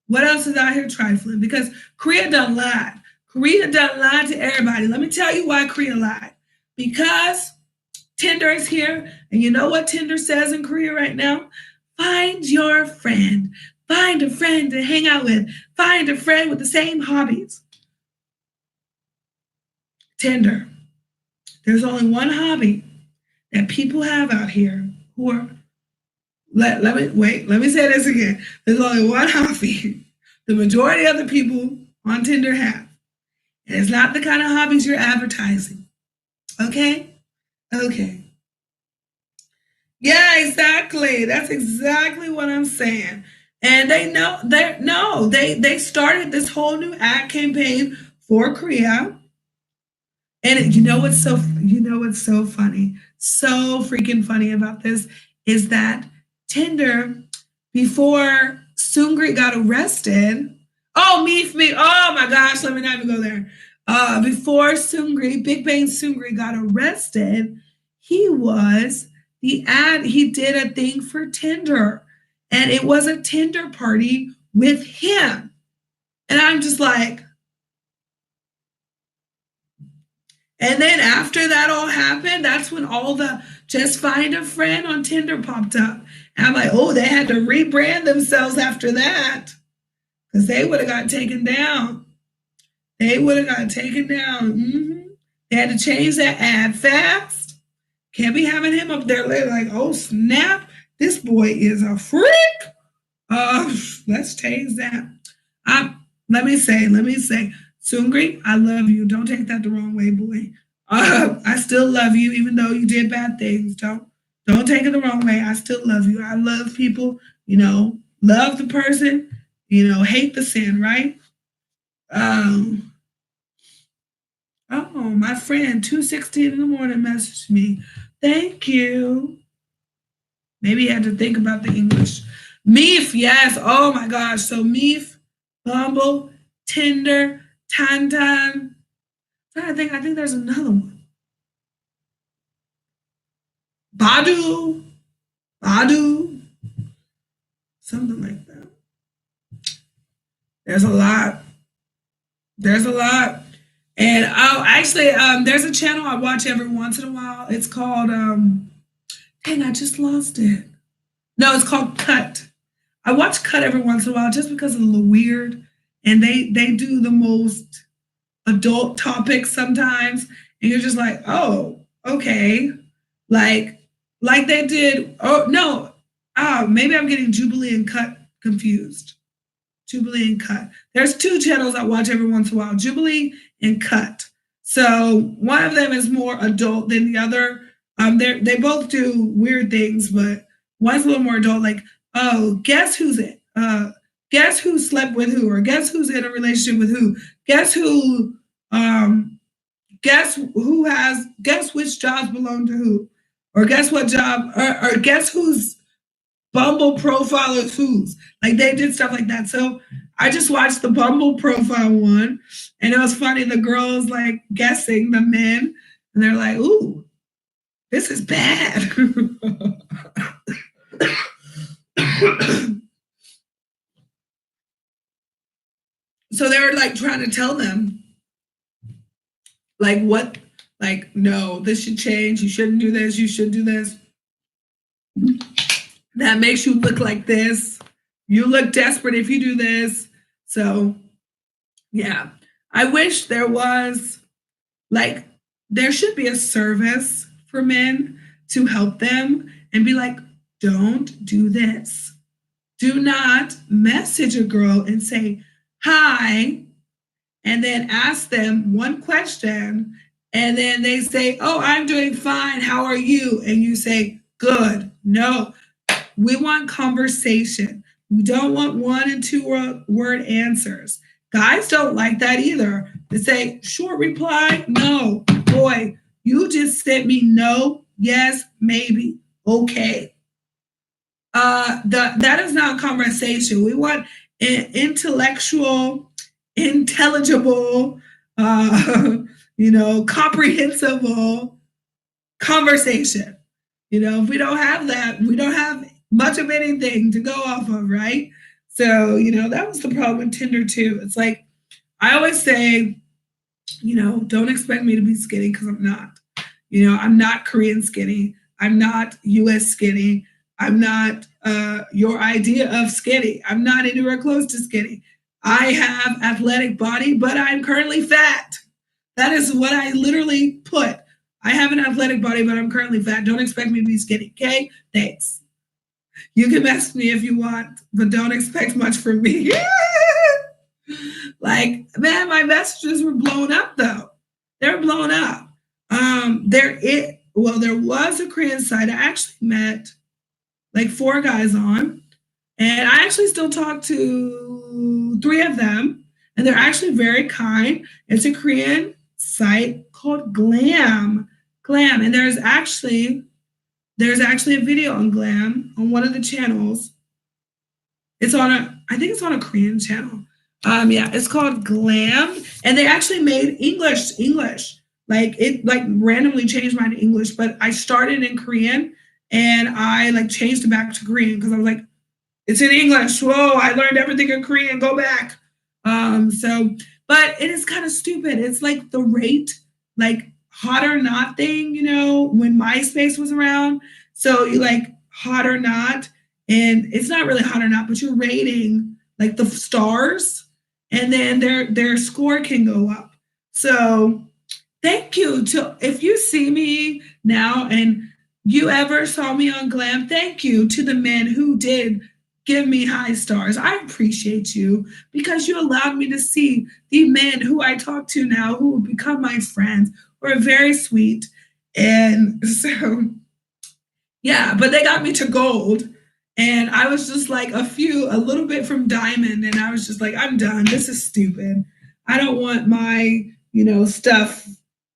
What else is out here trifling? Because Korea done lied. Korea done lied to everybody. Let me tell you why Korea lied. Because Tinder is here. And you know what Tinder says in Korea right now? Find your friend. Find a friend to hang out with. Find a friend with the same hobbies. Tinder. There's only one hobby that people have out here who are, let me say this again. There's only one hobby the majority of the people on Tinder have. And it's not the kind of hobbies you're advertising. Okay? Okay. Yeah, exactly. That's exactly what I'm saying. And they started this whole new ad campaign for Korea. And you know what's so funny, so freaking funny about this is that Tinder, before Seungri got arrested, oh my gosh, let me not even go there. Before Big Bang Seungri got arrested, he did a thing for Tinder, and it was a Tinder party with him. And I'm just like, and then after that all happened, that's when all the just find a friend on Tinder popped up. And I'm like, oh, they had to rebrand themselves after that because they would have got taken down. They would have got taken down. Mm-hmm. They had to change that ad fast. Can't be having him up there later like, oh, snap, this boy is a freak. Let's change that. Let me say, Seungri, I love you. Don't take that the wrong way, boy. I still love you, even though you did bad things. Don't take it the wrong way. I still love you. I love people, love the person, hate the sin, right? Oh, my friend, 2:16 in the morning messaged me. Thank you. Maybe you had to think about the English. Meef, yes. Oh my gosh. So Meef, Bumble, Tinder, Tantan. I think there's another one. Badu, something like that. There's a lot. And actually, there's a channel I watch every once in a while. It's called dang, I just lost it. No, it's called Cut. I watch Cut every once in a while just because of the weird, and they do the most adult topics sometimes, and you're just like, oh, okay, like they did. Oh no, maybe I'm getting Jubilee and Cut confused. Jubilee and Cut. There's two channels I watch every once in a while, Jubilee and Cut. So one of them is more adult than the other. They both do weird things, but one's a little more adult, like, oh, guess who's it? Guess who slept with who, or guess who's in a relationship with who? Guess who? Guess which jobs belong to who, or guess what job, or guess whose Bumble profile is whose. Like they did stuff like that. So I just watched the Bumble profile one, and it was funny. The girls like guessing the men, and they're like, "Ooh, this is bad." So they were like trying to tell them, like, what, like, no, this should change. You shouldn't do this. You should do this. That makes you look like this. You look desperate if you do this. So, yeah, I wish there was, like, there should be a service for men to help them and be like, don't do this. Do not message a girl and say, hi, and then ask them one question, and then they say, oh, I'm doing fine. How are you? And you say, good. No, we want conversation. We don't want 1 and 2 word answers. Guys don't like that either. They say, short reply, no. Boy, you just sent me no, yes, maybe, okay. That is not conversation. We want an intellectual, intelligible, comprehensible conversation. If we don't have that, we don't have much of anything to go off of, right? So, that was the problem with Tinder too. It's like, I always say, don't expect me to be skinny because I'm not. I'm not Korean skinny. I'm not US skinny. I'm not your idea of skinny. I'm not anywhere close to skinny. I have athletic body, but I'm currently fat. That is what I literally put. I have an athletic body, but I'm currently fat. Don't expect me to be skinny, okay? Thanks. You can mess with me if you want, but don't expect much from me. Like, man, my messages were blown up, though. They were blown up. There was a Korean site. I actually met like 4 guys on, and I actually still talk to 3 of them, and they're actually very kind. It's a Korean site called Glam, and there's actually a video on Glam on one of the channels. I think it's on a Korean channel. It's called Glam, and they actually made English. Like it randomly changed mine to English, but I started in Korean and I changed it back to Korean because I was like, it's in English. Whoa, I learned everything in Korean. Go back. But it is kind of stupid. It's like the rate, hot or not thing, when MySpace was around. So you hot or not, and it's not really hot or not, but you're rating the stars, and then their score can go up. So thank you if you see me now and you ever saw me on Glam, thank you to the men who did give me high stars. I appreciate you because you allowed me to see the men who I talk to now who will become my friends, who are very sweet. And so, yeah, but they got me to gold. And I was just a little bit from diamond. And I was just like, I'm done. This is stupid. I don't want my, stuff,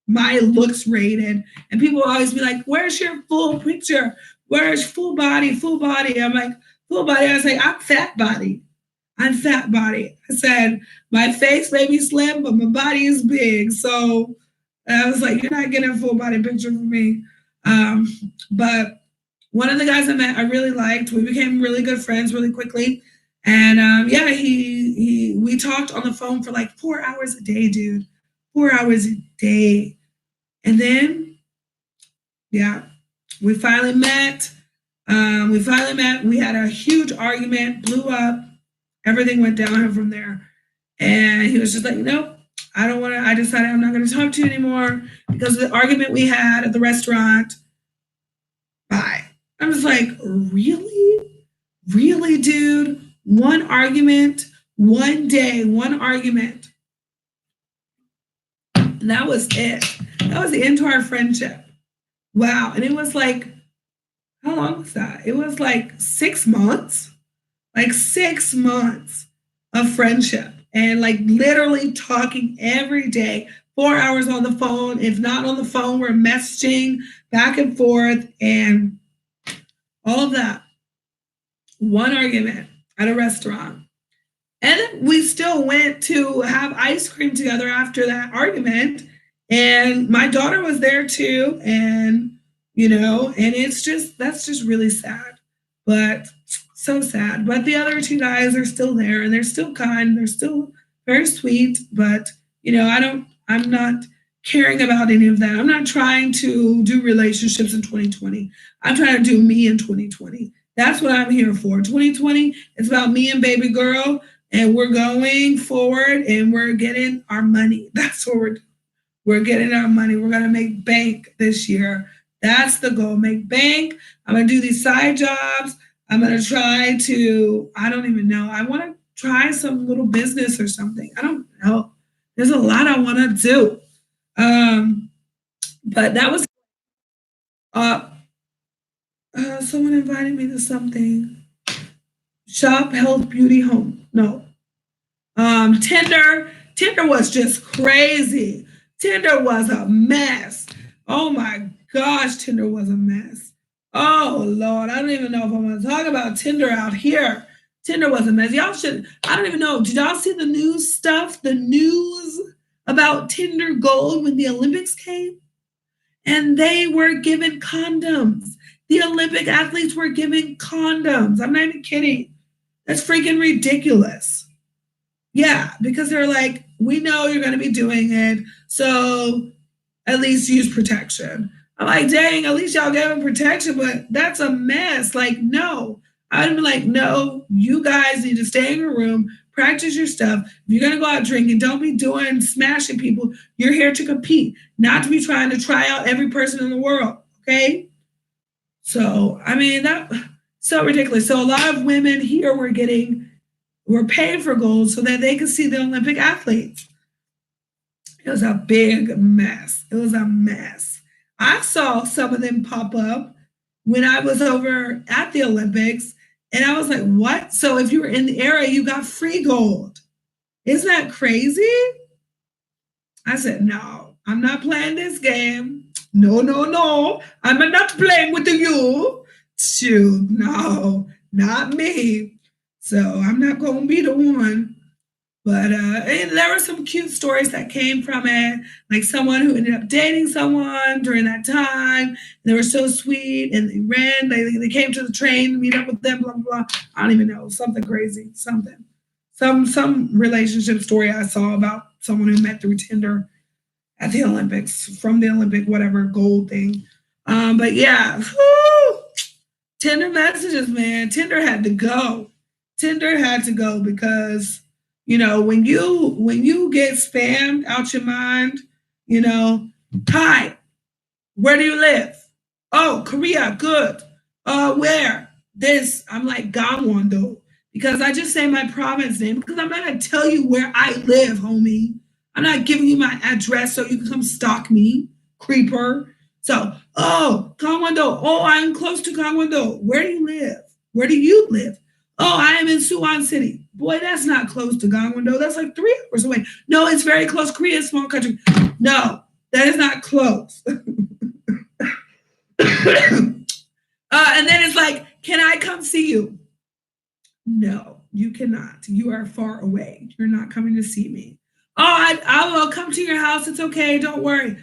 my looks rated. And people always be like, where's your full picture? Where's full body? I'm like, full body. I was like, I'm fat body. I said, my face may be slim, but my body is big. So And I was like, you're not getting a full body picture from me. But one of the guys I met, I really liked. We became really good friends really quickly. And yeah, we talked on the phone for like 4 hours a day, dude. 4 hours a day. And then, yeah, we finally met. We had a huge argument, blew up. Everything went downhill from there. And he was just like, nope, I decided I'm not going to talk to you anymore because of the argument we had at the restaurant. Bye. I was like, really? Really, dude? One argument, one day, one argument. And that was it. That was the end to our friendship. Wow. And it was like, how long was that? It was like 6 months. Like 6 months of friendship. And like literally talking every day, 4 hours on the phone. If not on the phone, we're messaging back and forth and all of that. One argument at a restaurant. And then we still went to have ice cream together after that argument. And my daughter was there too. And, and that's just really sad. But so sad. But the other two guys are still there and they're still kind. They're still very sweet. But, I'm not caring about any of that. I'm not trying to do relationships in 2020. I'm trying to do me in 2020. That's what I'm here for. 2020, it's about me and baby girl. And we're going forward and we're getting our money. That's what we're getting our money. We're going to make bank this year. That's the goal. Make bank. I'm going to do these side jobs. I'm going to try to, I don't even know. I want to try some little business or something. I don't know. There's a lot I want to do. But that was, someone invited me to something. Shop, health, beauty, home. No. Tinder was just crazy. Tinder was a mess. Oh my gosh, Tinder was a mess. Oh Lord, I don't even know if I want to talk about Tinder out here. Tinder was a mess. I don't even know. Did y'all see the news stuff? The news about Tinder Gold when the Olympics came? And they were given condoms. The Olympic athletes were given condoms. I'm not even kidding. That's freaking ridiculous. Yeah, because they're like, we know you're going to be doing it, so at least use protection. I'm like, dang, at least y'all gave them protection, but that's a mess. Like, no. I'd be like, no, you guys need to stay in your room, practice your stuff. If you're going to go out drinking, don't be smashing people. You're here to compete, not to be trying to try out every person in the world, okay? So, I mean, that's so ridiculous. So a lot of women here were paying for gold so that they could see the Olympic athletes. It was a big mess. It was a mess. I saw some of them pop up when I was over at the Olympics, and I was like, what? So if you were in the area, you got free gold. Isn't that crazy? I said, no, I'm not playing this game. No. I'm not playing with you. Shoot, no, not me. So I'm not going to be the one. But there were some cute stories that came from it, like someone who ended up dating someone during that time. They were so sweet, and they came to the train to meet up with them, blah, blah, blah. I don't even know, something crazy, something. Some relationship story I saw about someone who met through Tinder at the Olympics, from the Olympic, whatever, gold thing. But yeah, Tinder messages, man. Tinder had to go. Tinder had to go because, when you get spammed out your mind, hi, where do you live? Oh, Korea, good. Where? This, I'm like, Gangwon-do, because I just say my province name because I'm not going to tell you where I live, homie. I'm not giving you my address so you can come stalk me, creeper. So, Gangwon-do. Oh, I'm close to Gangwon-do. Where do you live? Where do you live? Oh, I am in Suwon City. Boy, that's not close to Gangwon-do. That's like 3 hours away. No, it's very close. Korea is a small country. No, that is not close. And then it's like, can I come see you? No, you cannot. You are far away. You're not coming to see me. Oh, I will come to your house. It's okay. Don't worry.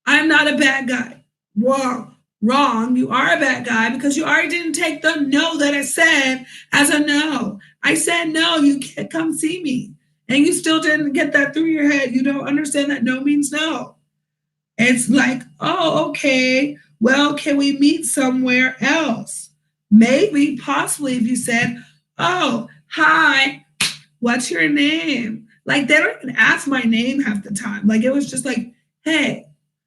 I'm not a bad guy. Whoa, wrong. You are a bad guy because you already didn't take the no that I said as a no. I said no, you can't come see me. And you still didn't get that through your head. You don't understand that no means no. It's like, oh, okay. Well, can we meet somewhere else? Maybe, possibly, if you said, oh, hi, what's your name? Like, they don't even ask my name half the time. Like, it was just like, hey,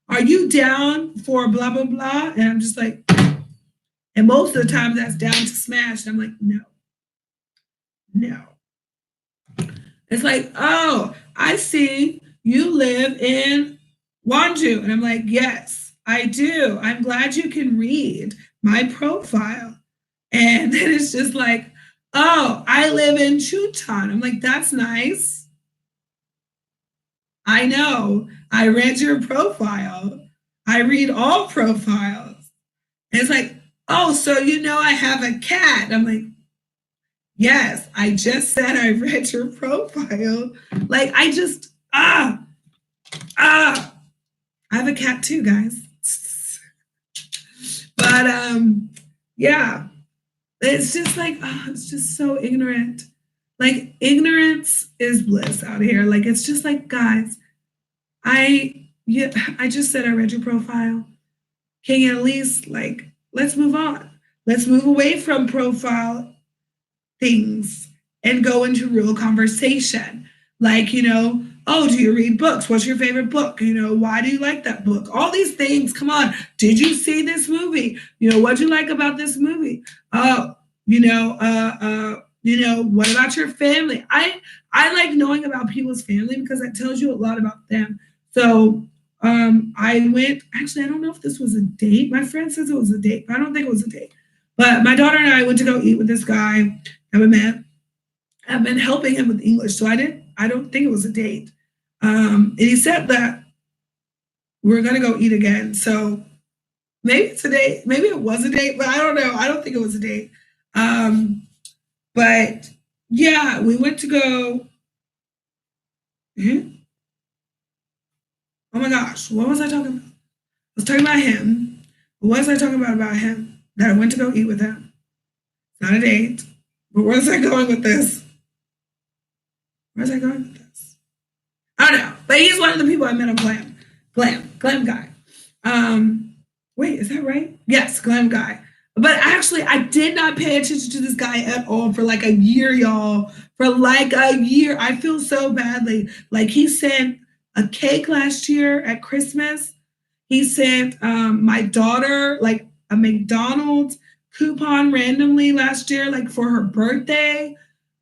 are you down for blah, blah, blah? And I'm just like, and most of the time that's down to smash. And I'm like, no, no. It's like, oh, I see you live in Wanju. And I'm like, yes, I do. I'm glad you can read my profile. And then it's just like, oh, I live in Chutan. I'm like, that's nice. I know. I read your profile. I read all profiles. And it's like, oh, so you know I have a cat. I'm like, yes, I just said I read your profile. Like, I just, I have a cat too, guys. But yeah, it's just like, it's just so ignorant. Like, ignorance is bliss out here. Like, it's just like, guys, I just said I read your profile. Can you at least, like, let's move on. Let's move away from profile things and go into real conversation. Like, oh, do you read books? What's your favorite book? Why do you like that book? All these things. Come on. Did you see this movie? What'd you like about this movie? Oh, what about your family? I like knowing about people's family because that tells you a lot about them. So I went, actually, I don't know if this was a date. My friend says it was a date, but I don't think it was a date. But my daughter and I went to go eat with this guy that we met. I've been helping him with English, so I don't think it was a date. And he said that we're gonna go eat again. So maybe it's a date, maybe it was a date, but I don't know. I don't think it was a date. But yeah, we went to go. Oh my gosh, what was I talking about? I was talking about him. What was I talking about him? That I went to go eat with him. Not a date. But where was I going with this? Where's I going with this? I don't know. But he's one of the people I met on Glam guy. Wait, is that right? Yes, Glam guy. But actually, I did not pay attention to this guy at all for like a year, y'all. For like a year. I feel so badly. Like, he sent a cake last year at Christmas. He sent my daughter like a McDonald's coupon randomly last year, like for her birthday.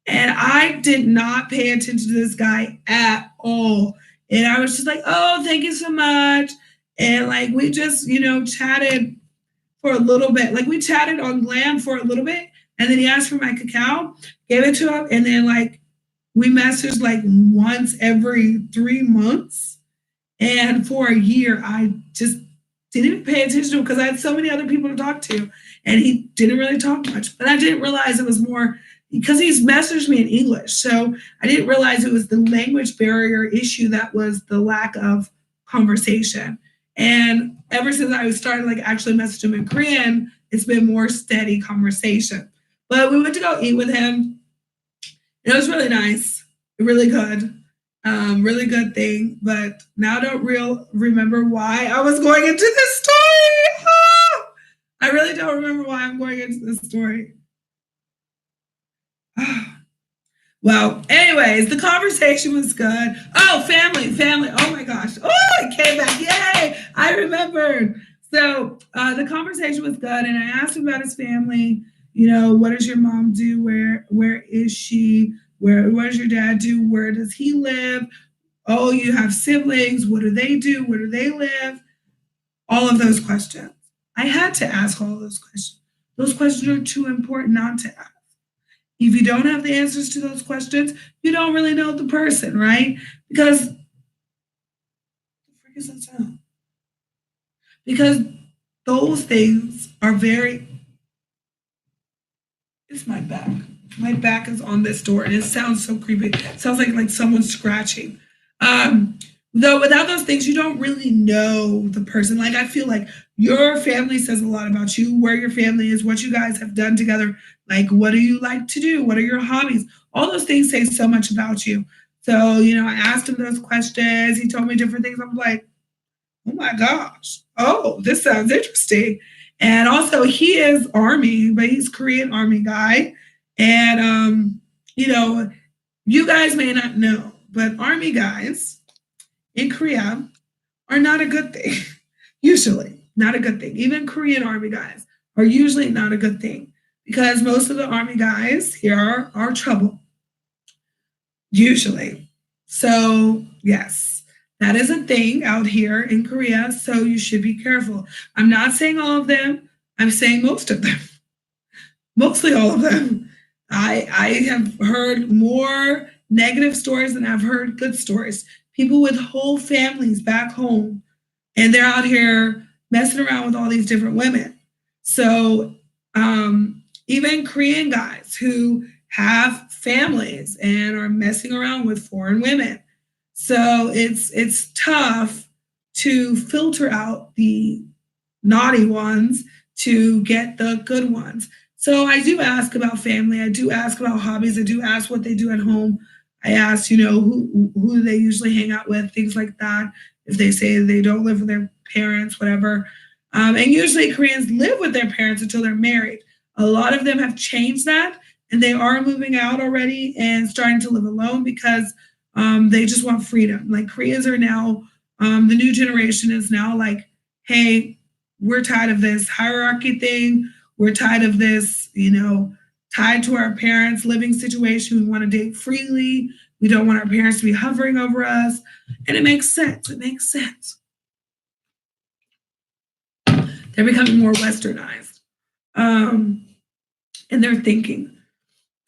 And I did not pay attention to this guy at all. And I was just like, oh, thank you so much. And like, we just, chatted for a little bit. Like, we chatted on Glam for a little bit. And then he asked for my cacao, gave it to him. And then like, we messaged like once every 3 months. And for a year, I just didn't pay attention to him because I had so many other people to talk to. And he didn't really talk much. But I didn't realize it was more because he's messaged me in English. So I didn't realize it was the language barrier issue that was the lack of conversation. And ever since I started like actually messaging him in Korean, it's been more steady conversation. But we went to go eat with him. It was really nice, really good, really good thing. But now I don't remember why I was going into this story. Oh, I really don't remember why I'm going into this story. Well, anyways, the conversation was good. Oh, family. Oh my gosh. Oh, it came back. Yay. I remembered. So the conversation was good. And I asked him about his family. What does your mom do? Where is she? What does your dad do? Where does he live? Oh, you have siblings. What do they do? Where do they live? All of those questions. I had to ask all of those questions. Those questions are too important not to ask. If you don't have the answers to those questions, you don't really know the person, right? Because what the frick is that sound? Because those things are very. It's my back. My back is on this door, and it sounds so creepy. It sounds like someone's scratching. Though without those things, you don't really know the person. Like, I feel like your family says a lot about you, where your family is, what you guys have done together. Like, what do you like to do? What are your hobbies? All those things say so much about you. So, you know, I asked him those questions. He told me different things. I'm like, oh my gosh. Oh, this sounds interesting. And also, he is Army, but he's Korean Army guy. And, you know, you guys may not know, but Army guys in Korea are not a good thing. Usually, not a good thing. Even Korean Army guys are usually not a good thing because most of the Army guys here are trouble. Usually. So, yes, that is a thing out here in Korea. So, you should be careful. I'm not saying all of them, I'm saying most of them. Mostly all of them. I have heard more negative stories than I've heard good stories. People with whole families back home, and they're out here messing around with all these different women. So even Korean guys who have families and are messing around with foreign women. So it's tough to filter out the naughty ones to get the good ones. So I do ask about family. I do ask about hobbies. I do ask what they do at home. I ask, you know, who they usually hang out with, things like that. If they say they don't live with their parents, whatever. And usually Koreans live with their parents until they're married. A lot of them have changed that, and they are moving out already and starting to live alone because they just want freedom. Like, Koreans are now, the new generation is now like, hey, we're tired of this hierarchy thing. We're tired of this, you know, tied to our parents' living situation. We want to date freely. We don't want our parents to be hovering over us. And it makes sense. It makes sense. They're becoming more westernized in their thinking.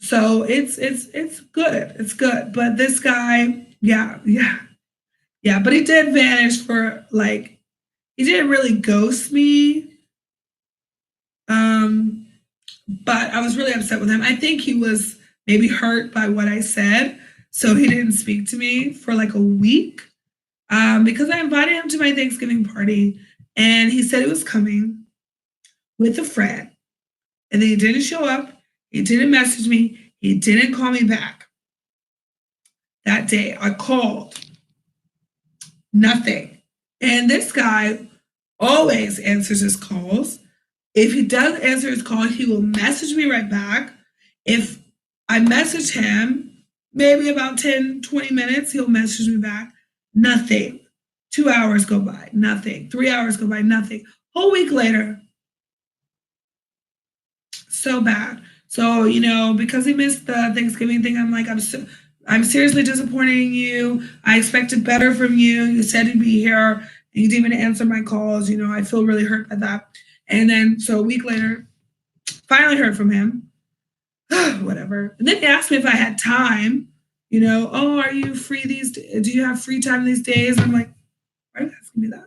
So it's good. It's good. But this guy, yeah. But he did vanish for, like, he didn't really ghost me. But I was really upset with him. I think he was maybe hurt by what I said. So he didn't speak to me for like a week because I invited him to my Thanksgiving party, and he said he was coming with a friend. And then he didn't show up. He didn't message me. He didn't call me back. That day I called. Nothing. And this guy always answers his calls. If he does answer his call, he will message me right back. If I message him, maybe about 10, 20 minutes, he'll message me back. Nothing. 2 hours go by, nothing. 3 hours go by, nothing. Whole week later. So bad. So, you know, because he missed the Thanksgiving thing, I'm like, I'm seriously disappointed in you. I expected better from you. You said you'd be here, and you didn't even answer my calls. You know, I feel really hurt by that. And then, so a week later, finally heard from him. Whatever. And then he asked me if I had time. You know, oh, are you free do you have free time these days? I'm like, why are you asking me that?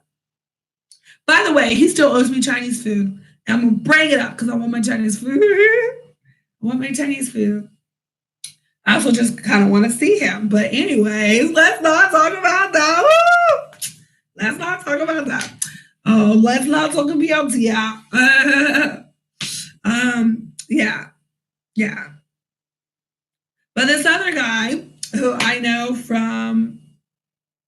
By the way, he still owes me Chinese food. And I'm going to bring it up because I want my Chinese food. I want my Chinese food. I also just kind of want to see him. But anyways, let's not talk about that. Woo! Let's not talk about that. Oh, let's not talk about yeah. But this other guy who I know from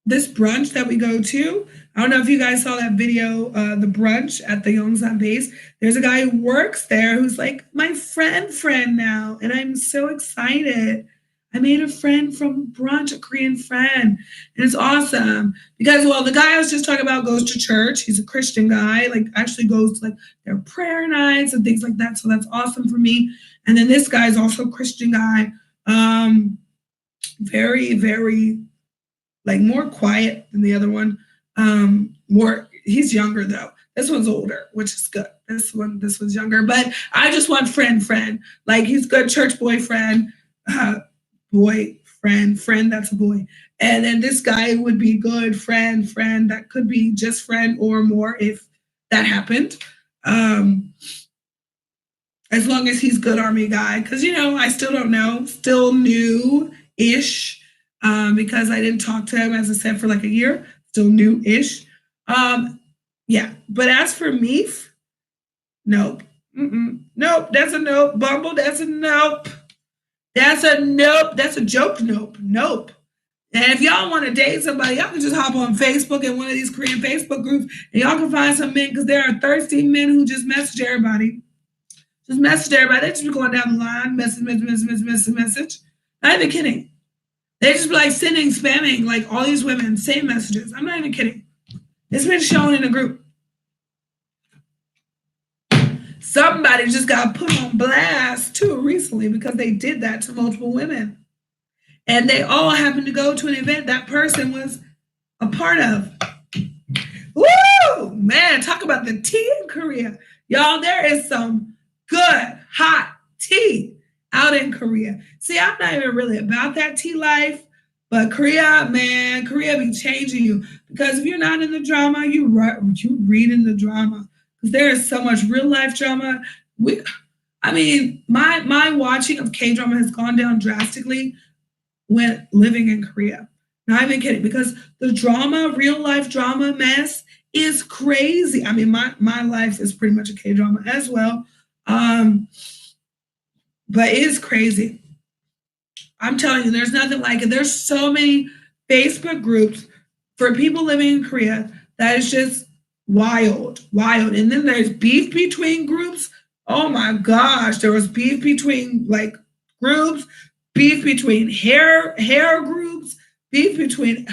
this brunch that we go to, I don't know if you guys saw that video, the brunch at the Yongsan base. There's a guy who works there who's like my friend now, and I'm so excited. I made a friend from brunch, a Korean friend, and it's awesome because, well, the guy I was just talking about goes to church. He's a Christian guy, like actually goes to like their prayer nights and things like that. So that's awesome for me. And then this guy is also a Christian guy, very, very like more quiet than the other one. He's younger though. This one's older, which is good. This one's younger, but I just want friend. Like he's good church boyfriend. Friend, that's a boy. And then this guy would be good friend, that could be just friend or more if that happened. As long as he's good Army guy, because, you know, I still don't know, still new-ish. because I didn't talk to him, as I said, for like a year, still new-ish. Yeah, but as for Meef, nope. Nope, that's a nope. Bumble, that's a nope. That's a nope. That's a joke nope. Nope. And if y'all want to date somebody, y'all can just hop on Facebook in one of these Korean Facebook groups and y'all can find some men because there are thirsty men who just message everybody. Just message everybody. They just be going down the line, message. Not even kidding. They just be like sending, spamming, like all these women, same messages. I'm not even kidding. It's been shown in a group. Somebody just got put on blast too recently because they did that to multiple women. And they all happened to go to an event that person was a part of. Woo! Man, talk about the tea in Korea. Y'all, there is some good, hot tea out in Korea. See, I'm not even really about that tea life, but Korea, man, Korea be changing you. Because if you're not in the drama, you read in the drama. Because there is so much real life drama. My watching of K-drama has gone down drastically when living in Korea. Not even kidding, because the drama, real life drama mess is crazy. I mean, my life is pretty much a K-drama as well. But it is crazy. I'm telling you, there's nothing like it. There's so many Facebook groups for people living in Korea that is just wild. And then there's beef between groups. Oh my gosh, there was beef between like groups, beef between hair groups, beef between.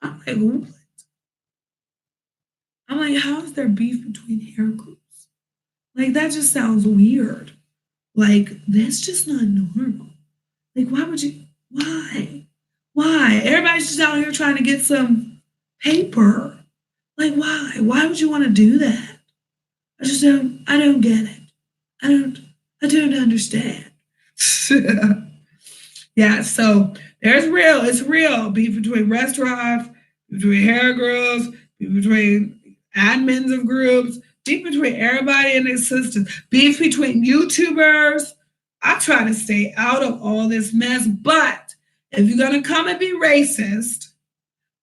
I'm like, what? I'm like, how is there beef between hair groups? Like, that just sounds weird. Like, that's just not normal. Like, why would you? Why? Everybody's just out here trying to get some paper. Like, why? Why would you want to do that? I don't get it. I don't understand. Yeah, so it's real beef between restaurants, between hair girls, beef between admins of groups, beef between everybody and their sisters, beef between YouTubers. I try to stay out of all this mess, but if you're gonna come and be racist,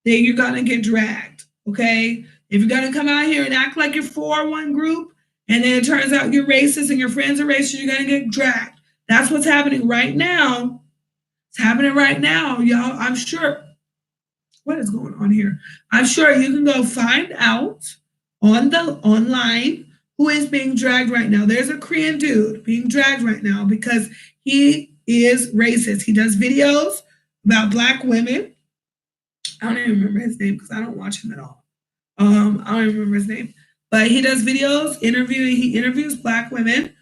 then you're gonna get dragged, okay? If you're gonna come out here and act like you're for one group, and then it turns out you're racist and your friends are racist, you're gonna get dragged. That's what's happening right now. It's happening right now, y'all. I'm sure. What is going on here? I'm sure you can go find out online who is being dragged right now. There's a Korean dude being dragged right now because he is racist. He does videos about Black women. I don't even remember his name because I don't watch him at all. I don't even remember his name. But he does videos he interviews Black women,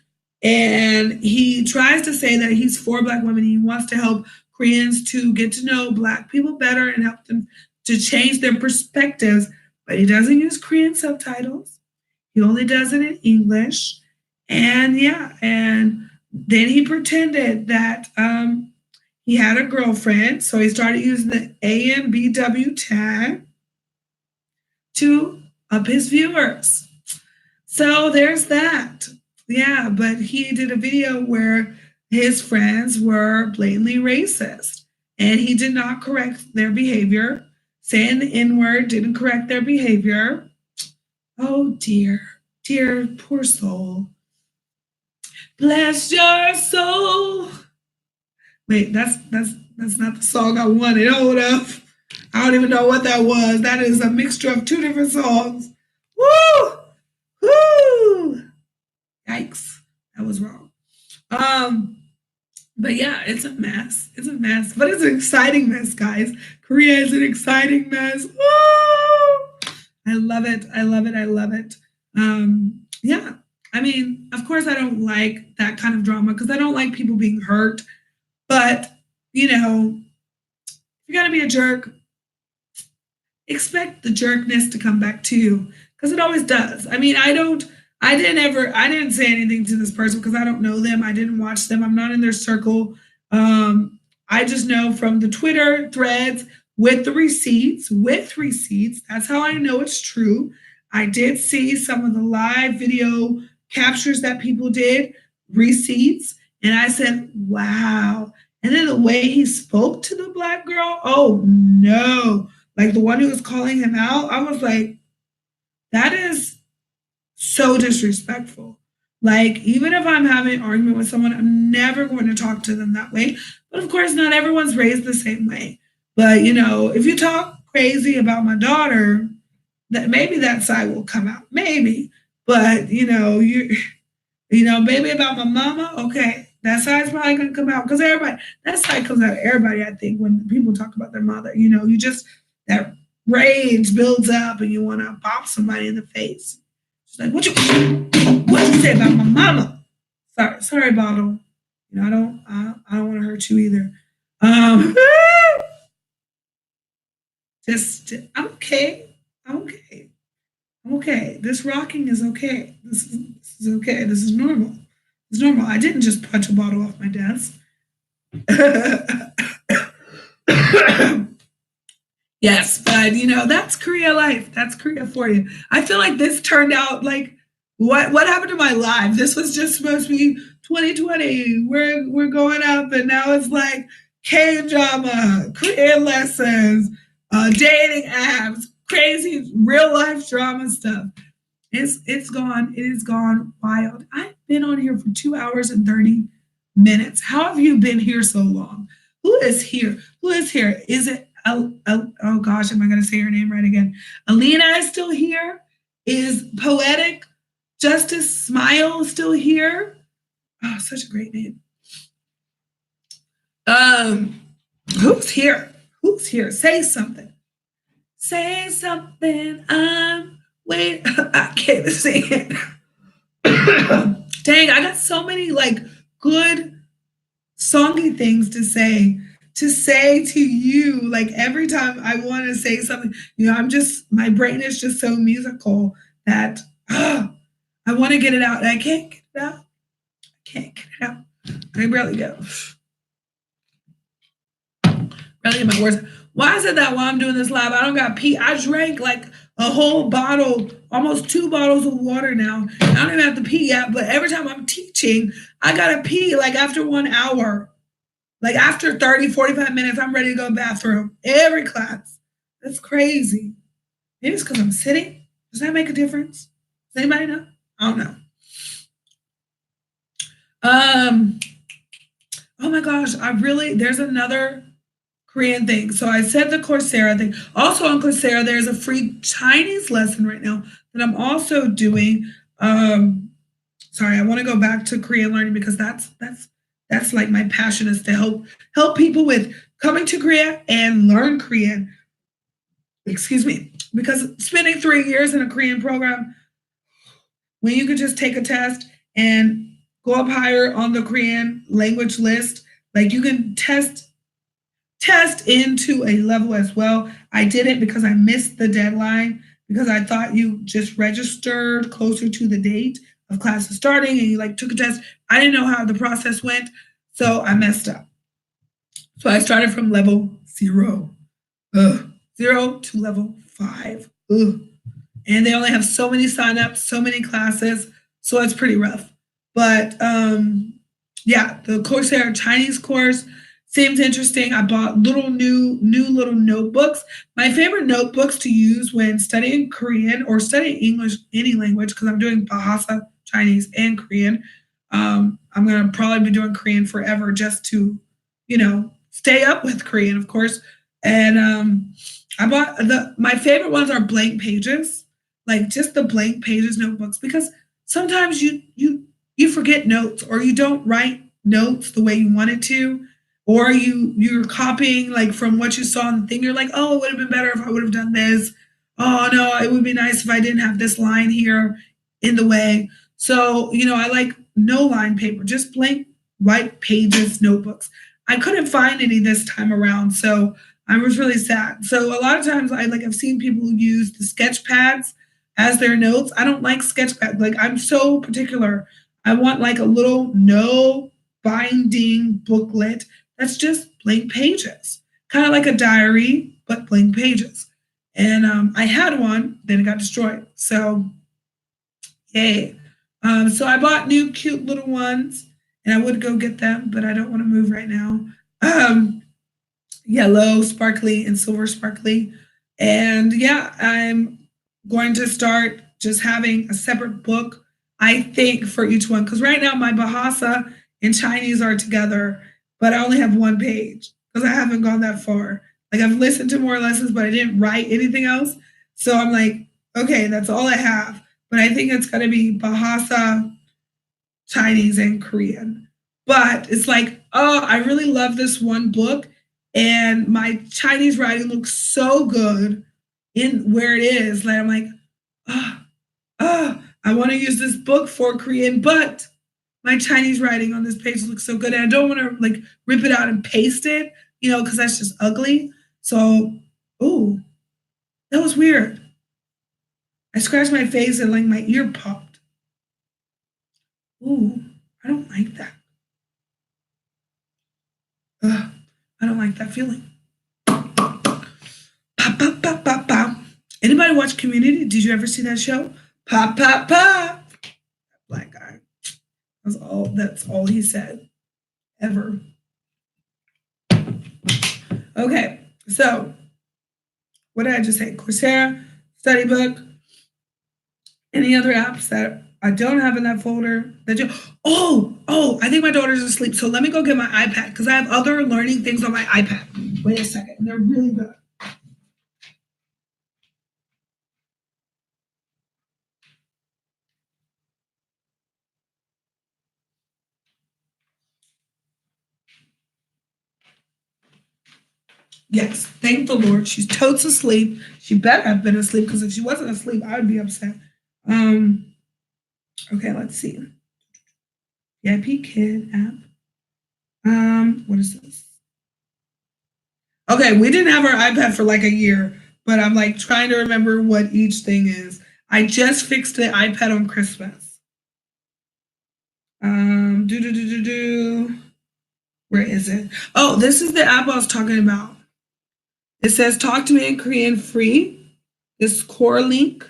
and he tries to say that he's for Black women. He wants to help Koreans to get to know Black people better and help them to change their perspectives, but he doesn't use Korean subtitles. He only does it in English. And then he pretended that he had a girlfriend, so he started using the AMBW tag to up his viewers. So there's that. Yeah, but he did a video where his friends were blatantly racist, and he did not correct their behavior. Saying the N-word didn't correct their behavior. Oh dear, poor soul. Bless your soul. Wait, that's not the song I wanted. Hold up. I don't even know what that was. That is a mixture of two different songs. Woo! Woo! Yikes. That was wrong. But yeah, it's a mess. It's a mess. But it's an exciting mess, guys. Korea is an exciting mess. Woo! I love it. Yeah. I mean, of course I don't like that kind of drama because I don't like people being hurt. But, you know, if you're gonna be a jerk, expect the jerkness to come back to you. Because it always does. I mean, I didn't say anything to this person because I don't know them. I didn't watch them. I'm not in their circle. I just know from the Twitter threads with receipts. That's how I know it's true. I did see some of the live video captures that people did, receipts. And I said, wow. And then the way he spoke to the Black girl, oh no. Like the one who was calling him out, I was like, that is so disrespectful. Like, even if I'm having an argument with someone, I'm never going to talk to them that way. But of course, not everyone's raised the same way. But, if you talk crazy about my daughter, that maybe that side will come out. Maybe. But, maybe about my mama, okay, that side's probably going to come out because that side comes out of everybody, I think, when people talk about their mother. That rage builds up and you want to bop somebody in the face. It's like, what you say about my mama? Sorry, Bottle. I don't want to hurt you either. I'm okay. I'm okay. This rocking is okay. This is okay. This is normal. It's normal. I didn't just punch a bottle off my desk. Yes, but that's Korea life. That's Korea for you. I feel like this turned out like what happened to my life? This was just supposed to be 2020. We're going up, and now it's like K-drama, Korean lessons, dating apps, crazy real life drama stuff. It's gone. It has gone wild. I've been on here for 2 hours and 30 minutes. How have you been here so long? Who is here? Is it oh gosh, am I going to say her name right again? Alina is still here. Is Poetic Justice Smile still here? Oh, such a great name. Who's here? Say something. Wait, I can't even sing it. Dang, I got so many like good songy things to say to you. Like every time I want to say something, my brain is just so musical that I want to get it out and I can't get it out. I barely go. Barely get my words. Why is it that while I'm doing this live, I don't got pee? I drank like a whole bottle, almost 2 bottles of water now. I don't even have to pee yet, but every time I'm teaching, I gotta pee like after 1 hour. Like after 30, 45 minutes, I'm ready to go to the bathroom. Every class. That's crazy. Maybe it's because I'm sitting. Does that make a difference? Does anybody know? I don't know. Oh my gosh, there's another Korean thing. So I said the Coursera thing. Also on Coursera, there's a free Chinese lesson right now that I'm also doing. Sorry, I want to go back to Korean learning because that's like my passion is to help people with coming to Korea and learn Korean. Excuse me. Because spending 3 years in a Korean program, when you could just take a test and go up higher on the Korean language list, like you can test into a level as well. I didn't because I missed the deadline because I thought you just registered closer to the date of classes starting and you like took a test. I didn't know how the process went, so I messed up. So I started from level 0. 0 to level 5. And they only have so many signups, so many classes, so it's pretty rough. But yeah, the Coursera Chinese course seems interesting. I bought new little notebooks. My favorite notebooks to use when studying Korean or studying English, any language, because I'm doing Bahasa, Chinese, and Korean. I'm going to probably be doing Korean forever just to, stay up with Korean, of course. And I bought my favorite ones are blank pages, like just the blank pages notebooks, because sometimes you forget notes or you don't write notes the way you wanted to. Or you're copying like from what you saw in the thing. You're like, oh, it would have been better if I would have done this. Oh no, it would be nice if I didn't have this line here in the way. So, I like no line paper, just blank white pages notebooks. I couldn't find any this time around, so I was really sad. So a lot of times I've seen people use the sketch pads as their notes. I don't like sketch pads. Like I'm so particular. I want like a little no binding booklet. That's just blank pages, kind of like a diary, but blank pages. And I had one, then it got destroyed. So, yay. So I bought new cute little ones, and I would go get them, but I don't want to move right now. yellow sparkly and silver sparkly. And yeah, I'm going to start just having a separate book, I think, for each one. Because right now my Bahasa and Chinese are together, but I only have one page because I haven't gone that far. Like I've listened to more lessons, but I didn't write anything else. So I'm like, okay, that's all I have. But I think it's going to be Bahasa, Chinese, and Korean. But it's like, oh, I really love this one book, and my Chinese writing looks so good in where it is. Like I'm like, oh, I want to use this book for Korean, but my Chinese writing on this page looks so good, and I don't want to like rip it out and paste it, because that's just ugly. So, oh, that was weird. I scratched my face and like my ear popped. Ooh, I don't like that. Ugh, I don't like that feeling. Pop, pop, pop, pop, pop. Anybody watch Community? Did you ever see that show? Pop, pop, pop. Black guy. That's all he said. Ever. Okay, so what did I just say? Coursera, StudyBook, any other apps that I don't have in that folder that you I think my daughter's asleep. So let me go get my iPad because I have other learning things on my iPad. Wait a second. They're really good. Yes, thank the Lord. She's totes asleep. She better have been asleep because if she wasn't asleep, I would be upset. Okay, let's see. VIP Kid app. What is this? Okay, we didn't have our iPad for like a year, but I'm like trying to remember what each thing is. I just fixed the iPad on Christmas. Where is it? Oh, this is the app I was talking about. It says talk to me in Korean free. This core link.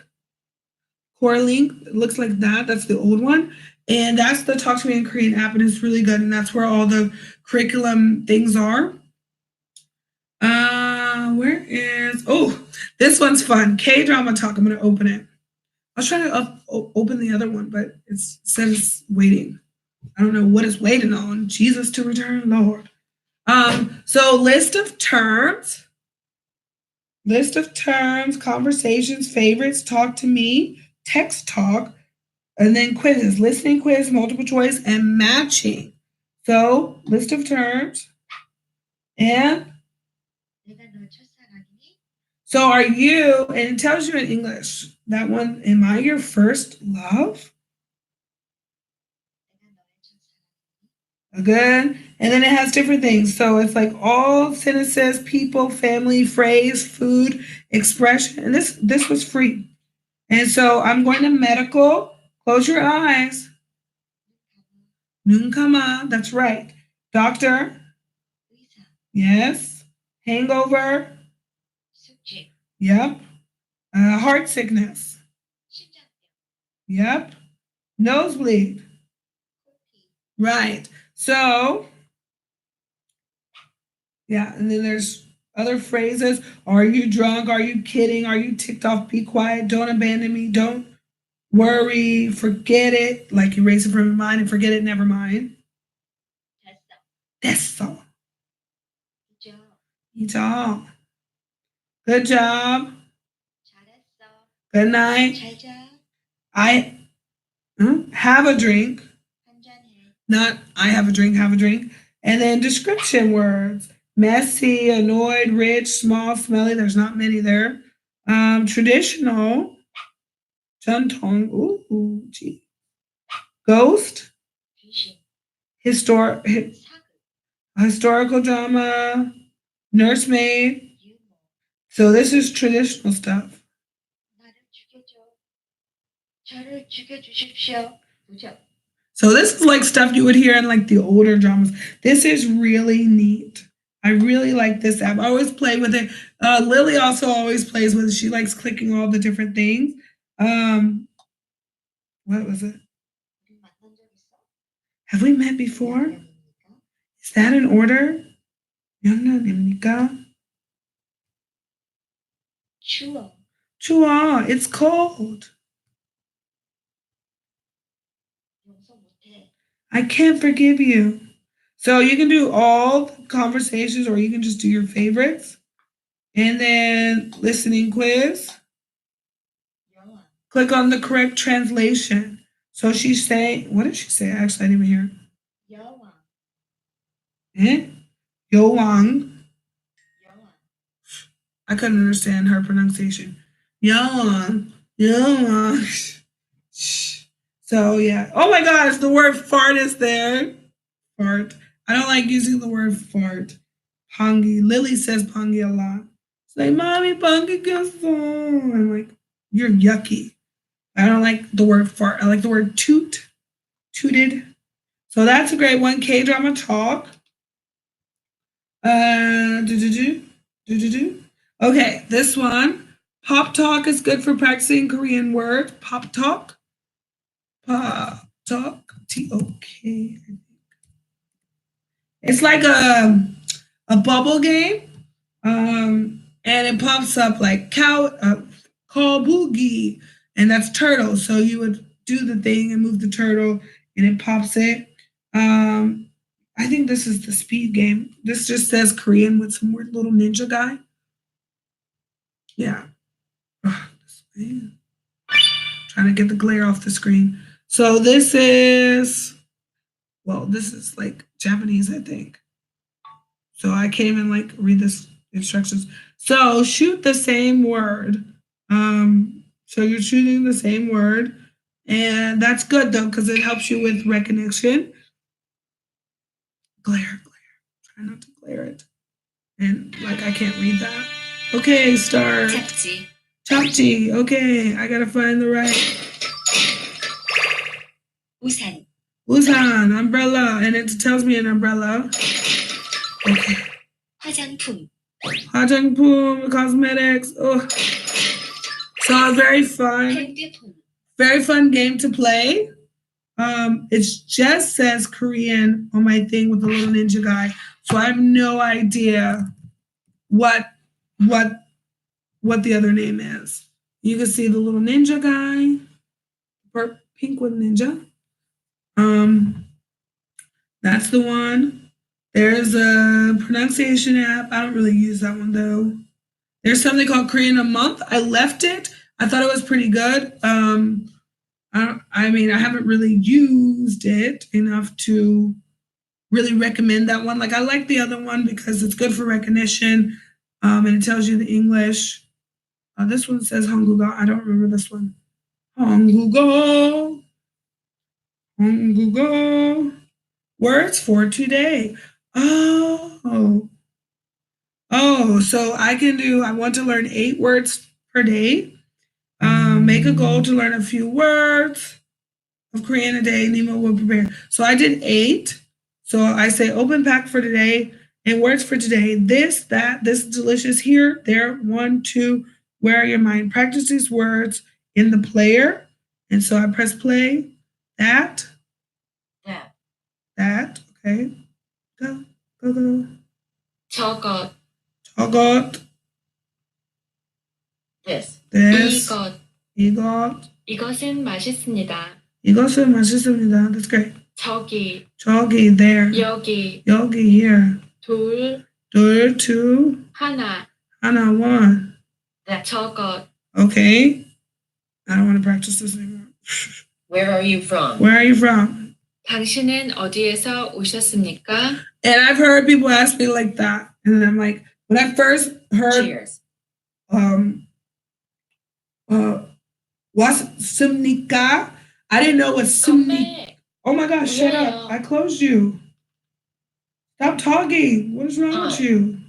Core link looks like that. That's the old one. And that's the Talk to Me in Korean app, and it's really good. And that's where all the curriculum things are. Where is, this one's fun. K-drama talk. I'm going to open it. I was trying to open the other one, but it said it's waiting. I don't know what it's waiting on. Jesus to return, Lord. So list of terms, conversations, favorites, talk to me, text talk, and then quizzes, listening quiz, multiple choice, and matching. So list of terms. And so are you, and it tells you in English, that one, am I your first love? Good. And then it has different things. So it's like all sentences, people, family, phrase, food, expression. And this was free. And so I'm going to medical. Close your eyes. Nunkama. That's right. Doctor. Yes. Hangover. Yep. Heart sickness. Yep. Nosebleed. Right. So, yeah, and then there's other phrases. Are you drunk? Are you kidding? Are you ticked off? Be quiet. Don't abandon me. Don't worry. Forget it. Like erase it from your mind and forget it. Never mind. 됐어. 이죠. Good job. Good night. I have a drink. Not I have a drink, have a drink. And then description words. Messy, annoyed, rich, small, smelly. There's not many there. Traditional. 전통. Ooh, gee. Ghost. Historical drama. Nursemaid. So this is traditional stuff. So this is like stuff you would hear in like the older dramas. This is really neat. I really like this app. I always play with it. Lily also always plays with it. She likes clicking all the different things. What was it? Have we met before? Is that in order? 영란입니까? 추워. 추워. It's cold. 용서 못해. I can't forgive you. So you can do all the conversations or you can just do your favorites. And then listening quiz. 영화. Click on the correct translation. So she's saying, what did she say? Actually, I didn't even hear. 여왕. Eh? Yowang. 영화. I couldn't understand her pronunciation. Yowang. Yowang. So yeah. Oh my gosh, the word fart is there. Fart. I don't like using the word fart. Pongi. Lily says pongi a lot. It's like, mommy, pongi gets on. I'm like, you're yucky. I don't like the word fart. I like the word toot. Tooted. So that's a great one. K-drama talk. Okay, this one. Pop talk is good for practicing Korean words. Pop talk. Pop talk. T-O-K. It's like a bubble game. And it pops up like call boogie, and that's turtle. So you would do the thing and move the turtle, and it pops it. I think this is the speed game. This just says Korean with some weird little ninja guy. Yeah. Trying to get the glare off the screen. So this is, well, this is like Japanese, I think. So I can't even like read this instructions. So shoot the same word. So you're shooting the same word. And that's good though, because it helps you with recognition. Glare. Try not to glare it. And like I can't read that. Okay, start. Chapchi. Okay, I gotta find the right. 우산. Usan, umbrella, and it tells me an umbrella. Okay. 화장품. 화장품, cosmetics. Oh. So a very fun game to play. It just says Korean on my thing with the little ninja guy, so I have no idea what the other name is. You can see the little ninja guy, pink with ninja. That's the one. There's a pronunciation app. I don't really use that one though. There's something called Korean a Month. I left it. I thought it was pretty good. I mean, I haven't really used it enough to really recommend that one. Like I like the other one because it's good for recognition, and it tells you the English. This one says Hangugo. I don't remember this one. Hangugo. Words for today. Oh, so I want to learn 8 words per day. Make a goal to learn a few words of Korean a day. Nemo will prepare. So I did 8. So I say open pack for today and words for today. This, that, this is delicious. Here, there, 1, 2. Where are your mind? Practice these words in the player. And so I press play. That. Okay. Go. 저것. This. 이것. 이것은 맛있습니다. That's great. 저기. There. 여기. Here. 둘. 2. 하나. 1. 저것. Okay. I don't want to practice this anymore. Where are you from? 당신은 어디에서 오셨습니까? And I've heard people ask me like that. And then I'm like, when I first heard Cheers. What's Sumnika? I didn't know what Sumnika. Oh my gosh, shut up. I closed you. Stop talking. What is wrong with you?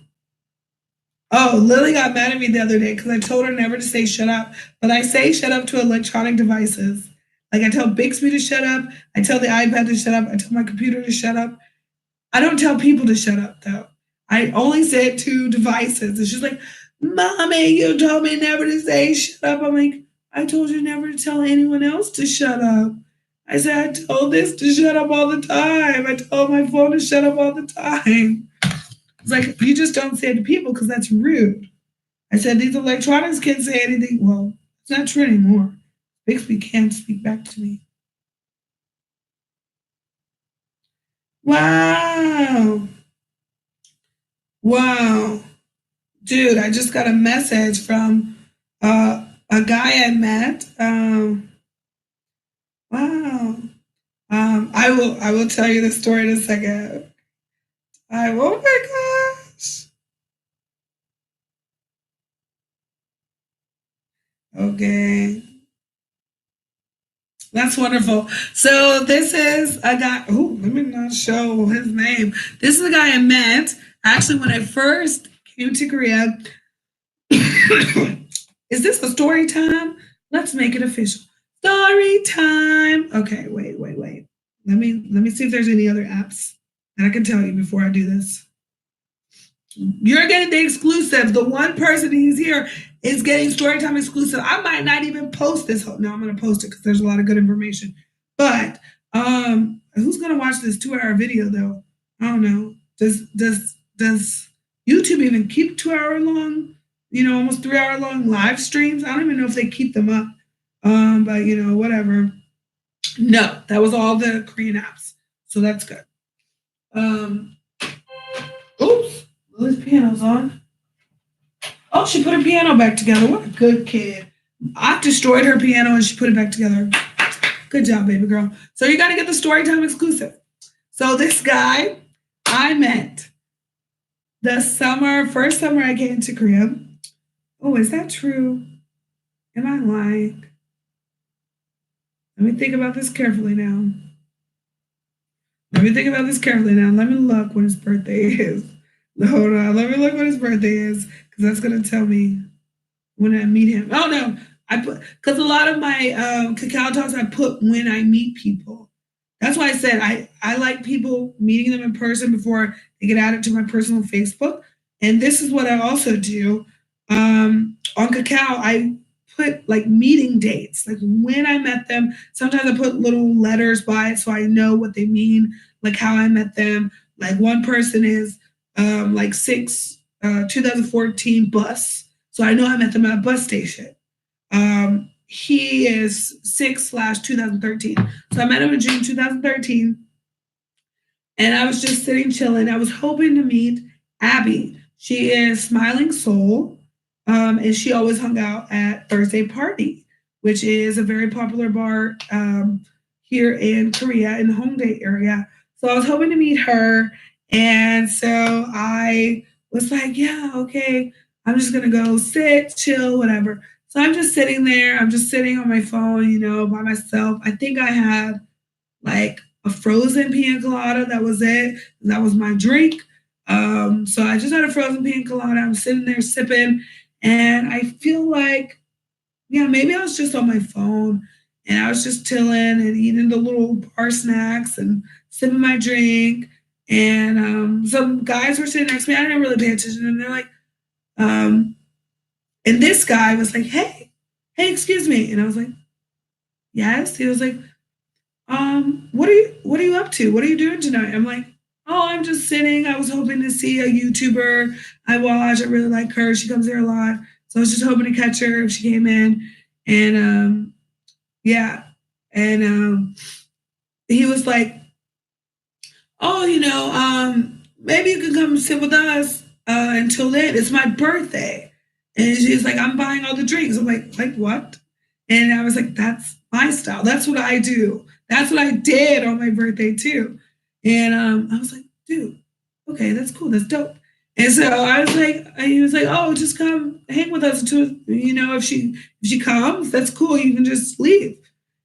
Oh, Lily got mad at me the other day because I told her never to say shut up. But I say shut up to electronic devices. Like I tell Bixby to shut up. I tell the iPad to shut up. I tell my computer to shut up. I don't tell people to shut up though. I only say it to devices. And she's like, Mommy, you told me never to say shut up. I'm like, I told you never to tell anyone else to shut up. I said, I told this to shut up all the time. I told my phone to shut up all the time. It's like, you just don't say it to people because that's rude. I said, these electronics can't say anything. Well, it's not true anymore. Bixby can't speak back to me. Wow. Wow. Dude, I just got a message from a guy I met. Wow. I will tell you the story in a second. Oh my gosh. Okay. That's wonderful. So this is a guy. Oh, let me not show his name. This is a guy I met actually when I first came to Korea. Is this a story time? Let's make it official. Story time. Okay, wait. Let me see if there's any other apps that I can tell you before I do this. You're getting the exclusive. The one person who's here is getting Storytime exclusive. I might not even post this. No, I'm going to post it because there's a lot of good information. But who's going to watch this 2-hour video though? I don't know. Does YouTube even keep 2-hour long? Almost 3-hour long live streams. I don't even know if they keep them up. But whatever. No, that was all the Korean apps. So that's good. Oops. Lily's piano's on. Oh, she put her piano back together. What a good kid. I destroyed her piano and she put it back together. Good job, baby girl. So you got to get the Storytime exclusive. So this guy I met the first summer I came to Korea. Oh, is that true? Am I lying? Let me think about this carefully now. Let me look when his birthday is. Hold on. Let me look when his birthday is because that's going to tell me when I meet him. Oh, no. Because a lot of my Kakao Talks I put when I meet people. That's why I said I like people meeting them in person before they get added to my personal Facebook. And this is what I also do. On Kakao, I put like meeting dates, like when I met them. Sometimes I put little letters by it so I know what they mean, like how I met them. Like one person is 2014 bus. So I know I met them at a bus station. He is 6/2013. So I met him in June 2013. And I was just sitting chilling. I was hoping to meet Abby. She is Smiling Soul. And she always hung out at Thursday Party, which is a very popular bar here in Korea in the Hongdae area. So I was hoping to meet her. And so I was like, yeah, okay, I'm just going to go sit, chill, whatever. So I'm just sitting there. I'm just sitting on my phone, by myself. I think I had like a frozen pina colada. That was it. That was my drink. So I just had a frozen pina colada. I'm sitting there sipping. And I feel like, maybe I was just on my phone and I was just chilling and eating the little bar snacks and sipping my drink. And some guys were sitting next to me. I didn't really pay attention. And they're like, and this guy was like, hey, excuse me. And I was like, yes. He was like, what are you up to? What are you doing tonight? I'm like, oh, I'm just sitting. I was hoping to see a YouTuber I watch. I really like her. She comes here a lot. So I was just hoping to catch her if she came in. And he was like, oh, maybe you can come sit with us until then. It's my birthday. And she's like, I'm buying all the drinks. I'm like what? And I was like, that's my style. That's what I do. That's what I did on my birthday too. And I was like, dude, okay, that's cool. That's dope. And so he was like, oh, just come hang with us until, if she comes, that's cool. You can just leave.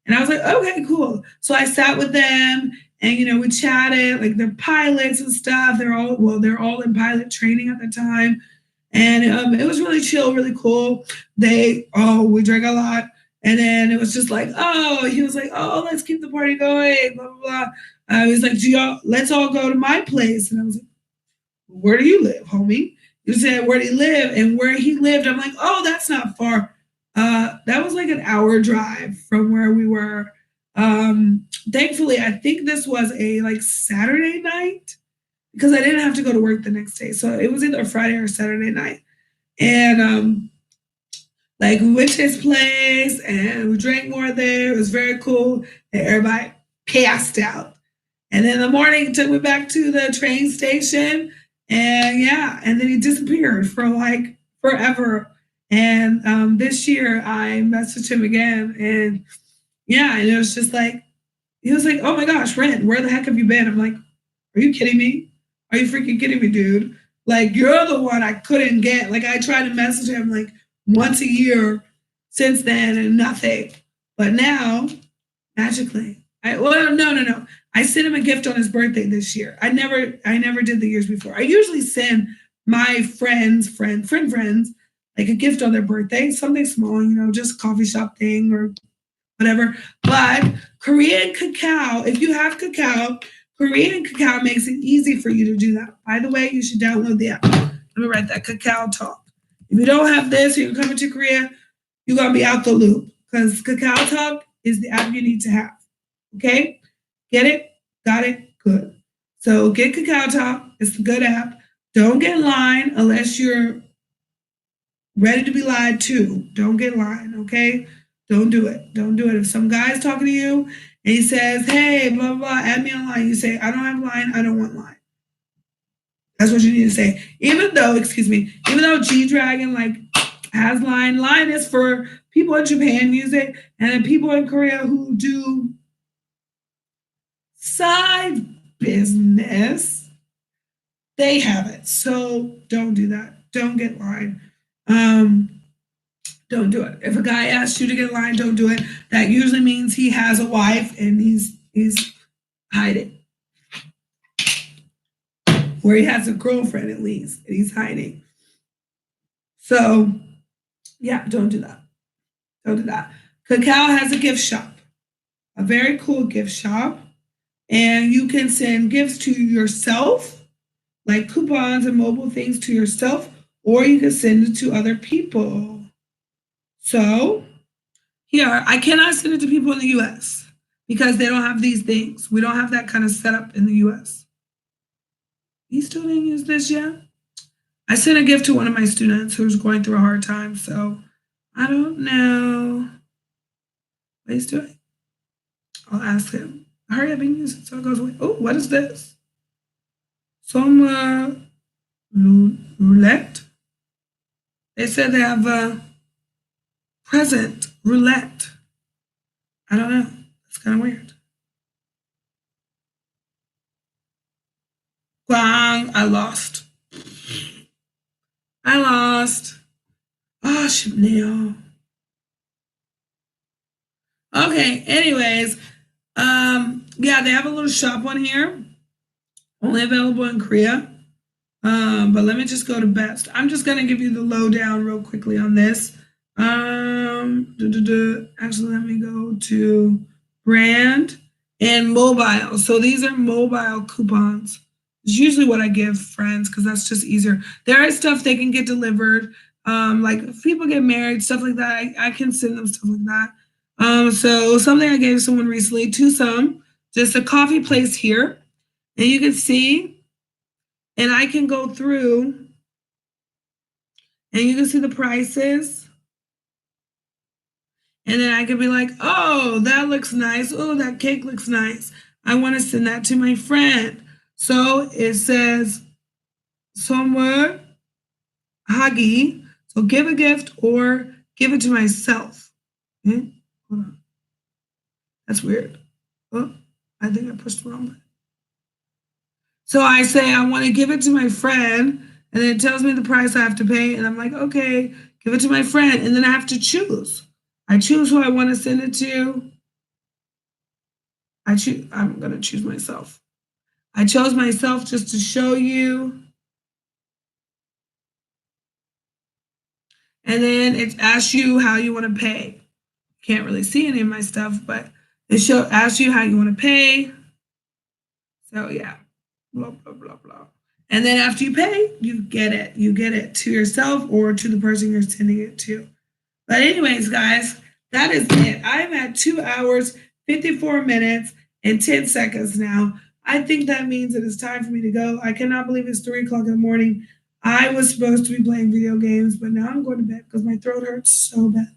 And I was like, okay, cool. So I sat with them and, we chatted, like they're pilots and stuff. They're all in pilot training at the time. And it was really chill, really cool. We drank a lot. And then it was just like, he was like, let's keep the party going, blah, blah, blah. I was like, let's all go to my place. And I was like, where do you live, homie? He said, where do you live? And where he lived, I'm like, oh, that's not far. That was like an hour drive from where we were. Thankfully, I think this was a Saturday night. because I didn't have to go to work the next day. So it was either Friday or Saturday night. And like we went to his place and we drank more there. It was very cool. And everybody passed out. And then in the morning, he took me back to the train station. And yeah, and then he disappeared for like forever. And this year I messaged him again. And yeah, and it was just like, he was like, oh my gosh, Ren, where the heck have you been? I'm like, are you kidding me? Are you freaking kidding me, dude? Like, you're the one I couldn't get. Like, I tried to message him like once a year since then and nothing. But now, magically, no. I sent him a gift on his birthday this year. I never did the years before. I usually send my friends like a gift on their birthday, something small, just a coffee shop thing or whatever. But Korean cacao, if you have cacao, Korean cacao makes it easy for you to do that. By the way, you should download the app. Let me write that, Cacao Talk. If you don't have this, you're coming to Korea, you're going to be out the loop because Cacao Talk is the app you need to have. Okay? Get it? Got it? Good. So get Cacao Talk. It's a good app. Don't get in line unless you're ready to be lied to. Don't get in line, okay? Don't do it. Don't do it. If some guy's talking to you and he says, hey, blah, blah, add me online, you say, I don't have line, I don't want line. That's what you need to say. Even though G-Dragon like has line is for people in Japan use it, and then people in Korea who do side business, they have it. So don't do that. Don't get line. Don't do it. If a guy asks you to get in line, don't do it. That usually means he has a wife and he's hiding. Or he has a girlfriend at least, and he's hiding. So, yeah, don't do that. Don't do that. Cacao has a gift shop, a very cool gift shop. And you can send gifts to yourself, like coupons and mobile things to yourself, or you can send it to other people. So here, I cannot send it to people in the US because they don't have these things. We don't have that kind of setup in the US. You still didn't use this yet? I sent a gift to one of my students who was going through a hard time, so I don't know what he's doing. I'll ask him. Hurry up and use it so it goes away. Oh, what is this? Some roulette. They said they have a present roulette. I don't know. It's kind of weird. Guang, I lost. Oh, Chanel. Okay, anyways. Yeah, they have a little shop on here. Only available in Korea. But let me just go to best. I'm just gonna give you the lowdown real quickly on this. Actually, let me go to brand and mobile. So these are mobile coupons. It's usually what I give friends because that's just easier. There is stuff they can get delivered. Like if people get married, stuff like that, I can send them stuff like that. So something I gave someone recently, to some, just a coffee place here. And you can see, and I can go through and you can see the prices. And then I can be like, oh, that looks nice. Oh, that cake looks nice. I want to send that to my friend. So it says somewhere, Hagi. So give a gift or give it to myself. Hold on. That's weird. Oh, I think I pushed the wrong button. So I say I want to give it to my friend, and then it tells me the price I have to pay, and I'm like, okay, give it to my friend, and then I have to choose. I choose who I want to send it to. I'm going to choose myself. I chose myself just to show you. And then it asks you how you want to pay. Can't really see any of my stuff, but it asks you how you want to pay. So yeah, blah, blah, blah, blah. And then after you pay, you get it. You get it to yourself or to the person you're sending it to. But anyways, guys, that is it. I'm at 2 hours, 54 minutes, and 10 seconds now. I think that means that it's time for me to go. I cannot believe it's 3 o'clock in the morning. I was supposed to be playing video games, but now I'm going to bed because my throat hurts so bad.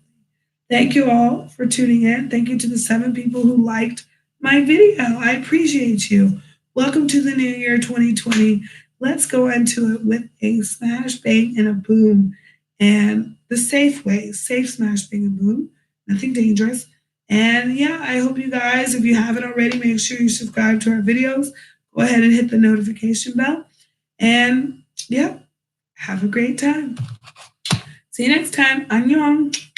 Thank you all for tuning in. Thank you to the 7 people who liked my video. I appreciate you. Welcome to the new year 2020. Let's go into it with a smash, bang, and a boom. And the safe way, safe smash, bang, and boom. Nothing dangerous. And yeah, I hope you guys, if you haven't already, make sure you subscribe to our videos. Go ahead and hit the notification bell. And yeah, have a great time. See you next time. Annyeong.